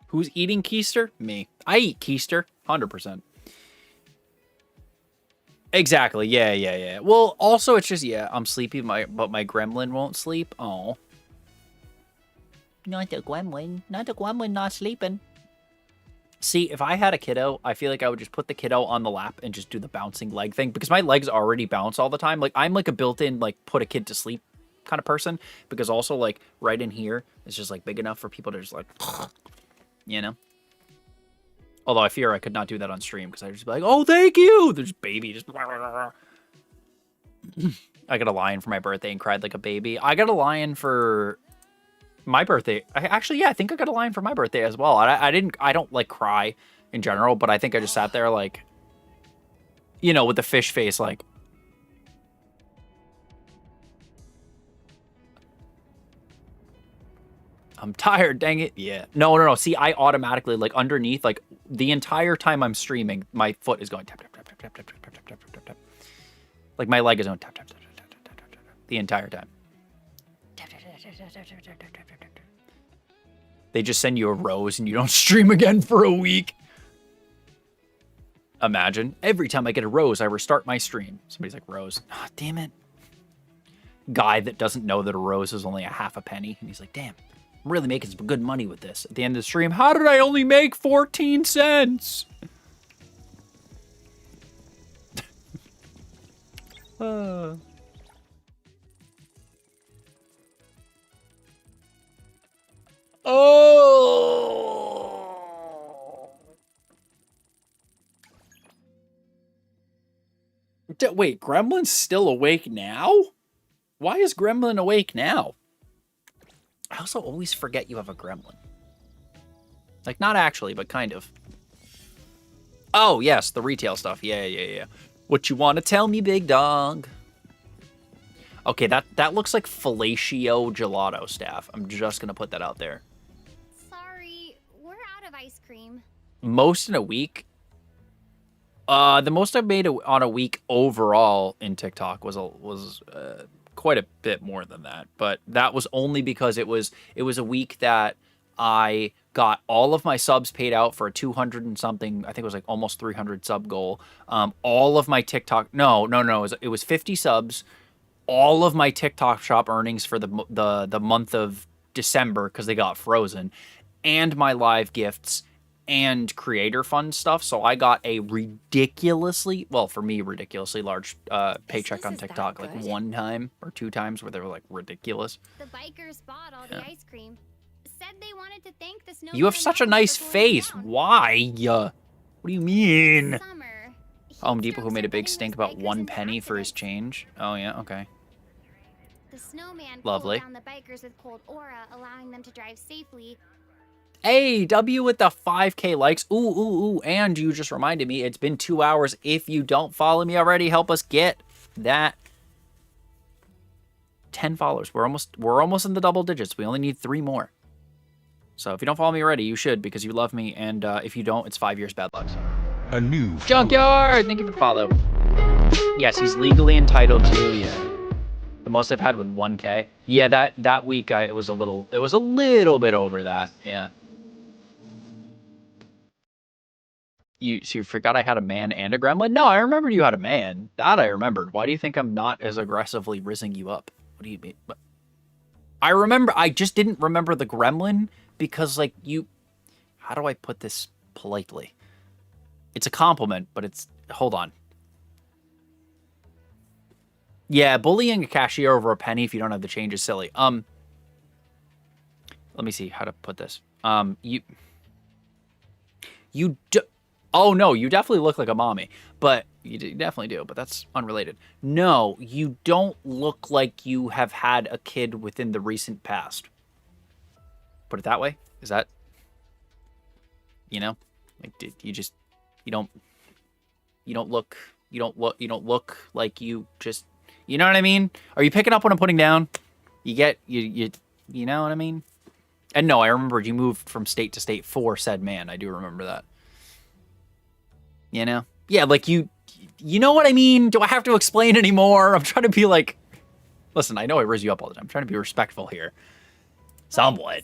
Who's eating keister? Me. I eat keister, 100%. Exactly. Yeah. Well, also it's just, yeah, I'm sleepy, but my gremlin won't sleep. Oh. Not the gremlin. Not the gremlin not sleeping. See, if I had a kiddo, I feel like I would just put the kiddo on the lap and just do the bouncing leg thing, because my legs already bounce all the time. Like, I'm like a built-in, like, put a kid to sleep kind of person, because also, like, right in here, it's just, like, big enough for people to just, like, you know? Although I fear I could not do that on stream, because I'd just be like, oh, thank you! There's baby just... I got a lion for my birthday and cried like a baby. I got a lion for my birthday. Actually, yeah, I think I got a lion for my birthday as well. I don't, like, cry in general, but I think I just sat there, like, you know, with the fish face, like... I'm tired, dang it. Yeah. No. See, I automatically, like, underneath, like, the entire time I'm streaming, my foot is going tap, tap, tap, tap, tap, tap, tap, tap, tap, tap, tap. Like, my leg is going tap, tap, tap, tap, tap, tap, tap, tap, the entire time. They just send you a rose and you don't stream again for a week. Imagine. Every time I get a rose, I restart my stream. Somebody's like, rose. Ah, oh, damn it. Guy that doesn't know that a rose is only a half a penny. And he's like, damn. I'm really making some good money with this. At the end of the stream, how did I only make 14 cents? Oh! Wait, Gremlin's still awake now? Why is Gremlin awake now? I also always forget you have a Gremlin. Like, not actually, but kind of. Oh, yes, the retail stuff. Yeah. What you want to tell me, big dog? Okay, that looks like fellatio gelato staff. I'm just going to put that out there. Sorry, we're out of ice cream. Most in a week? The most I've made on a week overall in TikTok was quite a bit more than that. But that was only because it was a week that I got all of my subs paid out for a 200 and something. I think it was like almost 300 sub goal. All of my TikTok, no, it was 50 subs. All of my TikTok shop earnings for the month of December, because they got frozen, and my live gifts and creator fund stuff. So I got a ridiculously large paycheck on TikTok, like one time or two times where they were like ridiculous. The bikers bought all the ice cream. Said they wanted to thank the snowman. You have such a nice face. Why? What do you mean? Summer, Home Depot, who made a big stink about 1 penny for his change. Oh yeah, okay. The snowman Lovely. pulled down the bikers with cold aura, allowing them to drive safely. Hey, W with the 5K likes. Ooh. And you just reminded me, it's been 2 hours. If you don't follow me already, help us get that 10 followers. We're almost in the double digits. We only need 3 more. So if you don't follow me already, you should, because you love me. And if you don't, it's 5 years bad luck. A new Junkyard! Thank you for the follow. Yes, he's legally entitled to, yeah. The most I've had with 1K. Yeah, that week it was a little bit over that, yeah. You forgot I had a man and a gremlin? No, I remembered you had a man. That I remembered. Why do you think I'm not as aggressively rizzing you up? What do you mean? I just didn't remember the gremlin because, like, how do I put this politely? It's a compliment, but it's, hold on. Yeah, bullying a cashier over a penny if you don't have the change is silly. Let me see how to put this. Oh, no, you definitely look like a mommy. But you definitely do, but that's unrelated. No, you don't look like you have had a kid within the recent past. Put it that way? Is that, like, you don't look like you just, you know what I mean? Are you picking up what I'm putting down? You know what I mean? And no, I remembered you moved from state to state for said man. I do remember that. Yeah, like you know what I mean? Do I have to explain anymore? I'm trying to be like, listen, I know I rizz you up all the time. I'm trying to be respectful here. Somewhat,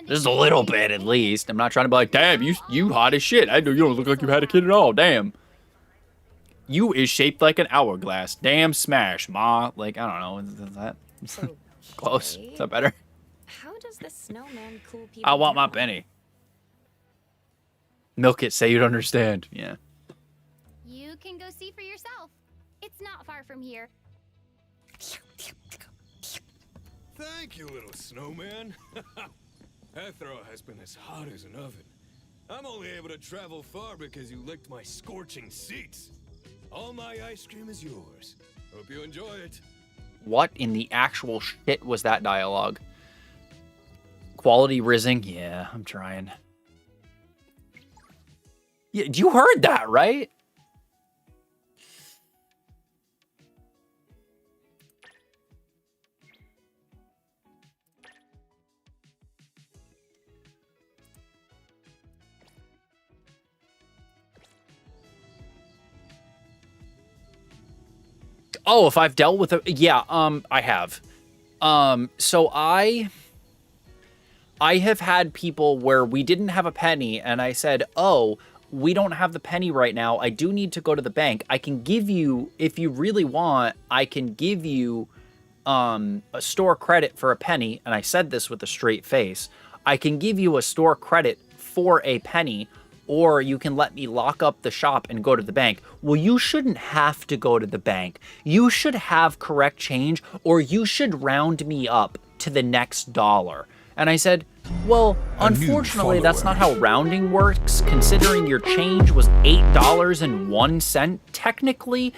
just a little bit at least. I'm not trying to be like, damn, you hot as shit. I know you don't look like you had a kid at all. Damn. You is shaped like an hourglass. Damn smash, ma. Like, I don't know. Is that close? Is that better? How does the snowman cool people I want my down? penny. Milk it, say you'd understand. Yeah. You can go see for yourself. It's not far from here. Thank you, little snowman. That throw has been as hot as an oven. I'm only able to travel far because you licked my scorching seats. All my ice cream is yours. Hope you enjoy it. What in the actual shit was that dialogue? Quality rizzing? Yeah, I'm trying. Yeah, you heard that, right? Oh, if I've dealt with it, yeah, I have. So I have had people where we didn't have a penny, and I said, oh, we don't have the penny right now. I do need to go to the bank. I can give you, if you really want, I can give you a store credit for a penny. And I said this with a straight face. I can give you a store credit for a penny, or you can let me lock up the shop and go to the bank. Well, you shouldn't have to go to the bank. You should have correct change, or you should round me up to the next dollar. And I said, well, unfortunately, that's not how rounding works. Considering your change was $8.01, technically,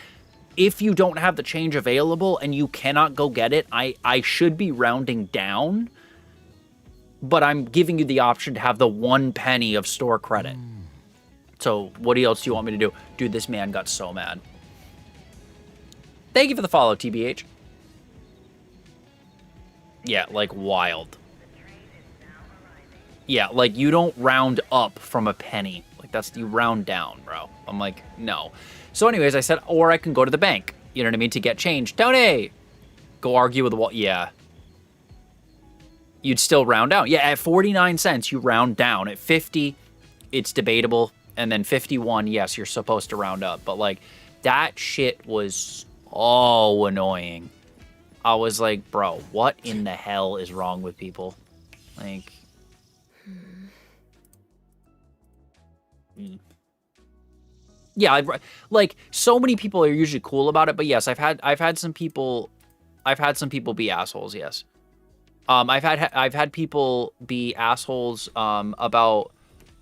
if you don't have the change available and you cannot go get it, I should be rounding down, but I'm giving you the option to have the 1 penny of store credit. So what else do you want me to do? Dude, this man got so mad. Thank you for the follow, TBH. Yeah, like wild. Yeah, like you don't round up from a penny. Like that's, you round down, bro. I'm like, no. So anyways, I said, or I can go to the bank. You know what I mean? To get change. Tony! Go argue with the wall. Yeah. You'd still round down. Yeah, at 49 cents, you round down. At 50, it's debatable. And then 51, yes, you're supposed to round up. But like, that shit was so annoying. I was like, bro, what in the hell is wrong with people? Like... Yeah, like so many people are usually cool about it, but yes, I've had some people be assholes. Yes, I've had people be assholes about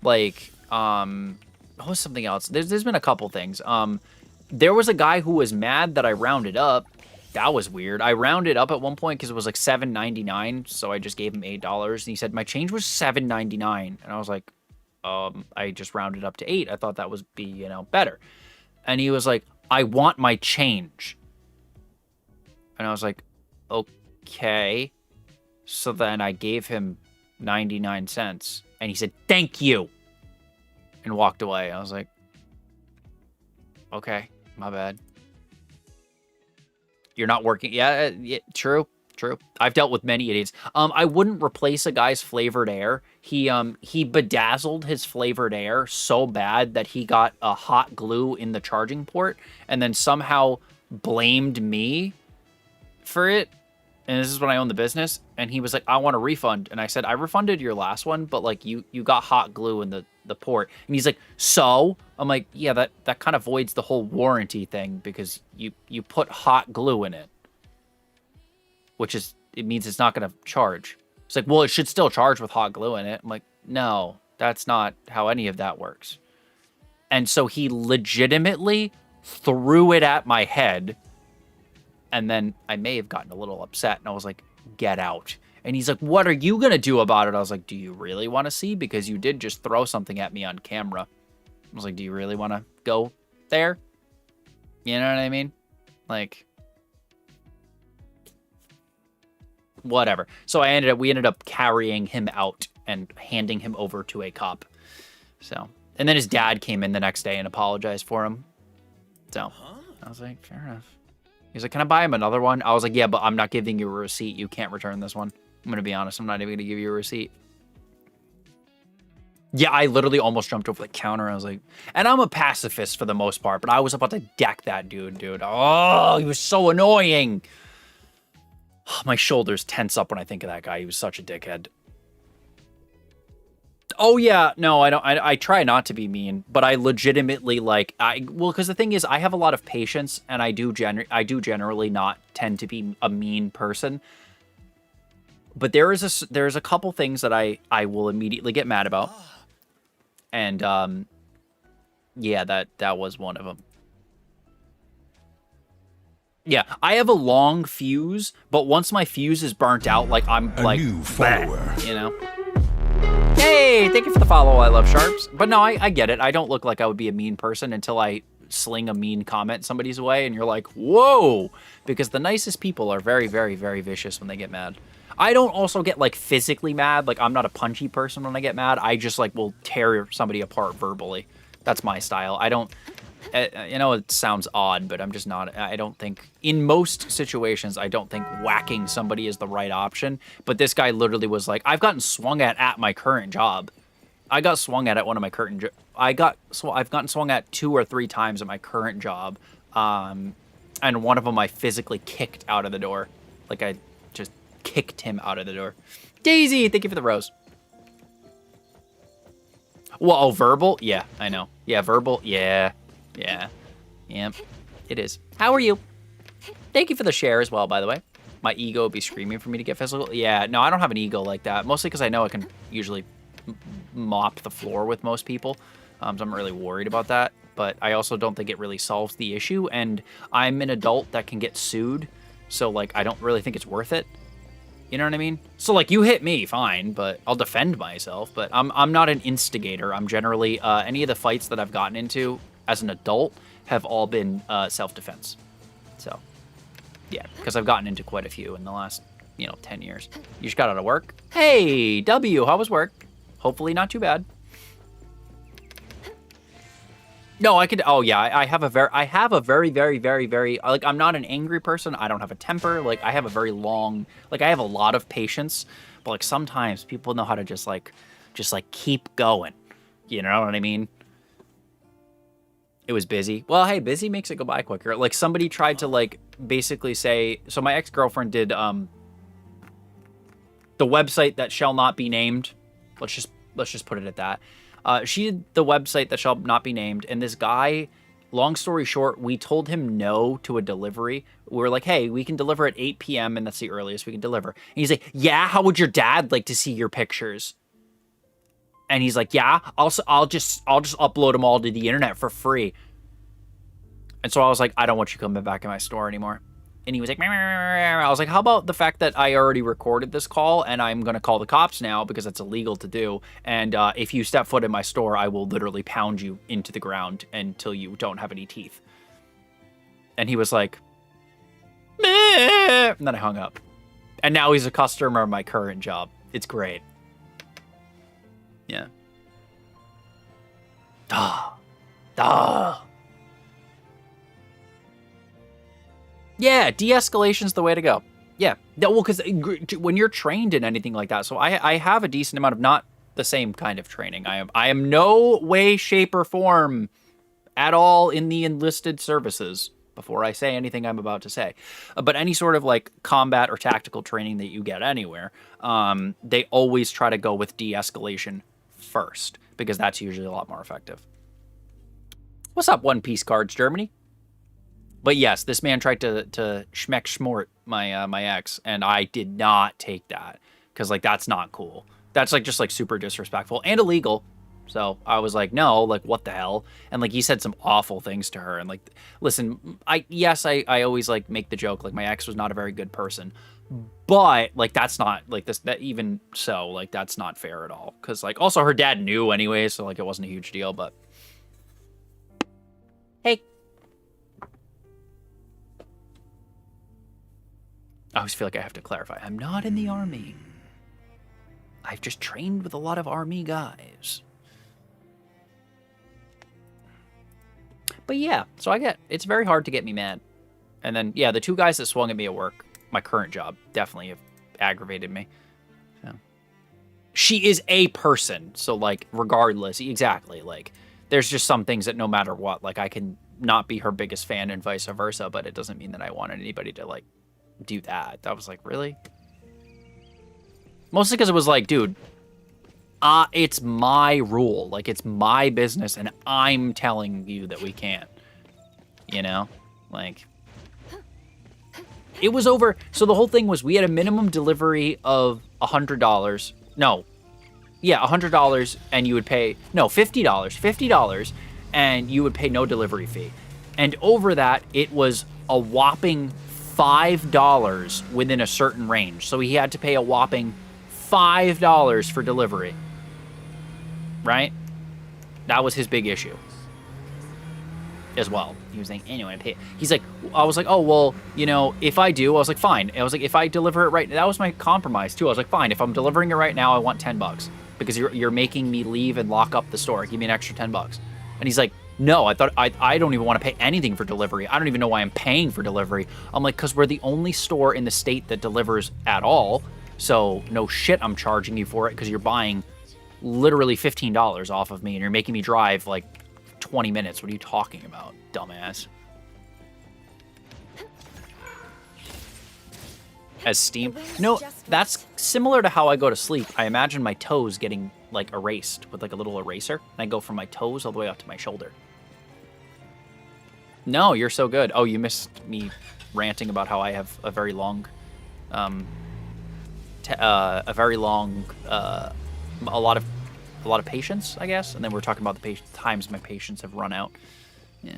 like what was something else? There's been a couple things. There was a guy who was mad that I rounded up. That was weird. I rounded up at one point because it was like $7.99, so I just gave him $8, and he said my change was $7.99, and I was like, I just rounded up to 8. I thought that was better. And he was like, I want my change. And I was like, okay. So then I gave him 99 cents, and he said, thank you, and walked away. I was like, okay, my bad. You're not working. Yeah, true. I've dealt with many idiots. I wouldn't replace a guy's flavored air. He bedazzled his flavored air so bad that he got a hot glue in the charging port and then somehow blamed me for it. And this is when I owned the business. And he was like, I want a refund. And I said, I refunded your last one, but like you got hot glue in the port. And he's like, so? I'm like, yeah, that kind of voids the whole warranty thing because you put hot glue in it. Which is, it means it's not going to charge. It's like, well, it should still charge with hot glue in it. I'm like, no, that's not how any of that works. And so he legitimately threw it at my head. And then I may have gotten a little upset. And I was like, get out. And he's like, what are you going to do about it? I was like, do you really want to see? Because you did just throw something at me on camera. I was like, do you really want to go there? You know what I mean? Like... whatever. So we ended up carrying him out and handing him over to a cop. So, and then his dad came in the next day and apologized for him. So, I was like, fair enough. He's like, can I buy him another one? I was like, yeah, but I'm not giving you a receipt. You can't return this one. I'm going to be honest. I'm not even going to give you a receipt. Yeah, I literally almost jumped over the counter. I was like, and I'm a pacifist for the most part, but I was about to deck that dude. Oh, he was so annoying. My shoulders tense up when I think of that guy. He was such a dickhead. Oh yeah, no, I don't. I try not to be mean, but I legitimately like. Well, because the thing is, I have a lot of patience, and I do generally not tend to be a mean person. But there's a couple things that I will immediately get mad about, and yeah, that was one of them. Yeah, I have a long fuse, but once my fuse is burnt out, like I'm like new follower, you know. Hey, thank you for the follow. I love sharps, but no, I get it. I don't look like I would be a mean person until I sling a mean comment somebody's way, and you're like, whoa, because the nicest people are very, very, very vicious when they get mad. I don't also get like physically mad. Like I'm not a punchy person when I get mad. I just like will tear somebody apart verbally. That's my style. I don't. You know, it sounds odd, but I'm just not. I don't think, in most situations, I don't think whacking somebody is the right option. But this guy literally was like, I've gotten swung at my current job. I got swung at one of my current. I've gotten swung at 2 or 3 times at my current job, and one of them I physically kicked out of the door. Like I just kicked him out of the door. Daisy, thank you for the rose. Well, oh, verbal? Yeah, I know. Yeah, verbal. Yeah. Yeah. Yep. It is. How are you? Thank you for the share as well, by the way. My ego would be screaming for me to get physical. Yeah, no, I don't have an ego like that. Mostly because I know I can usually mop the floor with most people. So I'm not really worried about that. but I also don't think it really solves the issue, and I'm an adult that can get sued, so, like, I don't really think it's worth it. You know what I mean? So, like, you hit me, fine, but I'll defend myself, but I'm not an instigator. I'm generally, any of the fights that I've gotten into as an adult have all been self-defense. So, yeah, because I've gotten into quite a few in the last, 10 years. You just got out of work? Hey, W, how was work? Hopefully not too bad. No, I could. Oh yeah, I have a very, very, very, very. Like, I'm not an angry person. I don't have a temper. Like, I have a very long. Like, I have a lot of patience. But like, sometimes people know how to just keep going. You know what I mean? It was busy. Well, hey, busy makes it go by quicker. Like, somebody tried to like basically say. So my ex-girlfriend did the website that shall not be named. Let's just put it at that. She did the website that shall not be named, and this guy, long story short, we told him no to a delivery. We were like, hey, we can deliver at 8 p.m., and that's the earliest we can deliver. And he's like, yeah, how would your dad like to see your pictures? And he's like, yeah, I'll just upload them all to the internet for free. And so I was like, I don't want you coming back in my store anymore. And he was like, meh, meh, meh, meh. I was like, how about the fact that I already recorded this call and I'm going to call the cops now because it's illegal to do. And if you step foot in my store, I will literally pound you into the ground until you don't have any teeth. And he was like, meh. And then I hung up. And now he's a customer of my current job. It's great. Yeah. Yeah, de-escalation's the way to go. Yeah. Well, because when you're trained in anything like that, so I have a decent amount of not the same kind of training. I am no way, shape, or form at all in the enlisted services before I say anything I'm about to say. But any sort of like combat or tactical training that you get anywhere, they always try to go with de-escalation first because that's usually a lot more effective. What's up, One Piece Cards, Germany? But yes, this man tried to schmeck schmort my ex, and I did not take that because like that's not cool. That's like just like super disrespectful and illegal. So I was like, no, like what the hell? And like he said some awful things to her. And like, listen, I always like make the joke like my ex was not a very good person, but like that's not like that even so like that's not fair at all. Because like also her dad knew anyway, so like it wasn't a huge deal. But hey. I always feel like I have to clarify. I'm not in the army. I've just trained with a lot of army guys. But yeah, so it's very hard to get me mad. And then, yeah, the two guys that swung at me at work, my current job, definitely have aggravated me. So. She is a person, so like, regardless, exactly, like, there's just some things that no matter what, like, I can not be her biggest fan and vice versa, but it doesn't mean that I want anybody to, like, do that. I was like, really? Mostly because it was like, dude, it's my rule. Like, it's my business, and I'm telling you that we can't. You know? Like, it was over. So the whole thing was we had a minimum delivery of $100. No. Yeah, $100, and you would pay, no, $50. $50, and you would pay no delivery fee. And over that, it was a whopping $5 within a certain range. So he had to pay a whopping $5 for delivery. Right? That was his big issue. As well. He was saying, anyway, pay. He's like, I was like, oh, well, you know, if I do, I was like, fine. I was like, if I deliver it right, that was my compromise too. I was like, fine, if I'm delivering it right now, I want $10 because you're making me leave and lock up the store. Give me an extra $10. And he's like, no, I don't even want to pay anything for delivery. I don't even know why I'm paying for delivery. I'm like, because we're the only store in the state that delivers at all. So no shit I'm charging you for it because you're buying literally $15 off of me and you're making me drive like 20 minutes. What are you talking about, dumbass? As Steam? No, that's similar to how I go to sleep. I imagine my toes getting like erased with like a little eraser. And I go from my toes all the way up to my shoulder. No, you're so good. Oh, you missed me ranting about how I have a very long, a lot of patience, I guess. And then we're talking about the times my patience have run out. Yeah.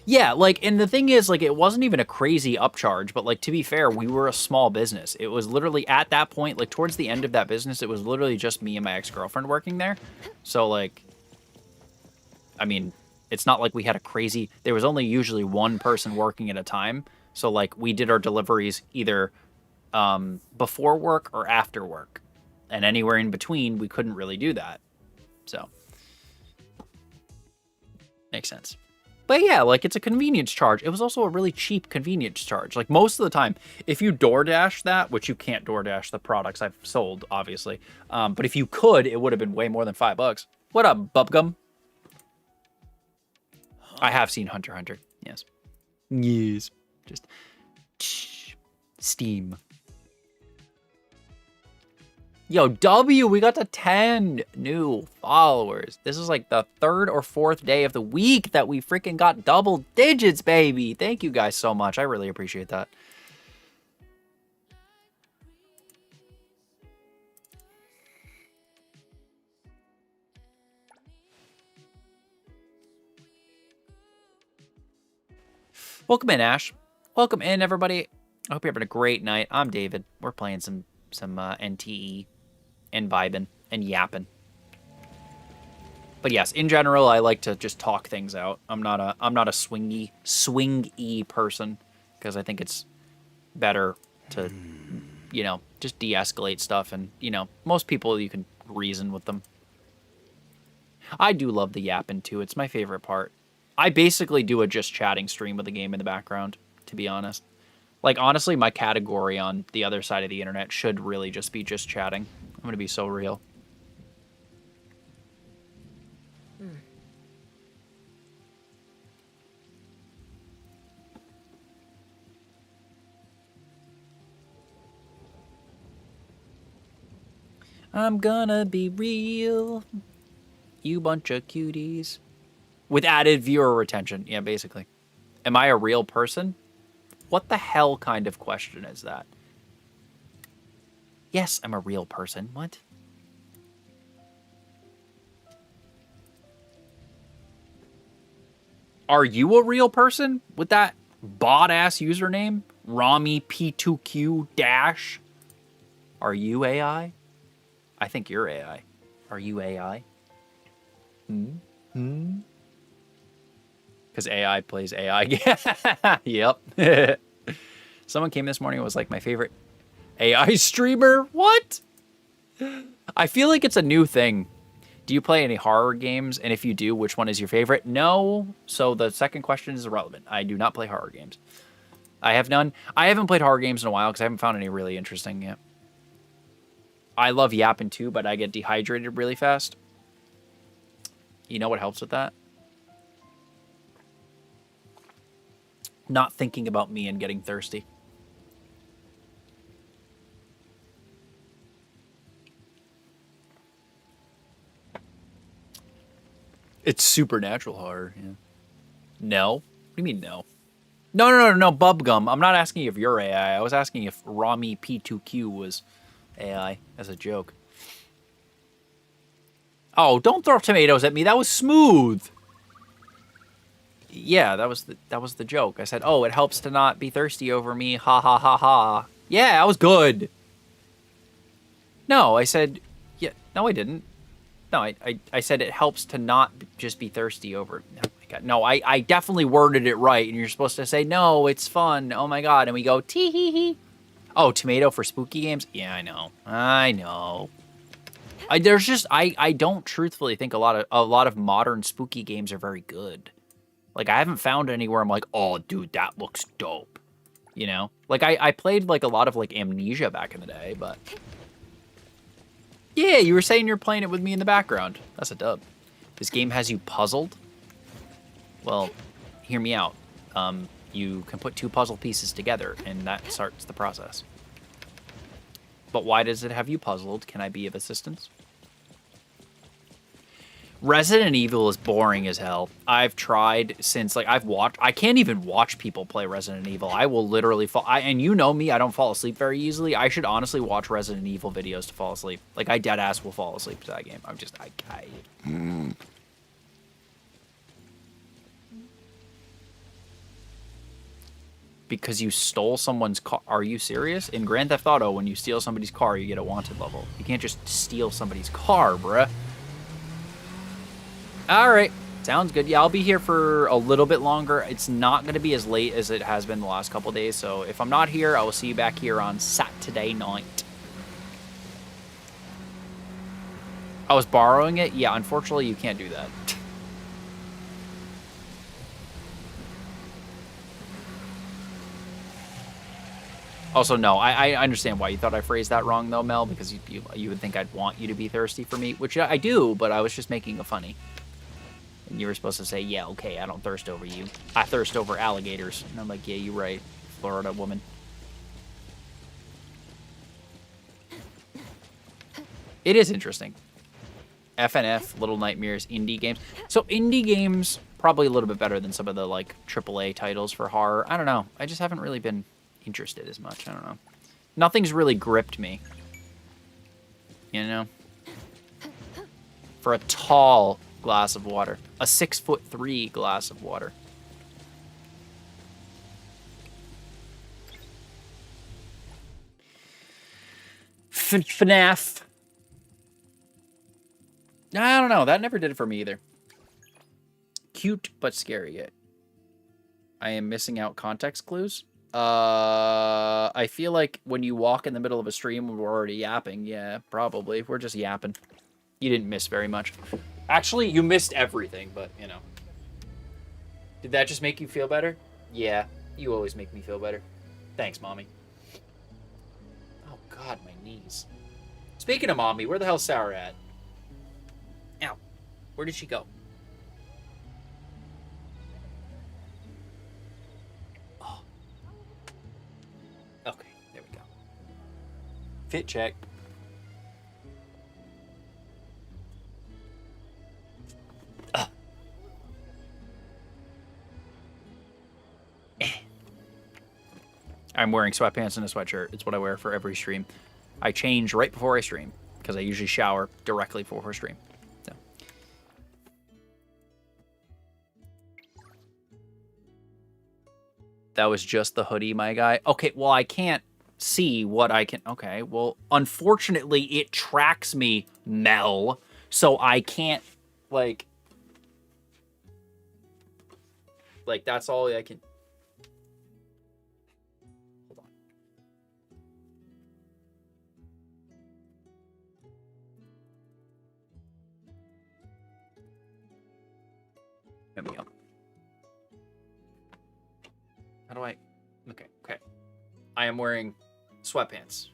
Yeah, like, and the thing is, like, it wasn't even a crazy upcharge, but, like, to be fair, we were a small business. It was literally, at that point, like, towards the end of that business, it was literally just me and my ex-girlfriend working there. So, like, I mean, it's not like we had a crazy... There was only usually one person working at a time. So, like, we did our deliveries either before work or after work. And anywhere in between, we couldn't really do that. So, makes sense. But yeah, like, it's a convenience charge. It was also a really cheap convenience charge. Like, most of the time, if you DoorDash that, which you can't DoorDash the products I've sold, obviously. But if you could, it would have been way more than $5. What up, Bubgum? I have seen Hunter x Hunter. Yes. Yes. Just Steam. Yo, W, we got to 10 new followers. This is like the 3rd or 4th day of the week that we freaking got double digits, baby. Thank you guys so much. I really appreciate that. Welcome in, Ash. Welcome in, everybody. I hope you're having a great night. I'm David. We're playing some NTE and vibing and yapping. But yes, in general, I like to just talk things out. I'm not a swingy person, because I think it's better to, you know, just de-escalate stuff, and, you know, most people you can reason with them. I do love the yapping too. It's my favorite part. I basically do a just chatting stream with the game in the background, to be honest. Like, honestly, my category on the other side of the internet should really just be just chatting. I'm going to be so real. I'm gonna be real, you bunch of cuties. With added viewer retention. Yeah, basically. Am I a real person? What the hell kind of question is that? Yes, I'm a real person. What? Are you a real person with that bot-ass username? Rami P2Q dash? Are you AI? I think you're AI. Are you AI? Because AI plays AI. Yep. Someone came this morning and was like, my favorite AI streamer? What? I feel like it's a new thing. Do you play any horror games? And if you do, which one is your favorite? No. So the second question is irrelevant. I do not play horror games. I have none. I haven't played horror games in a while because I haven't found any really interesting yet. I love yapping too, but I get dehydrated really fast. You know what helps with that? Not thinking about me and getting thirsty. It's supernatural horror. Yeah. No? What do you mean no? No, Bubgum. I'm not asking if you're AI. I was asking if Rami P2Q was AI as a joke. Oh, don't throw tomatoes at me. That was smooth. Yeah, that was the joke. I said, oh, it helps to not be thirsty over me. Ha ha ha ha. Yeah, that was good. No, I said, yeah, no, I didn't. No, I said it helps to not just be thirsty over. Oh my God. No, I definitely worded it right, and you're supposed to say, no, it's fun. Oh my God. And we go, tee hee hee. Oh, tomato for spooky games? Yeah, I know. I know. I don't truthfully think a lot of modern spooky games are very good. Like, I haven't found anywhere I'm like, oh, dude, that looks dope. You know? Like, I played, like, a lot of, like, Amnesia back in the day, but... Yeah, you were saying you're playing it with me in the background. That's a dub. This game has you puzzled? Well, hear me out. You can put 2 puzzle pieces together, and that starts the process. But why does it have you puzzled? Can I be of assistance? Resident Evil is boring as hell. I've tried since, like, I can't even watch people play Resident Evil. I will literally fall, and you know me, I don't fall asleep very easily. I should honestly watch Resident Evil videos to fall asleep. Like, I deadass will fall asleep to that game. I'm just, because you stole someone's car. Are you serious? In Grand Theft Auto, when you steal somebody's car, you get a wanted level. You can't just steal somebody's car, bruh. All right. Sounds good. Yeah, I'll be here for a little bit longer. It's not going to be as late as it has been the last couple days. So if I'm not here, I will see you back here on Saturday night. I was borrowing it? Yeah, unfortunately, you can't do that. Also, no, I understand why you thought I phrased that wrong, though, Mel, because you would think I'd want you to be thirsty for me, which I do, but I was just making a funny. And you were supposed to say, yeah, okay, I don't thirst over you. I thirst over alligators. And I'm like, yeah, you're right, Florida woman. It is interesting. FNF, Little Nightmares, indie games. So indie games, probably a little bit better than some of the, like, AAA titles for horror. I don't know. I just haven't really been interested as much. I don't know. Nothing's really gripped me. You know? For a tall glass of water. A 6'3" glass of water. FNAF. I don't know. That never did it for me either. Cute, but scary. I am missing out context clues. I feel like when you walk in the middle of a stream, we're already yapping. Yeah, probably. We're just yapping. You didn't miss very much. Actually, you missed everything, but, you know. Did that just make you feel better? Yeah, you always make me feel better. Thanks, Mommy. Oh, God, my knees. Speaking of Mommy, where the hell's Sarah at? Ow. Where did she go? Oh. Okay, there we go. Fit check. I'm wearing sweatpants and a sweatshirt. It's what I wear for every stream. I change right before I stream because I usually shower directly before stream. So. That was just the hoodie, my guy. Okay, well, I can't see what I can... Okay, well, unfortunately, it tracks me, Mel, so I can't, like, that's all I can... Let me go. How do I... Okay, okay. I am wearing sweatpants.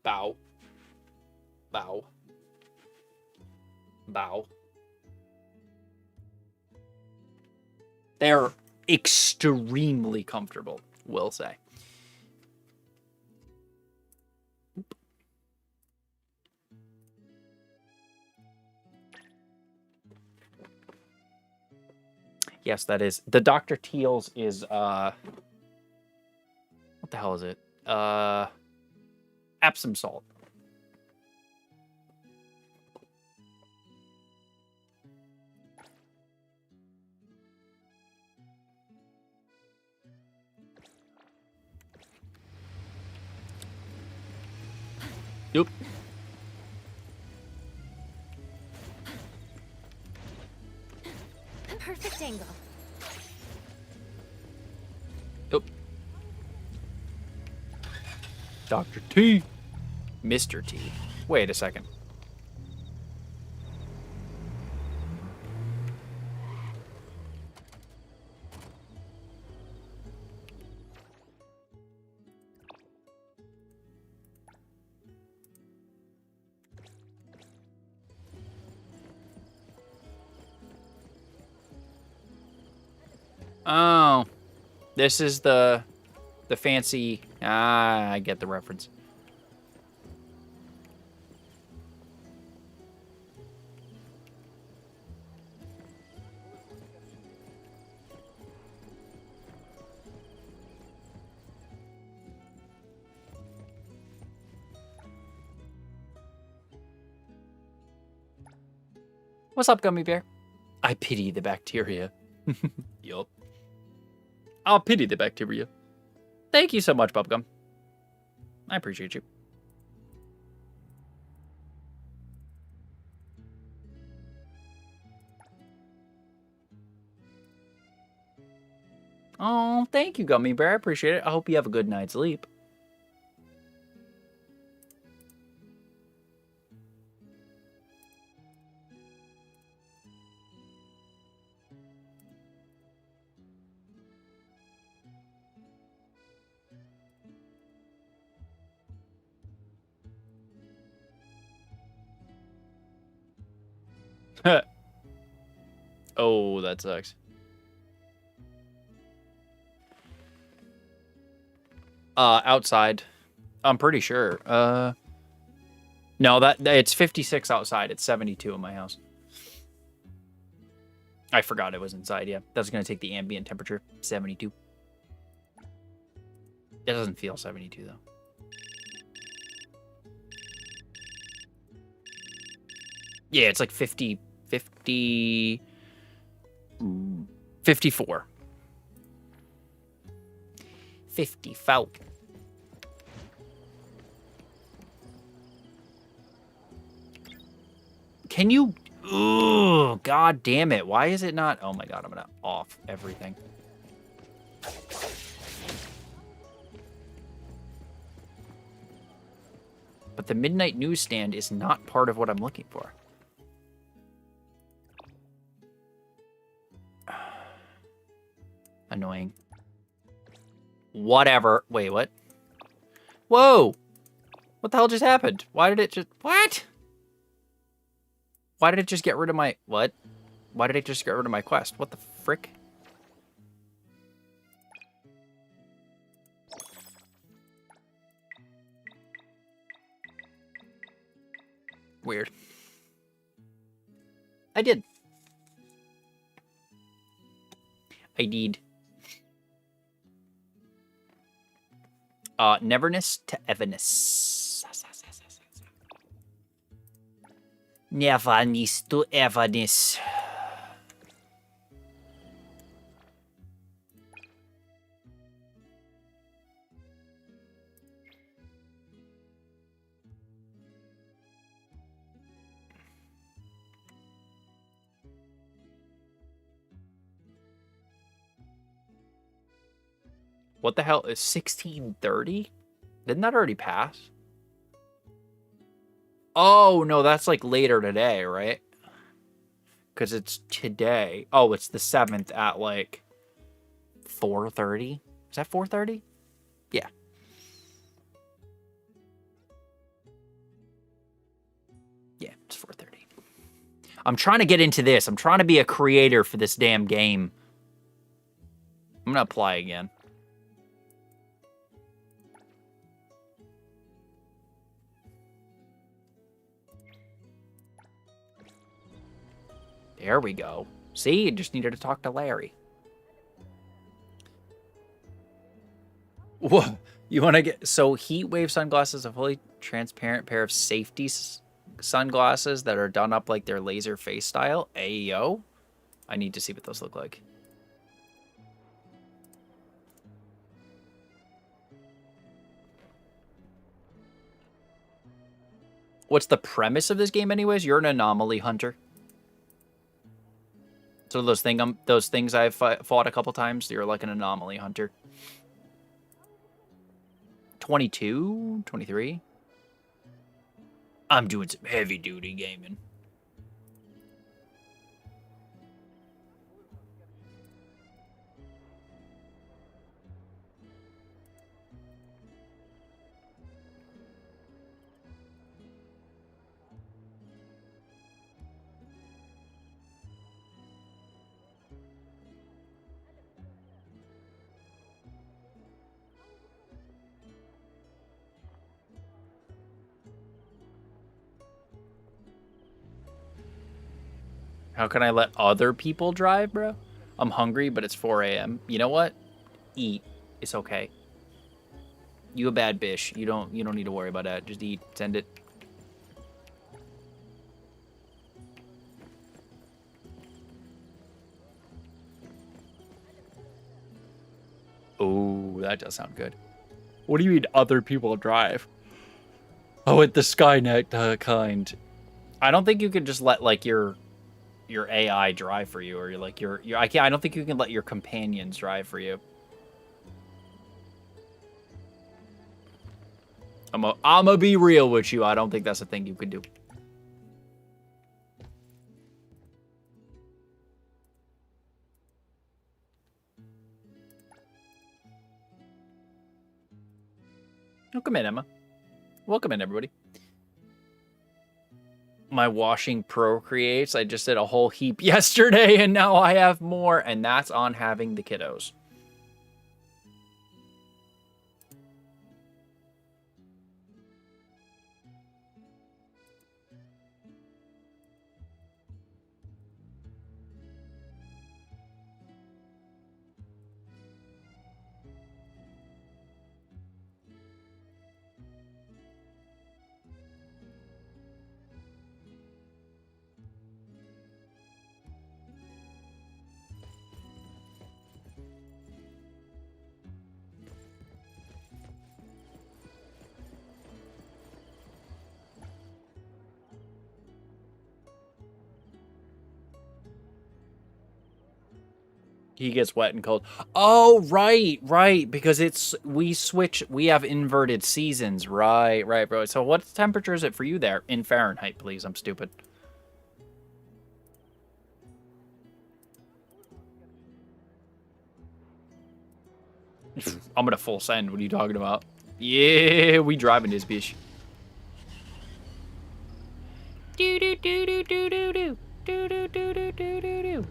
Bow. Bow. Bow. They're extremely comfortable, will say. Yes, that is. The Dr. Teal's is, what the hell is it? Epsom salt. Nope. Perfect angle. Nope. Dr. T. Mr. T. Wait a second. Oh, this is the fancy... Ah, I get the reference. What's up, Gummy Bear? I pity the bacteria. Yup. I'll pity the bacteria. Thank you so much, Bubblegum. I appreciate you. Oh, thank you, Gummy Bear. I appreciate it. I hope you have a good night's sleep. Oh, that sucks. Outside. I'm pretty sure. No, it's 56 outside. It's 72 in my house. I forgot it was inside, yeah. That's going to take the ambient temperature. 72. It doesn't feel 72, though. Yeah, it's like 50... 54. 54. Can you... Ugh, God damn it. Why is it not... Oh my god, I'm gonna off everything. But the midnight newsstand is not part of what I'm looking for. Annoying. Whatever. Wait, what? Whoa! What the hell just happened? Why did it just... What? Why did it just get rid of my... What? Why did it just get rid of my quest? What the frick? Weird. I did. I did. Neverness to Everness. Neverness to Everness. What the hell is 1630? Didn't that already pass? Oh, no, that's like later today, right? Because it's today. Oh, it's the 7th at like 4:30. Is that 4:30? Yeah. Yeah, it's 4:30. I'm trying to get into this. I'm trying to be a creator for this damn game. I'm going to apply again. There we go. See, you just needed to talk to Larry. What? You want to get... So, heat wave sunglasses, a fully transparent pair of safety sunglasses that are done up like their laser face style. Ayo. I need to see what those look like. What's the premise of this game anyways? You're an anomaly hunter. So those things I've fought a couple times, you're like an anomaly hunter. 22? 23? I'm doing some heavy duty gaming. How can I let other people drive, bro? I'm hungry, but it's 4 a.m. You know what? Eat. It's okay. You a bad bitch. You don't need to worry about that. Just eat. Send it. Oh, Ooh, that does sound good. What do you mean other people drive? Oh, at the Skynet kind. I don't think you can just let like your AI drive for you, or like your I don't think you can let your companions drive for you. I'ma be real with you. I don't think that's a thing you could do. Welcome in, Emma. Welcome in, everybody. My washing procreates. I just did a whole heap yesterday, and now I have more, and that's on having the kiddos. He gets wet and cold. Oh, right, because we have inverted seasons. Right, bro. So what temperature is it for you there? In Fahrenheit, please. I'm stupid. I'm gonna full send. What are you talking about? Yeah, we driving this bitch. Do do do do do do do do do do do do do do.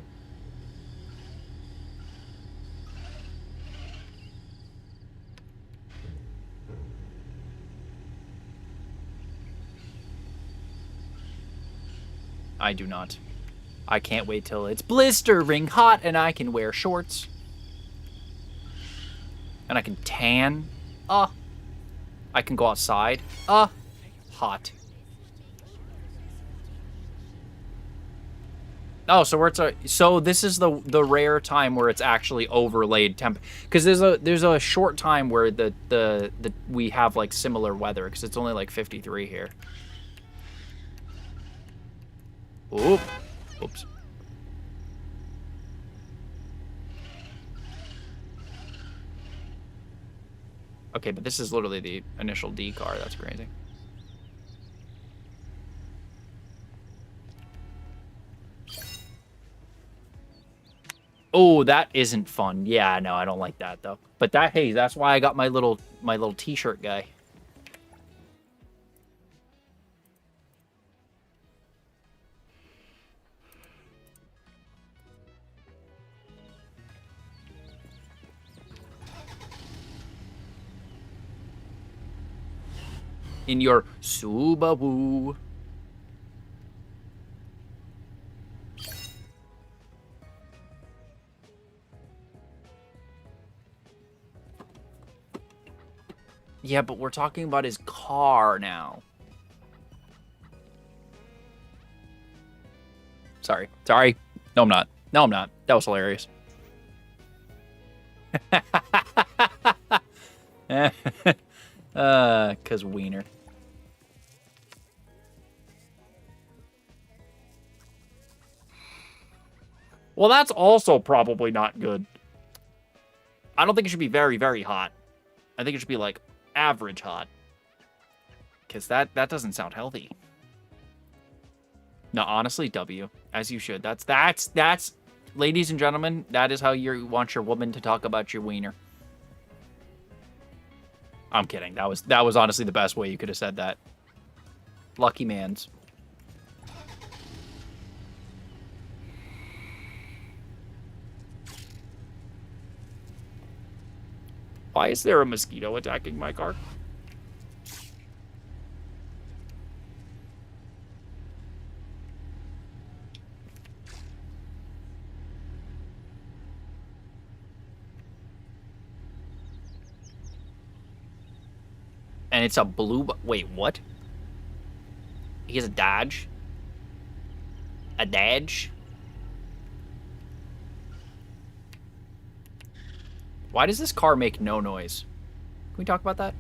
I do not. I can't wait till it's blistering hot and I can wear shorts. And I can tan. I can go outside. Hot. Oh, so this is the rare time where it's actually overlaid temp, because there's a short time where we have like similar weather, because it's only like 53 here. Oop. Oops. Okay, but this is literally the initial D car. That's crazy. Oh, that isn't fun. Yeah, no, I don't like that though. But hey, that's why I got my little t-shirt guy. In your Subaru. Yeah, but we're talking about his car now. Sorry. No, I'm not. That was hilarious. 'Cause wiener. Well, that's also probably not good. I don't think it should be very, very hot. I think it should be like average hot. Because that doesn't sound healthy. No, honestly, W. As you should. That's ladies and gentlemen, that is how you want your woman to talk about your wiener. I'm kidding. That was honestly the best way you could have said that. Lucky mans. Why is there a mosquito attacking my car? And it's a blue... Wait, what? He has a Dodge? A Dodge? Why does this car make no noise? Can we talk about that?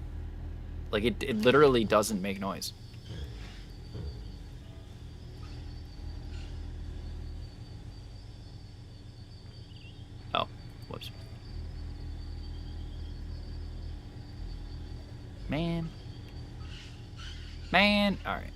Like, it literally doesn't make noise. Oh, whoops. Man. Man. All right.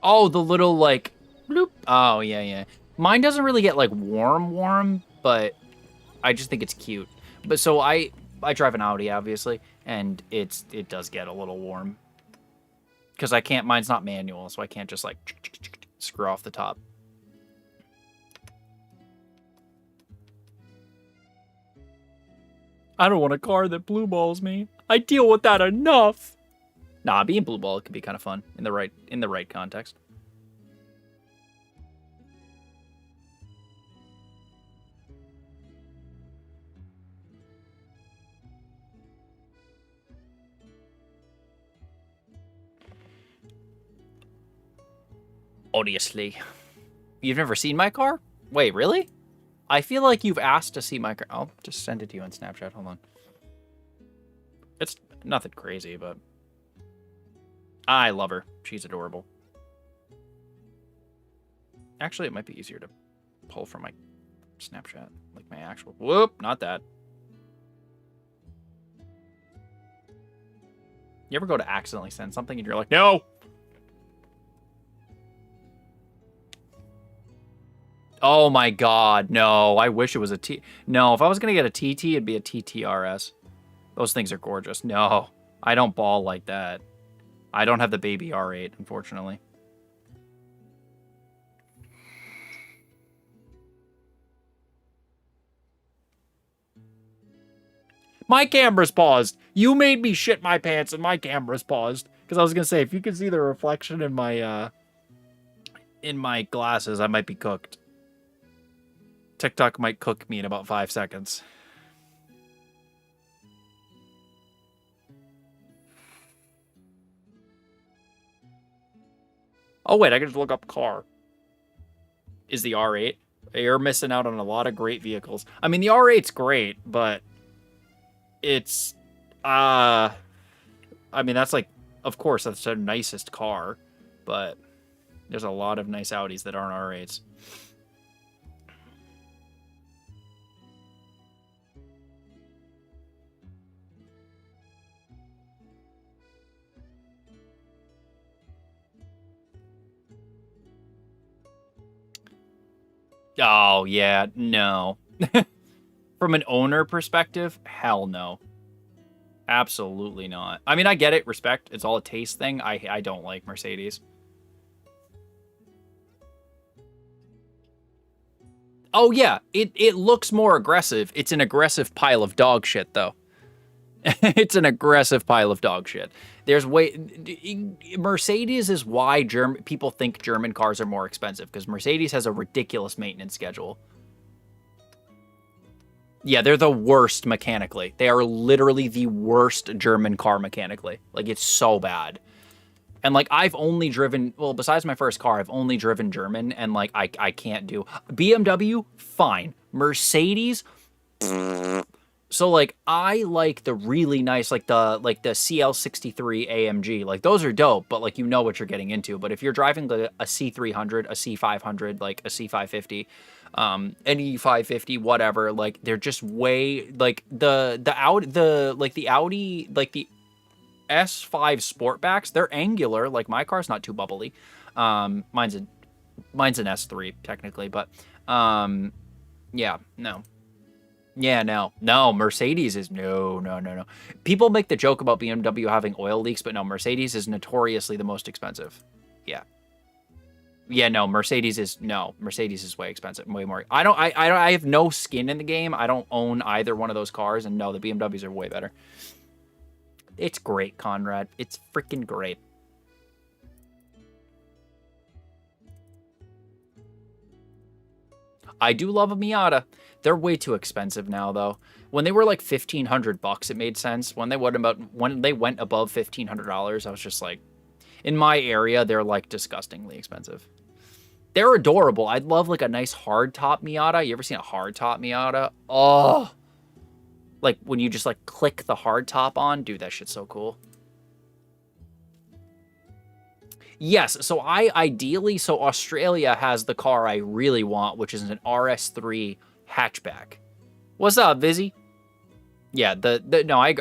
Oh, the little, like, bloop. Oh, yeah, yeah. Mine doesn't really get, like, warm, but I just think it's cute. But so I drive an Audi, obviously, and it does get a little warm. Because I can't, mine's not manual, so I can't just, like, screw off the top. I don't want a car that blue balls me. I deal with that enough. Nah, being blue ball could be kind of fun in the right context. Obviously. You've never seen my car? Wait, really? I feel like you've asked to see my car. I'll just send it to you on Snapchat. Hold on. It's nothing crazy, but I love her. She's adorable. Actually, it might be easier to pull from my Snapchat. Like my actual... Whoop, not that. You ever go to accidentally send something and you're like, no! Oh my god, no. I wish it was a T... No, if I was going to get a TT, it'd be a TTRS. Those things are gorgeous. No, I don't ball like that. I don't have the baby R8, unfortunately. My camera's paused. You made me shit my pants and my camera's paused. Because I was going to say, if you could see the reflection in my glasses, I might be cooked. TikTok might cook me in about 5 seconds. Oh, wait, I can just look up car. Is the R8. You're missing out on a lot of great vehicles. I mean, the R8's great, but it's, I mean, that's like, of course, that's the nicest car, but there's a lot of nice Audis that aren't R8s. Oh, yeah, no. From an owner perspective, hell no. Absolutely not. I mean, I get it, respect. It's all a taste thing. I don't like Mercedes. Oh, yeah, it looks more aggressive. It's an aggressive pile of dog shit, though. It's an aggressive pile of dog shit. There's Mercedes is why people think German cars are more expensive, because Mercedes has a ridiculous maintenance schedule. Yeah, they're the worst mechanically. They are literally the worst German car mechanically. Like, it's so bad. And, like, I've only driven, well, besides my first car, I've only driven German, and, like, I can't do. BMW, fine. Mercedes, so, like, I like the really nice, like the CL63 AMG. Like, those are dope, but, like, you know what you're getting into. But if you're driving a C300, a C500, like a C550, an E550, whatever, like, they're just way, like, the Audi, like, the S5 Sportbacks, they're angular. Like, my car's not too bubbly. Mine's an S3, technically, but, yeah, no. Yeah, no, Mercedes is, no. People make the joke about BMW having oil leaks, but no, Mercedes is notoriously the most expensive. Yeah. Yeah, no, Mercedes is way expensive, way more. I have no skin in the game. I don't own either one of those cars, and no, the BMWs are way better. It's great, Conrad. It's freaking great. I do love a Miata. They're way too expensive now, though. When they were like $1,500, it made sense. When they went above $1,500, I was just like, in my area, they're like disgustingly expensive. They're adorable. I'd love like a nice hardtop Miata. You ever seen a hardtop Miata? Oh, like when you just like click the hardtop on, dude, that shit's so cool. Yes, so so Australia has the car I really want, which is an RS3 hatchback. What's up, Vizzy? Yeah,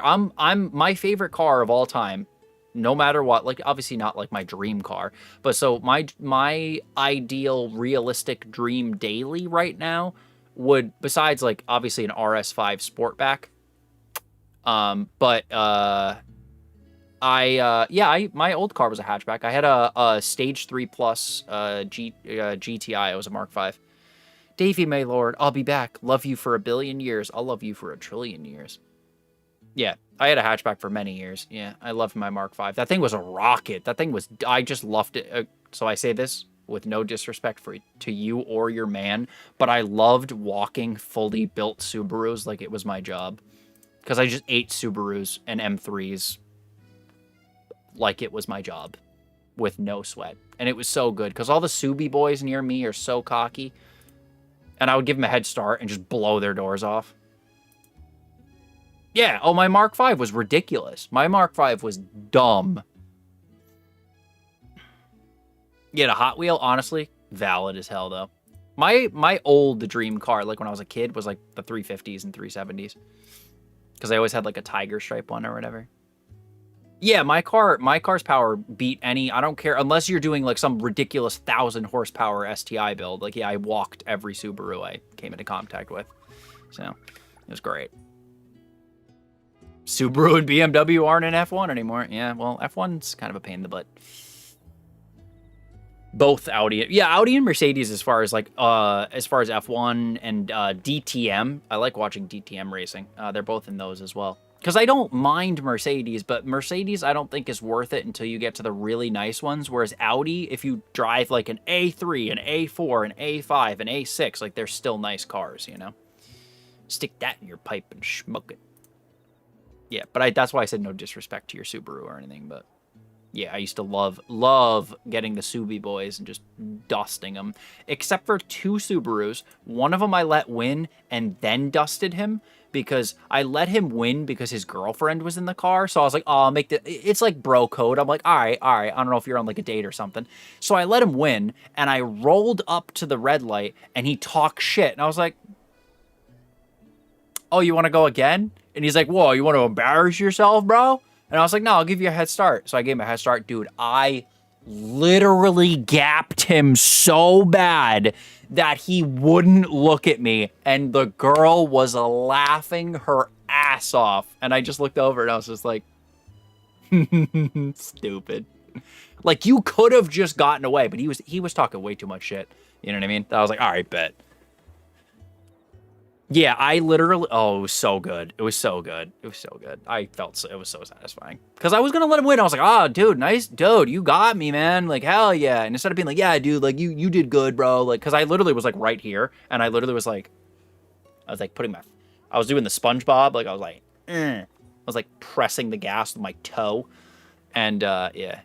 I'm my favorite car of all time, no matter what. Like, obviously not like my dream car, but so my ideal realistic dream daily right now would, besides like obviously an RS5 Sportback, my old car was a hatchback. I had a Stage 3 Plus GTI. It was a Mark V. Davey, my lord, I'll be back. Love you for 1 billion years. I'll love you for 1 trillion years. Yeah, I had a hatchback for many years. Yeah, I loved my Mark V. That thing was a rocket. That thing was, I just loved it. So I say this with no disrespect to you or your man, but I loved walking fully built Subarus like it was my job. Because I just ate Subarus and M3s like it was my job with no sweat. And it was so good because all the Subi boys near me are so cocky. And I would give them a head start and just blow their doors off. Yeah, oh, my Mark V was ridiculous. My Mark V was dumb. Yeah, the Hot Wheel, honestly, valid as hell, though. My old dream car, like when I was a kid, was like the 350s and 370s. Because I always had like a tiger stripe one or whatever. Yeah, my car's power beat any, I don't care, unless you're doing like some ridiculous 1,000 horsepower STI build. Like, yeah, I walked every Subaru I came into contact with. So, it was great. Subaru and BMW aren't in F1 anymore. Yeah, well, F1's kind of a pain in the butt. Both Audi. Yeah, Audi and Mercedes as far as like, as far as F1 and DTM. I like watching DTM racing. They're both in those as well. Because I don't mind Mercedes, but Mercedes I don't think is worth it until you get to the really nice ones. Whereas Audi, if you drive like an A3, an A4, an A5, an A6, like they're still nice cars, you know? Stick that in your pipe and smoke it. Yeah, but that's why I said no disrespect to your Subaru or anything, but yeah, I used to love getting the Subi boys and just dusting them. Except for 2 Subarus. One of them I let win and then dusted him. Because I let him win because his girlfriend was in the car. So I was like, oh, I'll make it's like bro code. I'm like, all right. I don't know if you're on like a date or something. So I let him win and I rolled up to the red light and he talked shit. And I was like, oh, you want to go again? And he's like, whoa, you want to embarrass yourself, bro? And I was like, no, I'll give you a head start. So I gave him a head start. Dude, I literally gapped him so bad that he wouldn't look at me, and the girl was laughing her ass off, and I just looked over and I was just like, stupid. Like, you could have just gotten away, but he was talking way too much shit. You know what I mean? I was like, all right, bet. Yeah, I literally, oh, it was so good. It was so good. It was so good. I felt it was so satisfying. Because I was going to let him win. I was like, oh, dude, nice. Dude, you got me, man. Like, hell yeah. And instead of being like, yeah, dude, like, you did good, bro. Like, because I literally was, like, right here. And I literally was, like, I was doing the SpongeBob. Like, I was like, I was, like, pressing the gas with my toe. And, yeah.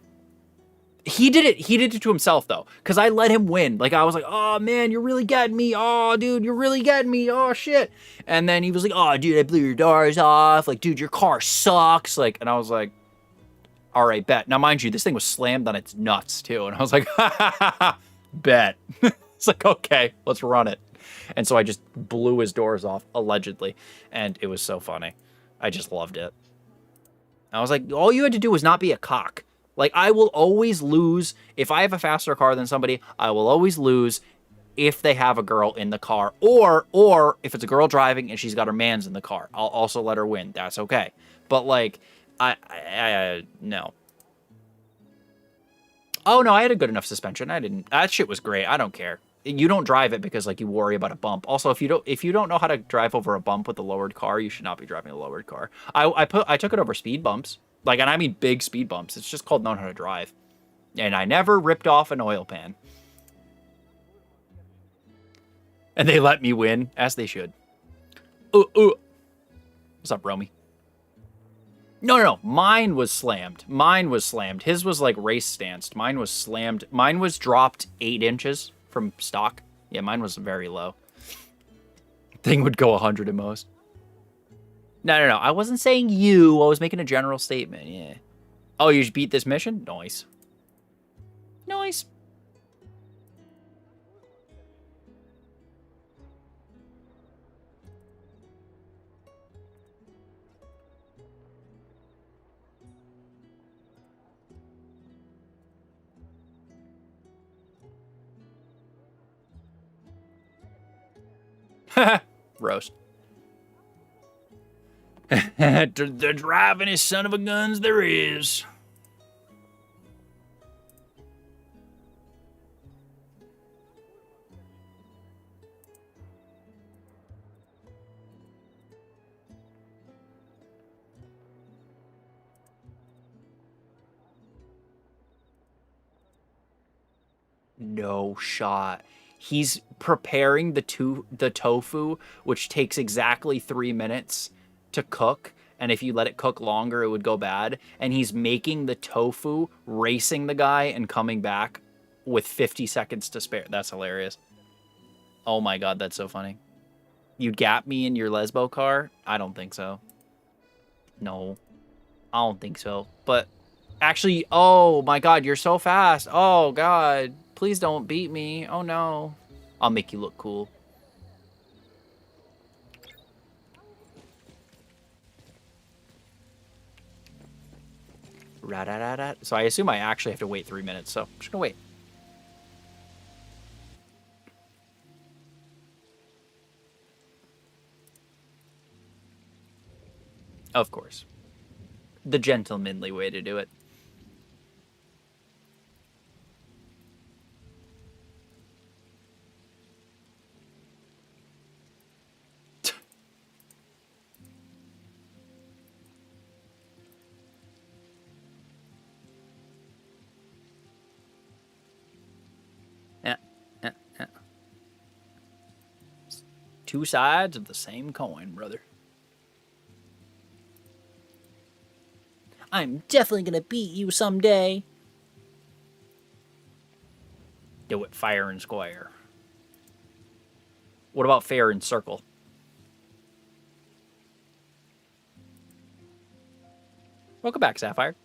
He did it to himself, though, because I let him win. Like, I was like, oh, man, you're really getting me. Oh, dude, you're really getting me. Oh, shit. And then he was like, oh, dude, I blew your doors off. Like, dude, your car sucks. Like, and I was like, all right, bet. Now, mind you, this thing was slammed on its nuts, too. And I was like, ha, ha, ha, ha, bet. It's like, okay, let's run it. And so I just blew his doors off, allegedly. And it was so funny. I just loved it. I was like, all you had to do was not be a cock. Like, I will always lose. If I have a faster car than somebody, I will always lose if they have a girl in the car. Or if it's a girl driving and she's got her mans in the car, I'll also let her win. That's okay. But, like, no. Oh, no, I had a good enough suspension. I didn't. That shit was great. I don't care. You don't drive it because, like, you worry about a bump. Also, if you don't know how to drive over a bump with a lowered car, you should not be driving a lowered car. I took it over speed bumps. Like, and I mean big speed bumps. It's just called knowing how to drive. And I never ripped off an oil pan. And they let me win, as they should. What's up, Romy? No. Mine was slammed. His was like race stanced. Mine was slammed. Mine was dropped 8 inches from stock. Yeah, mine was very low. Thing would go 100 at most. No. I wasn't saying you. I was making a general statement. Yeah. Oh, you beat this mission? Nice. Nice. Roast. The drivingest son of a guns there is. No shot. He's preparing the tofu, which takes exactly 3 minutes to cook. And if you let it cook longer, it would go bad. And he's making the tofu, racing the guy, and coming back with 50 seconds to spare. That's hilarious. Oh my god, that's so funny. You'd gap me in your Lesbo car? I don't think so. No. I don't think so. But actually, oh my god, you're so fast. Oh god. Please don't beat me. Oh no. I'll make you look cool. Ra-da-da-da. So I assume I actually have to wait 3 minutes, so I'm just gonna wait. Of course. The gentlemanly way to do it. Two sides of the same coin, brother. I'm definitely gonna beat you someday. Do it fair and square. What about fair and circle? Welcome back, Sapphire.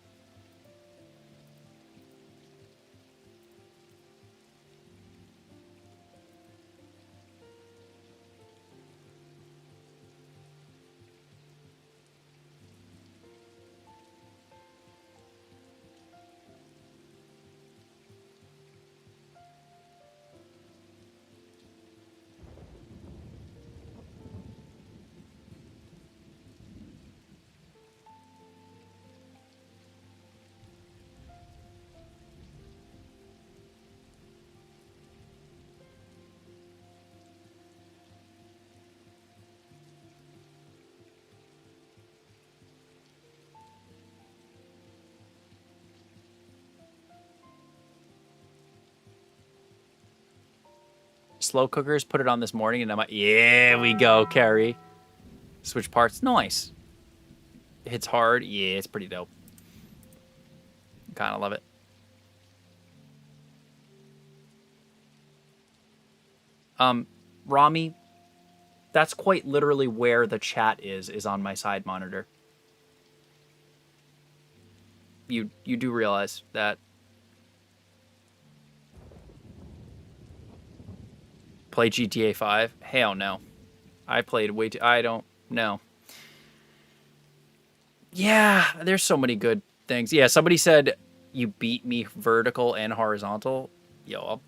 Slow cookers, put it on this morning, and I'm like, yeah, we go, Carrie. Switch parts, nice. It hits hard, yeah, it's pretty dope. Kind of love it. Rami, that's quite literally where the chat is on my side monitor. You do realize that. Play GTA 5? Hell no. I played way too... I don't know. Yeah, there's so many good things. Yeah, somebody said you beat me vertical and horizontal. Yo, I'll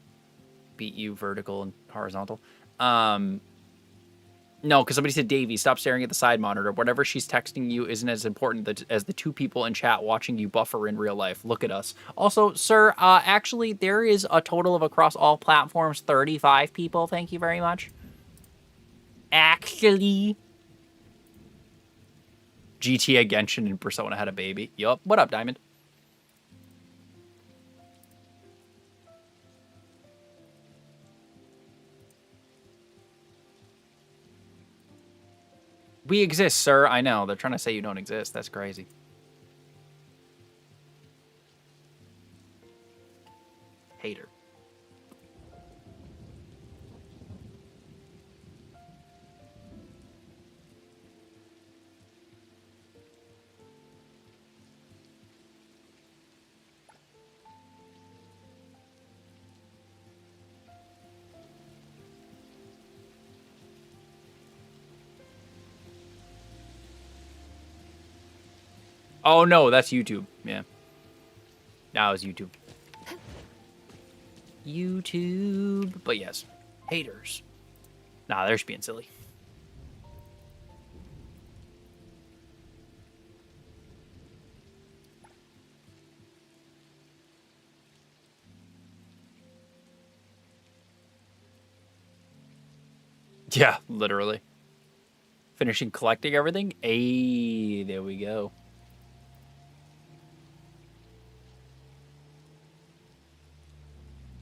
beat you vertical and horizontal. No, because somebody said, Davey, stop staring at the side monitor. Whatever she's texting you isn't as important as the two people in chat watching you buffer in real life. Look at us. Also, sir, actually, there is a total of across all platforms 35 people. Thank you very much. Actually. GTA, Genshin, and Persona had a baby. Yup. What up, Diamond? We exist, sir. I know. They're trying to say you don't exist. That's crazy. Hater. Oh, no, that's YouTube. Yeah. Now it's YouTube. YouTube. But yes, haters. Nah, they're just being silly. Yeah, literally. Finishing collecting everything. Hey, there we go.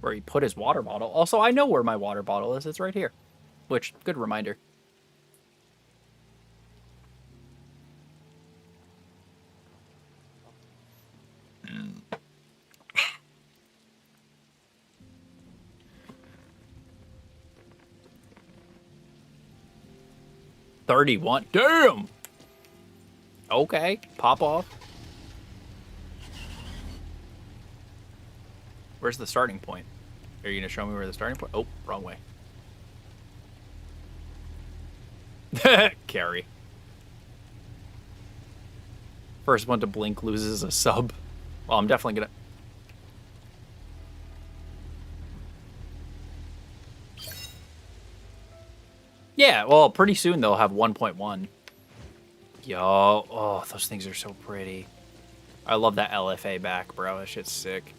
Where he put his water bottle. Also, I know where my water bottle is. It's right here. Which, good reminder. $31. Damn! Okay, pop off. Where's the starting point? Are you going to show me where the starting point? Oh, wrong way. Carry. First one to blink loses a sub. Well, I'm definitely going to... Yeah, well, pretty soon they'll have 1.1. Yo, oh, those things are so pretty. I love that LFA back, bro. That shit's sick.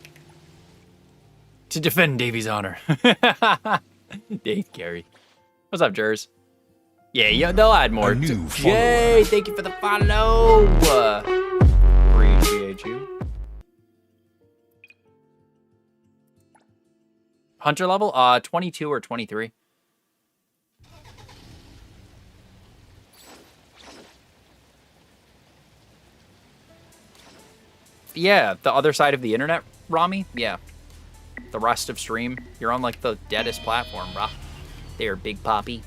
To defend Davey's honor. Dave Carey. What's up, Jers? Yeah, they'll add more. A new Jay, thank you for the follow. Appreciate you. Hunter level? 22 or 23. Yeah, the other side of the internet, Rami? Yeah. The rest of stream. You're on, like, the deadest platform, brah. There, Big Poppy.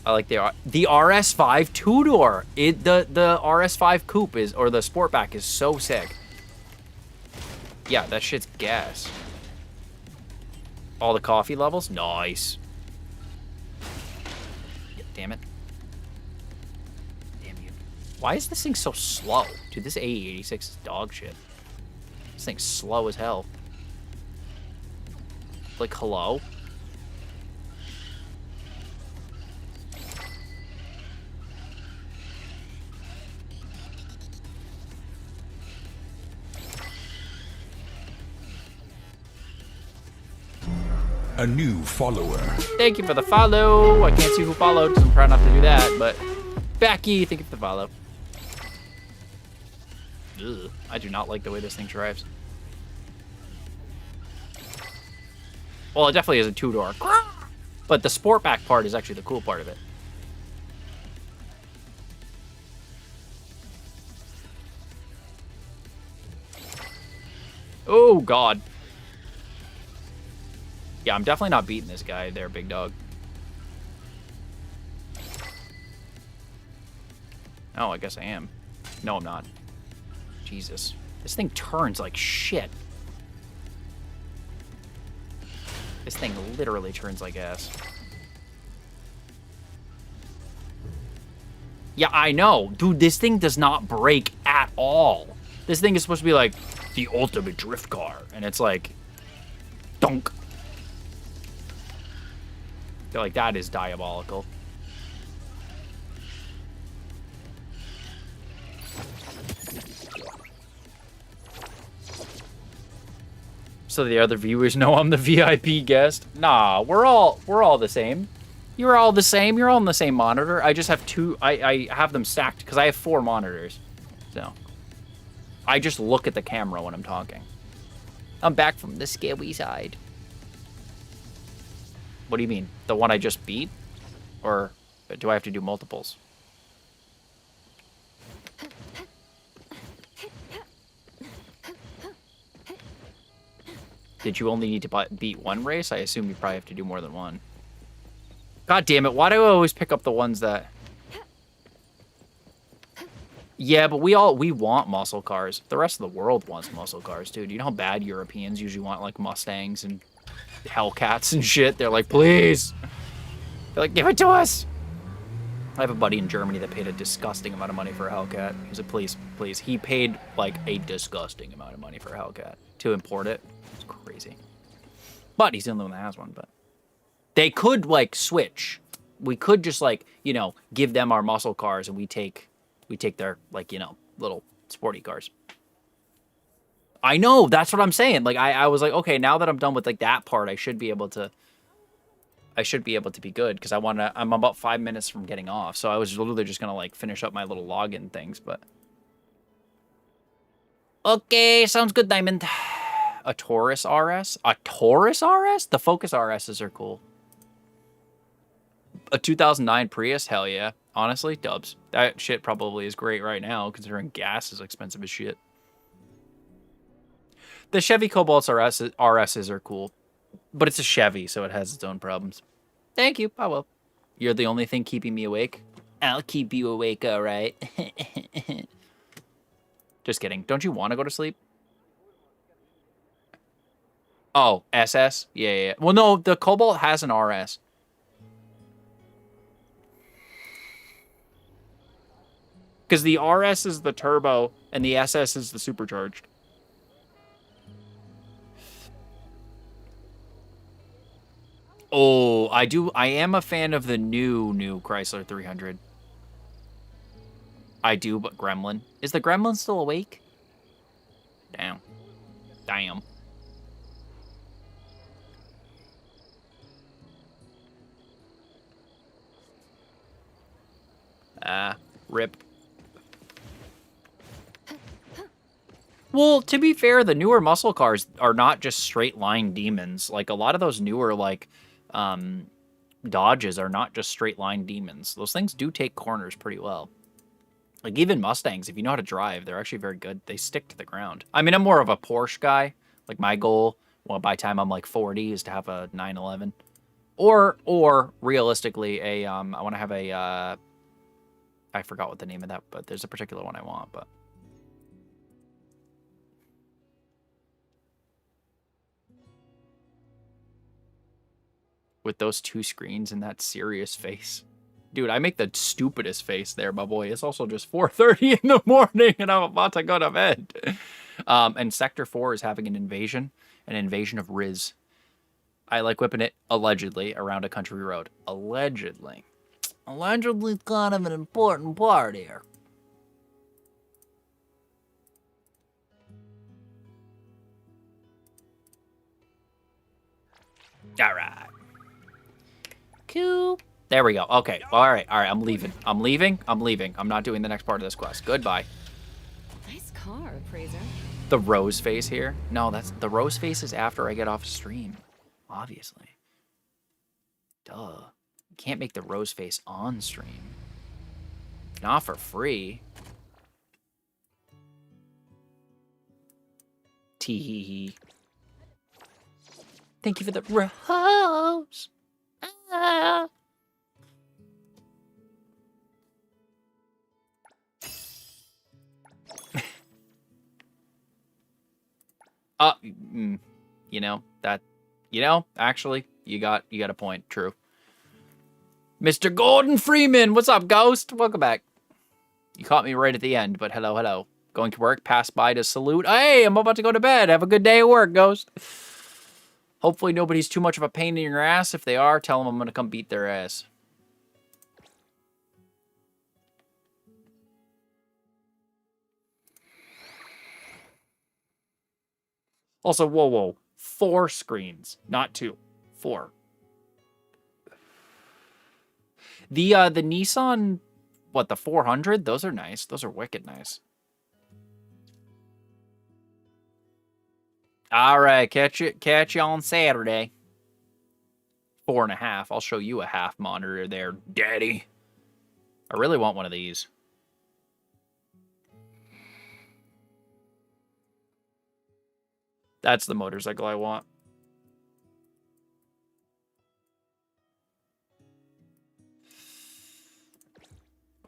I like the RS5 two-door. The RS5 coupe is, or the Sportback is so sick. Yeah, that shit's gas. All the coffee levels? Nice. Yeah, damn it. Damn you. Why is this thing so slow? Dude, this AE86 is dog shit. This thing's slow as hell. Like, hello? A new follower. Thank you for the follow. I can't see who followed because I'm trying not to do that, but Becky, thank you for the follow. Ugh, I do not like the way this thing drives. Well, it definitely is a two-door. But the Sportback part is actually the cool part of it. Oh, God. Yeah, I'm definitely not beating this guy there, big dog. Oh, I guess I am. No, I'm not. Jesus. This thing turns like shit. This thing literally turns like ass. Yeah, I know. Dude, this thing does not brake at all. This thing is supposed to be like the ultimate drift car. And it's like... Dunk. feel like that is diabolical. So the other viewers know I'm the VIP guest. Nah, we're all the same. You're all the same. You're all on the same monitor. I just have two. I have them stacked because I have 4 monitors. So I just look at the camera when I'm talking. I'm back from the scary side. What do you mean? The one I just beat? Or do I have to do multiples? Did you only need to beat one race? I assume you probably have to do more than one. God damn it, why do I always pick up the ones that... Yeah, but we want muscle cars. The rest of the world wants muscle cars, dude. You know how bad Europeans usually want, like, Mustangs and Hellcats and shit? They're like, please! They're like, give it to us! I have a buddy in Germany that paid a disgusting amount of money for a Hellcat. He was like, please, please. He paid, like, a disgusting amount of money for a Hellcat to import it. It's crazy. But he's the only one that has one, but... They could, like, switch. We could just, like, you know, give them our muscle cars and we take their, like, you know, little sporty cars. I know, that's what I'm saying. Like, I was like, okay, now that I'm done with, like, that part, I should be able to be good, because I'm about 5 minutes from getting off, so I was literally just gonna, like, finish up my little login things, but... Okay, sounds good, Diamond. A Taurus RS? A Taurus RS? The Focus RSs are cool. A 2009 Prius? Hell yeah. Honestly, dubs. That shit probably is great right now, considering gas is expensive as shit. The Chevy Cobalt's RSs are cool. But it's a Chevy, so it has its own problems. Thank you. I will. You're the only thing keeping me awake? I'll keep you awake, alright. Just kidding. Don't you want to go to sleep? Oh, SS? Yeah. Well, no, the Cobalt has an RS. Because the RS is the turbo, and the SS is the supercharged. Oh, I am a fan of the new Chrysler 300. I do, but Gremlin. Is the Gremlin still awake? Damn. Rip. Well, to be fair, the newer muscle cars are not just straight line demons. Like, a lot of those newer, like, Dodges are not just straight line demons. Those things do take corners pretty well. Like, even Mustangs, if you know how to drive, they're actually very good. They stick to the ground. I mean, I'm more of a Porsche guy. Like, my goal, well, by the time I'm, like, 40, is to have a 911. Or realistically, I want to have a, I forgot what the name of that, but there's a particular one I want, but... With those 2 screens and that serious face. Dude, I make the stupidest face there, my boy. It's also just 4:30 in the morning and I'm about to go to bed. And Sector 4 is having an invasion of Riz. I like whipping it, allegedly, around a country road. Allegedly. Allegedly kind of an important part here. All right. Cool. There we go. Okay. All right. I'm leaving. I'm not doing the next part of this quest. Goodbye. Nice car, Appraiser. The rose face here? No, the rose face is after I get off stream. Obviously. Duh. You can't make the rose face on stream. Not for free. Tee hee hee. Thank you for the rose. Ah. Actually, you got a point. True. Mr. Gordon Freeman, what's up, Ghost? Welcome back. You caught me right at the end, but hello. Going to work, pass by to salute. Hey, I'm about to go to bed. Have a good day at work, Ghost. Hopefully nobody's too much of a pain in your ass. If they are, tell them I'm going to come beat their ass. Also, whoa. 4 screens, not 2. 4. The Nissan, what, the 400? Those are nice. Those are wicked nice. All right, catch you on Saturday. 4.5. I'll show you a half monitor there, daddy. I really want one of these. That's the motorcycle I want. –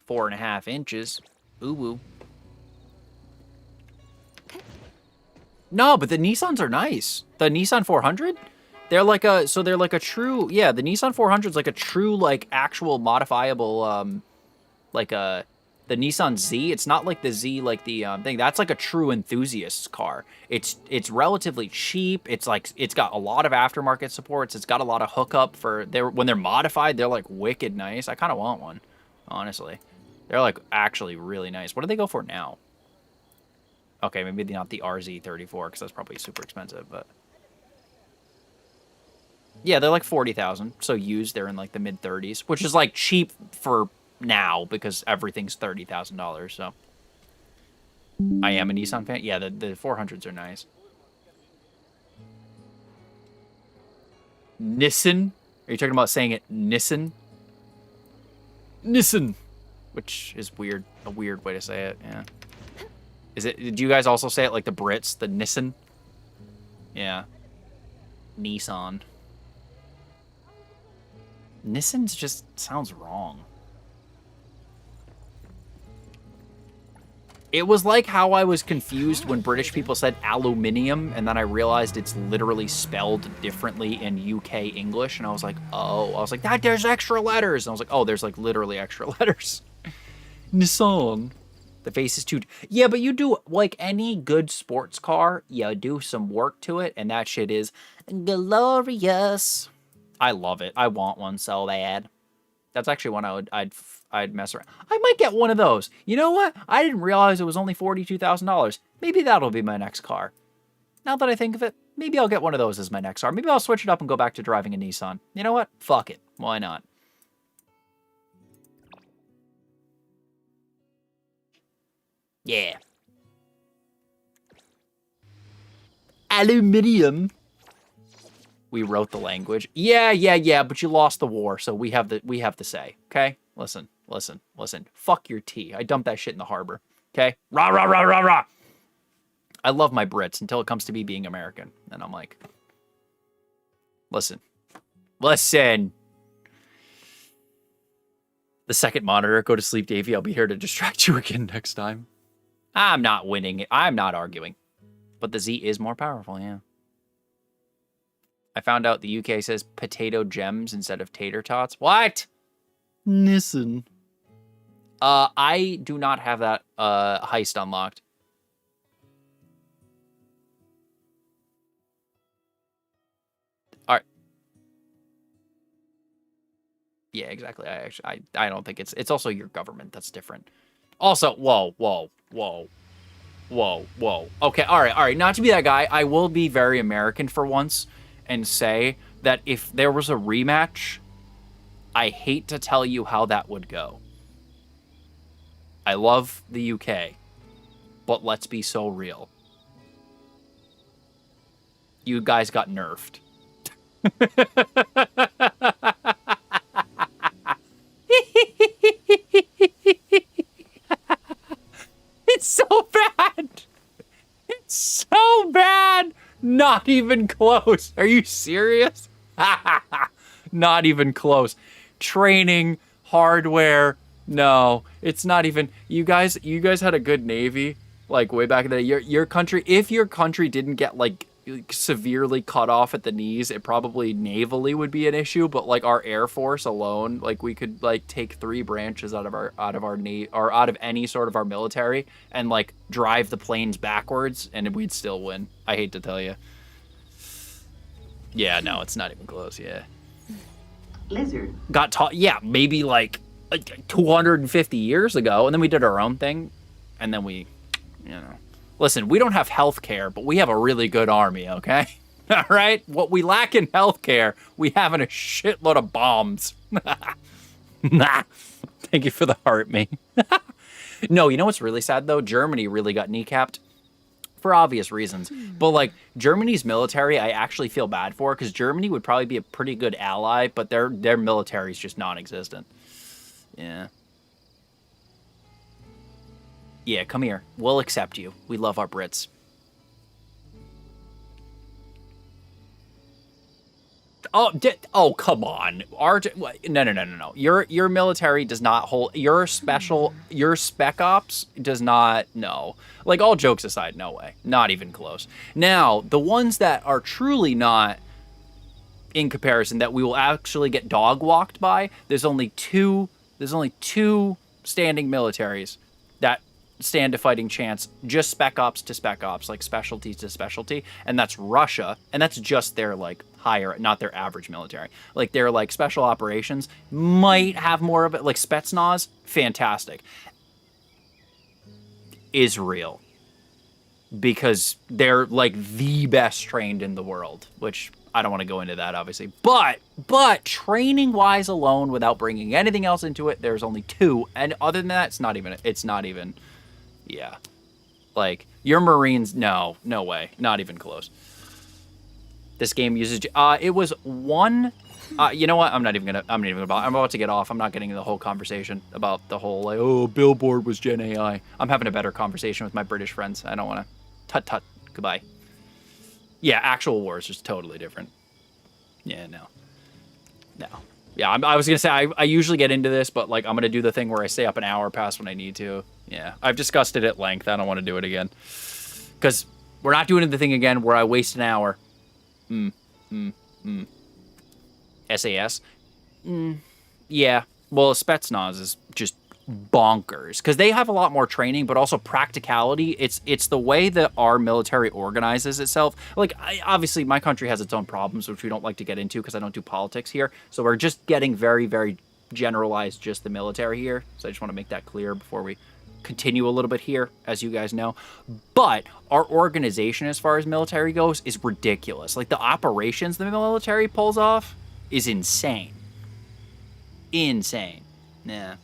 4.5 inches. Ooh woo. No, but the Nissans are nice. The Nissan 400, they're like a true, yeah, the Nissan 400 is like a true, like, actual modifiable, the Nissan Z. It's not like the Z, like the thing. That's like a true enthusiast's car. It's relatively cheap. It's like, it's got a lot of aftermarket supports. It's got a lot of hookup for, when they're modified, they're like wicked nice. I kind of want one, honestly. They're like actually really nice. What do they go for now? Okay, maybe not the RZ34, because that's probably super expensive, but... Yeah, they're like 40,000. So used, they're in like the mid-30s, which is like cheap for now, because everything's $30,000, so... I am a Nissan fan. Yeah, the 400s are nice. Nissan? Are you talking about saying it Nissan? Nissan! Which is weird. A weird way to say it, yeah. Do you guys also say it like the Brits, the Nissan? Yeah. Nissan. Nissan's just sounds wrong. It was like how I was confused when British people said aluminium, and then I realized it's literally spelled differently in UK English, and I was like, oh. I was like, there's extra letters. And I was like, oh, there's like literally extra letters. Nissan. The face is too... Yeah, but you do, like any good sports car, you do some work to it, and that shit is glorious. I love it. I want one so bad. That's actually one I'd mess around. I might get one of those. You know what? I didn't realize it was only $42,000. Maybe that'll be my next car. Now that I think of it, maybe I'll get one of those as my next car. Maybe I'll switch it up and go back to driving a Nissan. You know what? Fuck it. Why not? Yeah. Aluminium. We wrote the language. Yeah, but you lost the war, so we have the say. Okay? Listen. Fuck your tea. I dumped that shit in the harbor. Okay? Rah, rah, rah, rah, rah. I love my Brits until it comes to me being American. And I'm like, listen. The second monitor. Go to sleep, Davey. I'll be here to distract you again next time. I'm not winning it. I'm not arguing. But the Z is more powerful, yeah. I found out the UK says potato gems instead of tater tots. What? Nissan. I do not have that heist unlocked. All right. Yeah, exactly. I don't think it's also your government. That's different. Also, whoa. Okay, all right. Not to be that guy, I will be very American for once and say that if there was a rematch, I hate to tell you how that would go. I love the UK, but let's be so real. You guys got nerfed. It's so bad. It's so bad. Not even close. Are you serious? Not even close. Training, hardware. No, it's not even. You guys had a good Navy, like way back in the day. Your country, if your country didn't get like severely cut off at the knees, it probably navally would be an issue, but like our Air Force alone, like we could like take 3 branches out of any sort of our military and like drive the planes backwards and we'd still win. I hate to tell you. Yeah, no, it's not even close. Yeah. Lizard. Got taught. Yeah, maybe like 250 years ago, and then we did our own thing, and then we, you know, listen. We don't have health care, but we have a really good army. Okay. All right. What we lack in health care, we have in a shitload of bombs. Nah. Thank you for the heart, me. No, you know what's really sad though? Germany really got kneecapped for obvious reasons. But like Germany's military, I actually feel bad for because Germany would probably be a pretty good ally, but their military is just non-existent. Yeah. Yeah, come here. We'll accept you. We love our Brits. Oh, come on. No. Your military does not hold your spec ops does not, no. Like, all jokes aside, no way. Not even close. Now, the ones that are truly not in comparison that we will actually get dog walked by, there's only two standing militaries that stand a fighting chance, just spec ops to spec ops, like specialty to specialty, and that's Russia, and that's just their like higher, not their average military. Like their like special operations might have more of it, like Spetsnaz, fantastic. Israel, because they're like the best trained in the world, which I don't want to go into that obviously, but training wise alone, without bringing anything else into it, there's only two, and other than that, it's not even. Yeah, like your Marines, no way, not even close. This game uses, it was one, you know what? I'm about to get off. I'm not getting into the whole conversation about the whole like, oh, Billboard was Gen AI. I'm having a better conversation with my British friends. I don't want to, tut, goodbye. Yeah, actual war is just totally different. Yeah, no. Yeah, I was gonna say, I usually get into this, but like I'm gonna do the thing where I stay up an hour past when I need to. Yeah, I've discussed it at length. I don't want to do it again. Because we're not doing the thing again where I waste an hour. SAS? Yeah. Well, Spetsnaz is just bonkers. Because they have a lot more training, but also practicality. It's the way that our military organizes itself. Like, obviously, my country has its own problems, which we don't like to get into because I don't do politics here. So we're just getting very, very generalized just the military here. So I just want to make that clear before we continue a little bit here, as you guys know. But our organization as far as military goes is ridiculous. Like the operations the military pulls off is insane. Yeah.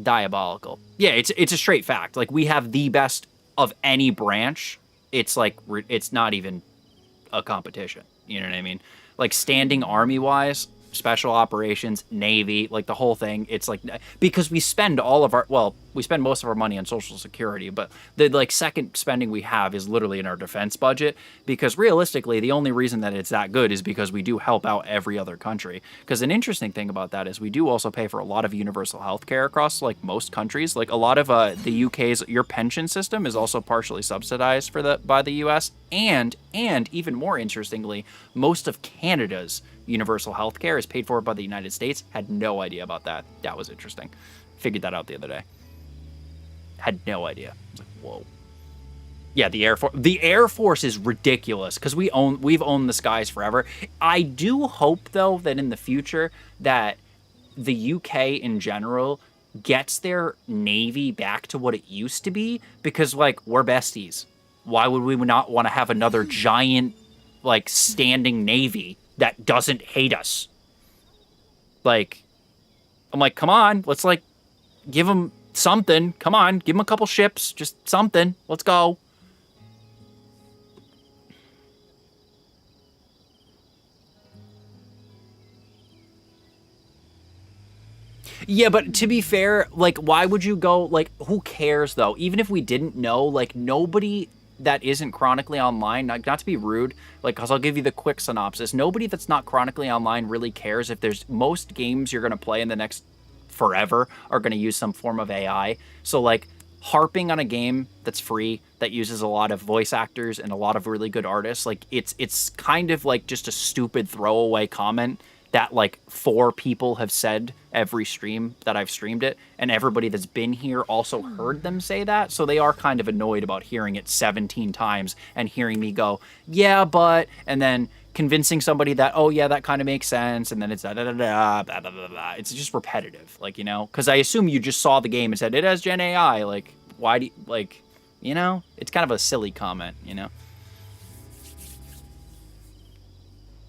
Diabolical. Yeah, it's a straight fact. Like we have the best of any branch. It's like it's not even a competition. You know what I mean? Like standing army wise, special operations, Navy, like the whole thing. It's like, because we spend we spend most of our money on Social Security, but the like second spending we have is literally in our defense budget, because realistically, the only reason that it's that good is because we do help out every other country. Because an interesting thing about that is we do also pay for a lot of universal health care across like most countries. Like a lot of the UK's, your pension system is also partially subsidized by the US, and even more interestingly, most of Canada's universal health care is paid for by the United States. Had no idea about that. That was interesting. Figured that out the other day. Had no idea. I was like, whoa. Yeah, the Air Force. The Air Force is ridiculous because we've owned the skies forever. I do hope though that in the future that the UK in general gets their Navy back to what it used to be, because like we're besties. Why would we not want to have another giant like standing Navy that doesn't hate us? Like, I'm like, come on, let's like give them something. Come on, give them a couple ships, just something. Let's go. Yeah, but to be fair, like, why would you go, like, who cares though? Even if we didn't know, like, nobody that isn't chronically online, not to be rude, like, because I'll give you the quick synopsis, nobody that's not chronically online really cares if there's, most games you're going to play in the next forever are going to use some form of AI. So like harping on a game that's free, that uses a lot of voice actors and a lot of really good artists, like it's kind of like just a stupid throwaway comment that like 4 people have said every stream that I've streamed it, and everybody that's been here also heard them say that, so they are kind of annoyed about hearing it 17 times and hearing me go, yeah, but, and then convincing somebody that, oh yeah, that kind of makes sense, and then it's da da da da blah, blah, blah, blah. It's just repetitive, like, you know, because I assume you just saw the game and said it has Gen AI, like, why do you, like, you know, it's kind of a silly comment, you know.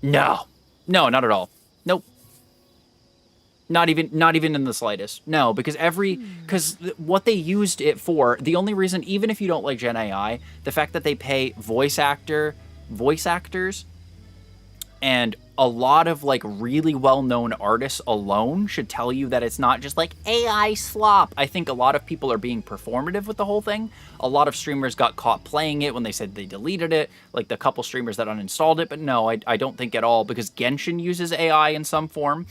No, not at all. Nope. Not even in the slightest. No, because what they used it for, the only reason, even if you don't like Gen AI, the fact that they pay voice actors and a lot of like really well-known artists alone should tell you that it's not just like AI slop. I think a lot of people are being performative with the whole thing. A lot of streamers got caught playing it when they said they deleted it, like the couple streamers that uninstalled it, but no, I don't think at all, because Genshin uses AI in some form.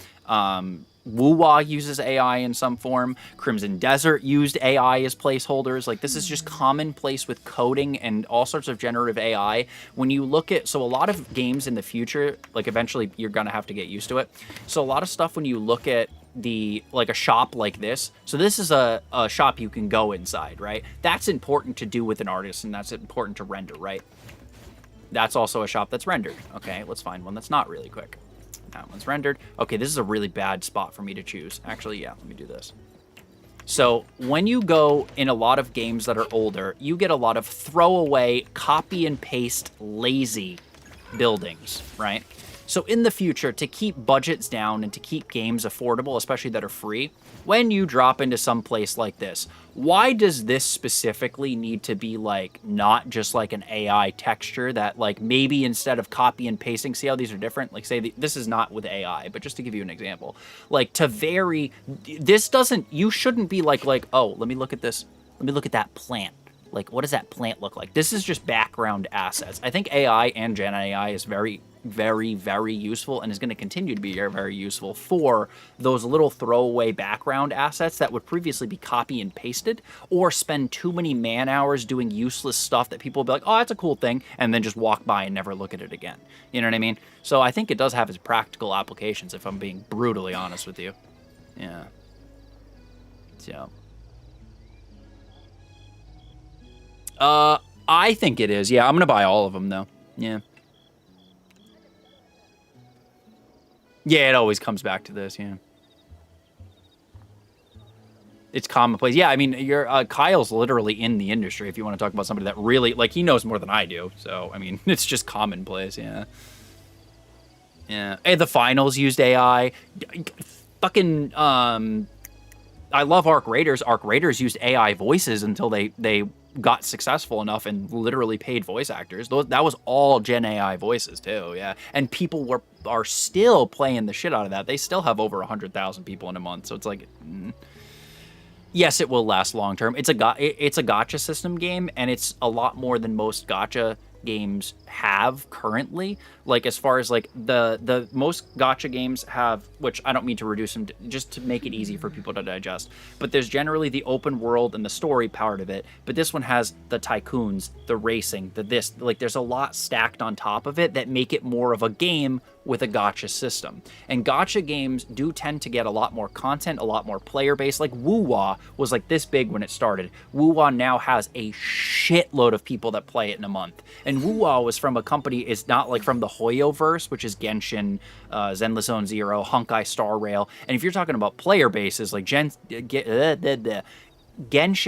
Wuwa uses AI in some form. Crimson Desert used AI as placeholders. Like, this is just commonplace with coding and all sorts of generative AI. When you look at, so a lot of games in the future, like eventually you're gonna have to get used to it. So a lot of stuff when you look at like a shop like this, so this is a shop you can go inside, right? That's important to do with an artist, and that's important to render, right? That's also a shop that's rendered. Okay, let's find one that's not really quick. That one's rendered. Okay, this is a really bad spot for me to choose. Actually, yeah, let me do this. So when you go in a lot of games that are older, you get a lot of throwaway, copy and paste, lazy buildings, right? So in the future, to keep budgets down and to keep games affordable, especially that are free, when you drop into some place like this, why does this specifically need to be like not just like an AI texture that like maybe instead of copy and pasting, see how these are different? Like say this is not with AI, but just to give you an example, like to vary, this doesn't, you shouldn't be like, oh, let me look at this. Let me look at that plant. Like, what does that plant look like? This is just background assets. I think AI and Gen AI is very, very, very useful and is going to continue to be very useful for those little throwaway background assets that would previously be copy and pasted or spend too many man hours doing useless stuff that people will be like, oh, that's a cool thing, and then just walk by and never look at it again. You know what I mean? So I think it does have its practical applications, if I'm being brutally honest with you. Yeah. So... I think it is. Yeah, I'm gonna buy all of them though. Yeah. Yeah, it always comes back to this. Yeah. It's commonplace. Yeah, I mean, Kyle's literally in the industry. If you want to talk about somebody that really, like, he knows more than I do. So I mean, it's just commonplace. Yeah. Yeah. Hey, the finals used AI. Fucking I love Arc Raiders. Arc Raiders used AI voices until they got successful enough and literally paid voice actors. That was all Gen AI voices too, yeah. And people are still playing the shit out of that. They still have over 100,000 people in a month. So it's like, yes, it will last long term. It's a gacha system game, and it's a lot more than most gacha games have currently. Like, as far as like the most gacha games have, which I don't mean to reduce them just to make it easy for people to digest, but there's generally the open world and the story part of it, but this one has the tycoons, the racing, like there's a lot stacked on top of it that make it more of a game with a gacha system. And gacha games do tend to get a lot more content, a lot more player base. Like Wuwa was like this big when it started. Wuwa now has a shitload of people that play it in a month. And Wuwa was from a company, it's not like from the Hoyoverse, which is Genshin, Zenless Zone Zero, Honkai Star Rail. And if you're talking about player bases, like Genshin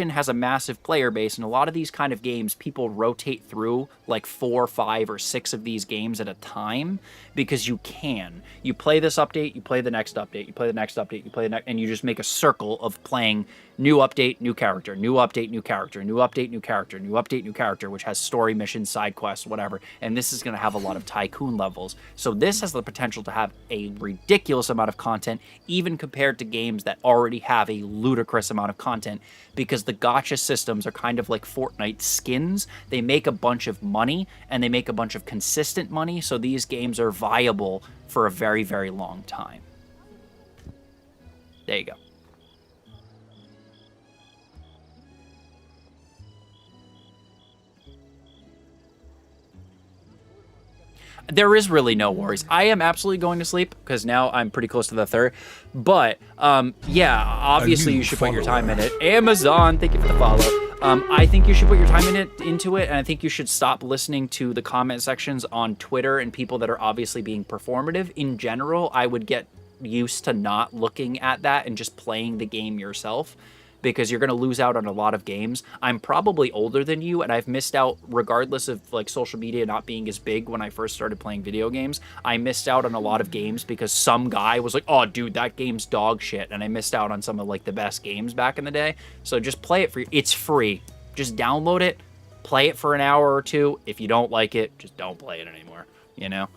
has a massive player base, and a lot of these kind of games, people rotate through like 4, 5, or 6 of these games at a time because you can. You play this update, you play the next update, you play the next update, you play the next, and you just make a circle of playing new update, new character, new update, new character, new update, new character, new update, new character, which has story missions, side quests, whatever. And this is going to have a lot of tycoon levels. So this has the potential to have a ridiculous amount of content, even compared to games that already have a ludicrous amount of content, because the gacha systems are kind of like Fortnite skins. They make a bunch of money, and they make a bunch of consistent money, so these games are viable for a very, very long time. There you go. there is really no worries. I am absolutely going to sleep because now I'm pretty close to the third. But yeah, obviously you should put your time in it. Amazon, thank you for the follow. I think you should put your time into it, and I think you should stop listening to the comment sections on Twitter and people that are obviously being performative. In general, I would get used to not looking at that and just playing the game yourself, because you're going to lose out on a lot of games. I'm probably older than you, and I've missed out, regardless of like social media not being as big when I first started playing video games. I missed out on a lot of games because some guy was like, oh dude, that game's dog shit, and I missed out on some of like the best games back in the day. So just play it it's free. Just download it, play it for an hour or two. If you don't like it, just don't play it anymore, you know?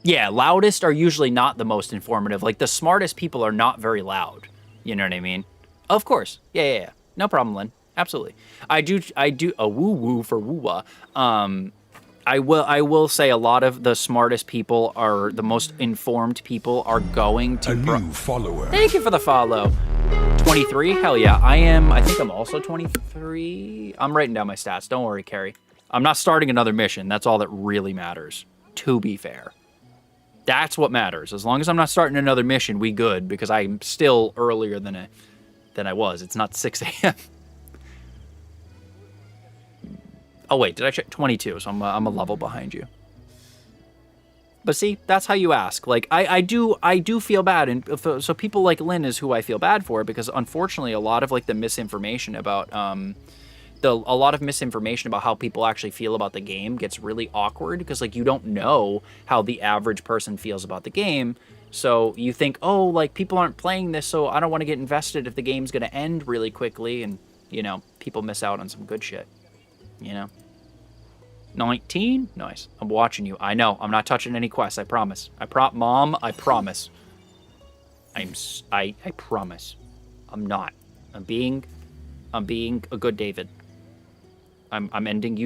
Yeah, loudest are usually not the most informative. Like, the smartest people are not very loud. You know what I mean? Of course. Yeah. No problem, Lynn. Absolutely. I do a woo-woo for woo-wah. I will say a lot of the smartest people are the most informed people are going to... A new follower. Thank you for the follow. 23? Hell yeah. I think I'm also 23. I'm writing down my stats. Don't worry, Carrie. I'm not starting another mission. That's all that really matters, to be fair. That's what matters. As long as I'm not starting another mission, we good, because I'm still earlier than I was. It's not 6 a.m. Oh wait, did I check? 22, so I'm a level behind you. But see, that's how you ask. Like, I do feel bad, and so people like Lynn is who I feel bad for, because unfortunately a lot of like the misinformation about a lot of misinformation about how people actually feel about the game gets really awkward, because like you don't know how the average person feels about the game. So you think, oh, like people aren't playing this, so I don't want to get invested if the game's going to end really quickly. And, you know, people miss out on some good shit, you know? 19? Nice. I'm watching you. I know. I'm not touching any quests. I promise. Mom, I promise. I promise. I'm not. I'm being a good David. I'm ending you.